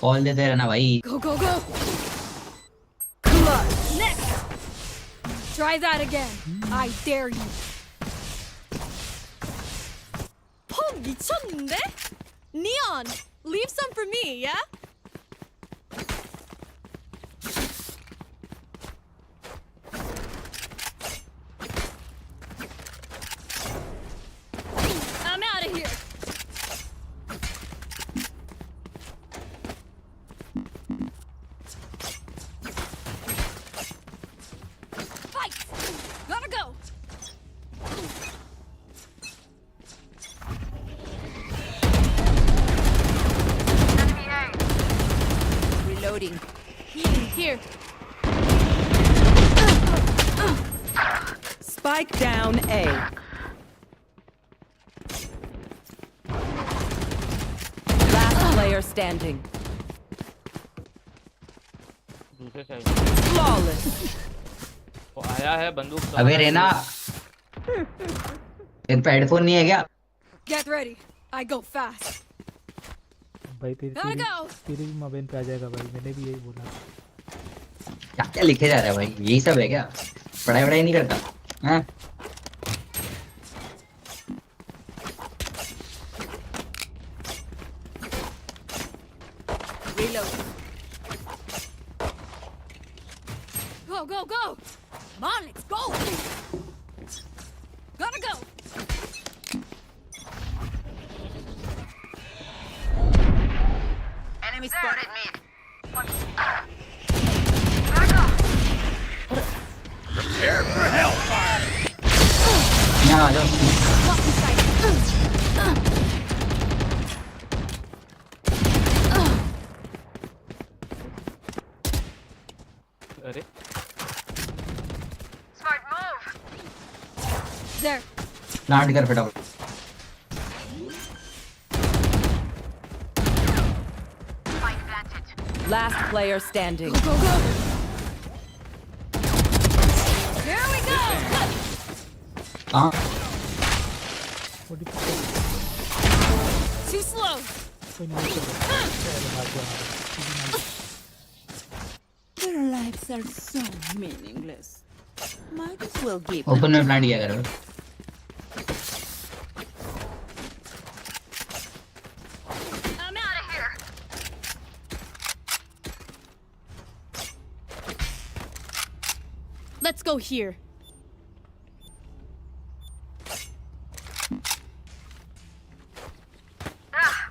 Call देते रहना भाई
Go, go, go. Clutch. Next. Try that again. I dare you. 미쳤는데? Neon, leave some for me, yeah? I'm out of here. Fight! Gotta go!
Reloading.
Healing here.
Spike down A.
Last player standing.
दूसरे side
Flawless.
वो आया है बंदूक
अबे रेना तेरे पे headphone नहीं है क्या
Get ready. I go fast.
भाई तेरी
Gotta
तेरी,
go.
तेरी भी मबेन पे आ जाएगा भाई मैंने भी यही बोला
क्या क्या लिखे जा रहा है भाई यही सब है क्या पढ़ाई वढ़ाई नहीं करता हाँ
Reload.
Go, go, go! Come on, let's go! Gotta go!
Enemy spotted mid.
Prepare for hellfire.
यहाँ आ जाओ
अरे
Smart move.
There.
प्लांट कर फटाफट.
Spike planted.
Last player standing.
Go, go. Here we go.
हाँ.
Too slow.
Their lives are so meaningless. Might as well give them.
Open में plant किया करो.
I'm out of here.
Let's go here.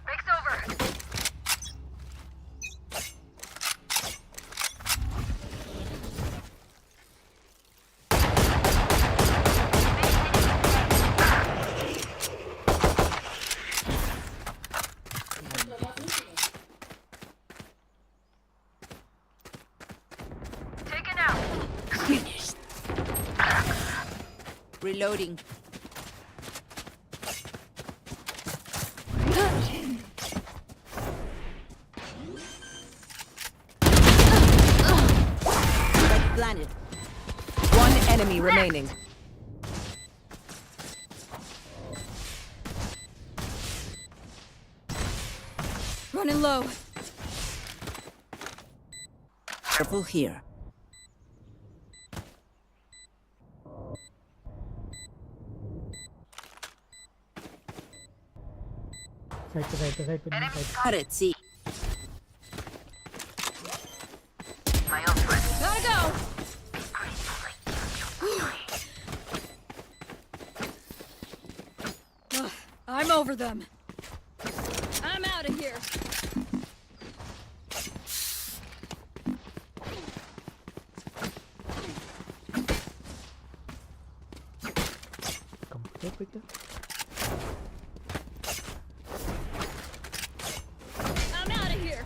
Break's over. Taken out.
Finished. Reloading. Planet.
One enemy remaining.
Running low.
Careful here.
Side पे नहीं side.
Turret C.
Gotta go. Ugh, I'm over them. I'm out of here.
Computer पे क्या?
I'm out of here.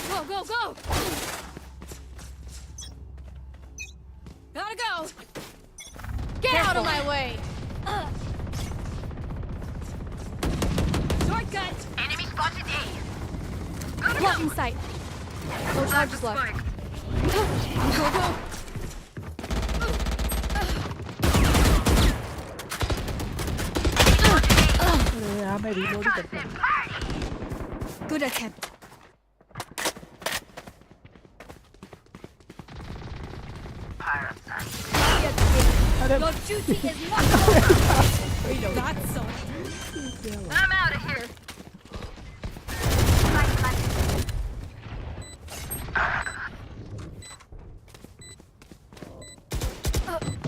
Go, go, go. Gotta go. Get out of my way. Shortcut.
Enemy spotted A.
Blocking sight. No charges left. Go, go.
अरे यहाँ मैं reload ही करता हूँ.
Good attempt. Your duty is not over. That's so.
I'm out of here.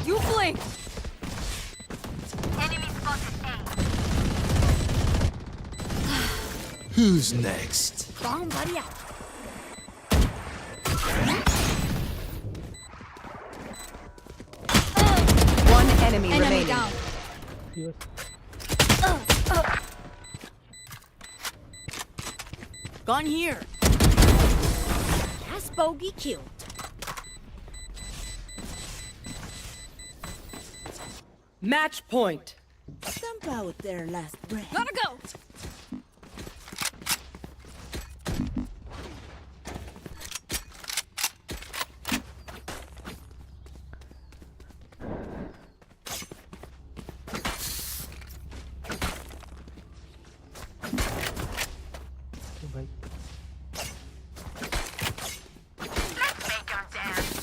You blink.
Enemy spotted A.
Who's next?
Bomb buddy out.
One enemy
Enemy
remaining.
down.
Gone here.
That's bogey killed.
Match point.
Stamp out their last breath.
Gotta go.
भाई
Let's make them dance.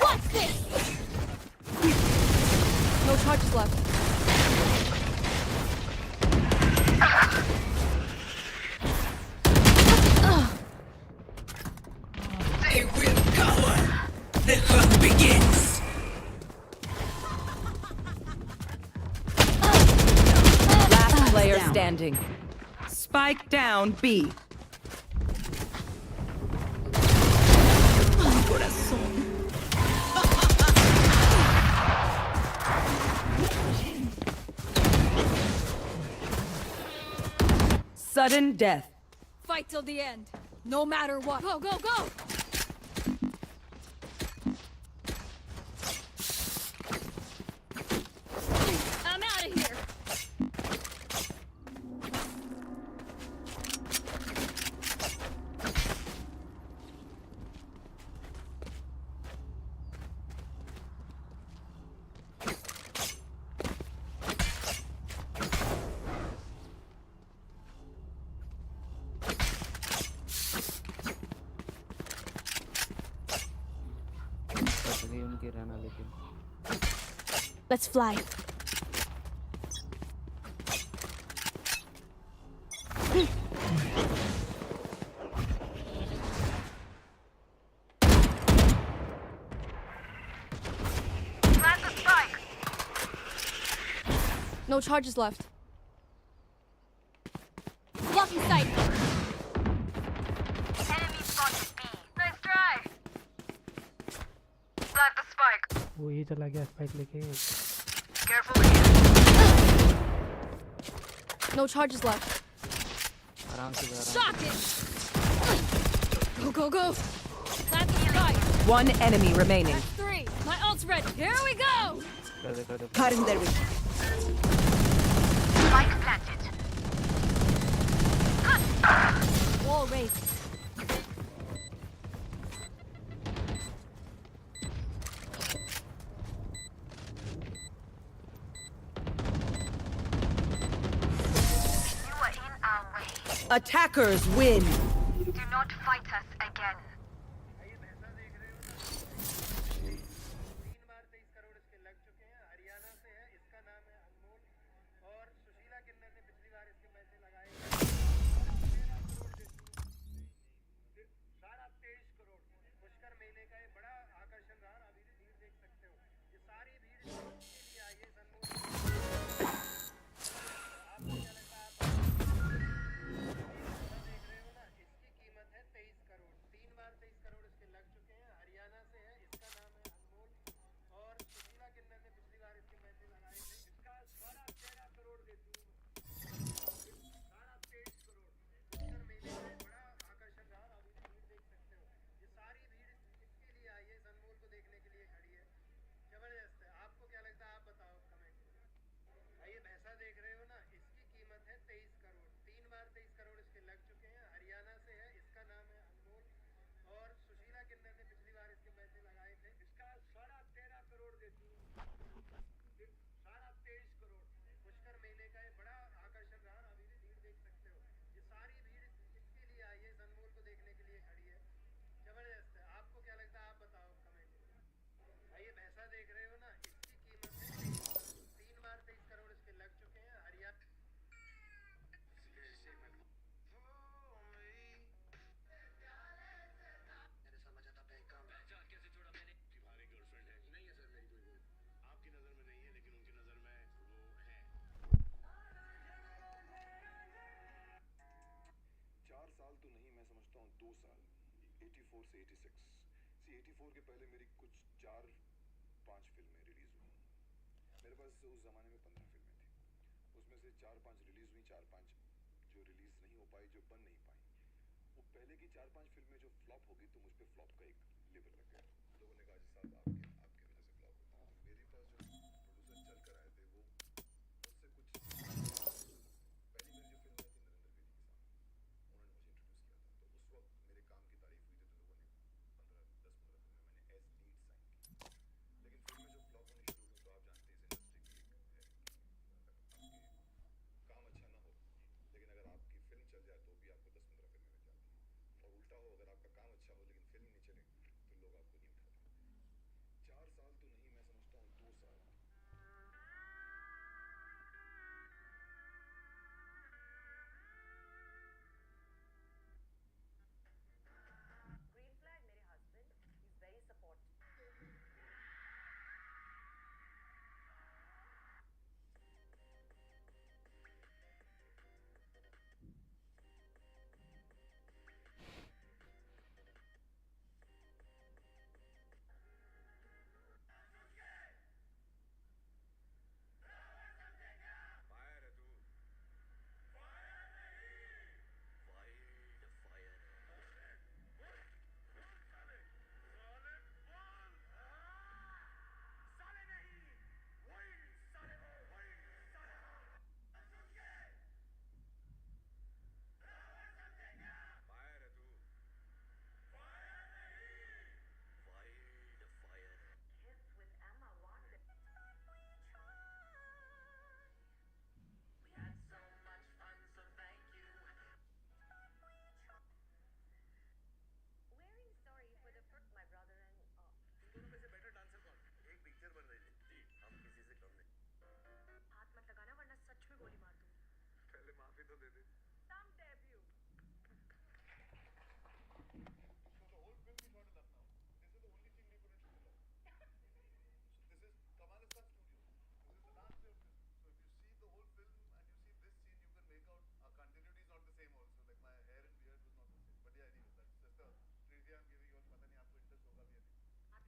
What's this? No charges left.
They will cower. The hunt begins. Last player standing. Spike down B.
Sudden death. Fight till the end. No matter what. Go, go, go! I'm out of here. Let's fly.
Plant the spike.
No charges left. Blocking sight.
Enemy spotted B. Nice try. Plant the spike.
वो ये चला गया spike लेके.
Careful here.
No charges left.
आराम से जा.
Shock it! Go, go, go! Plant the spike.
One enemy remaining.
That's 3. My ult's ready. Here we go!
Cutting their
Spike planted.
Wall raised.
You are in our way.
Attackers win.
Do not fight us again.
पहले की 4-5 फिल्में जो flop हो गई तो मुझ पे flop का एक लेबल लग गया. लोगों ने कहा साहब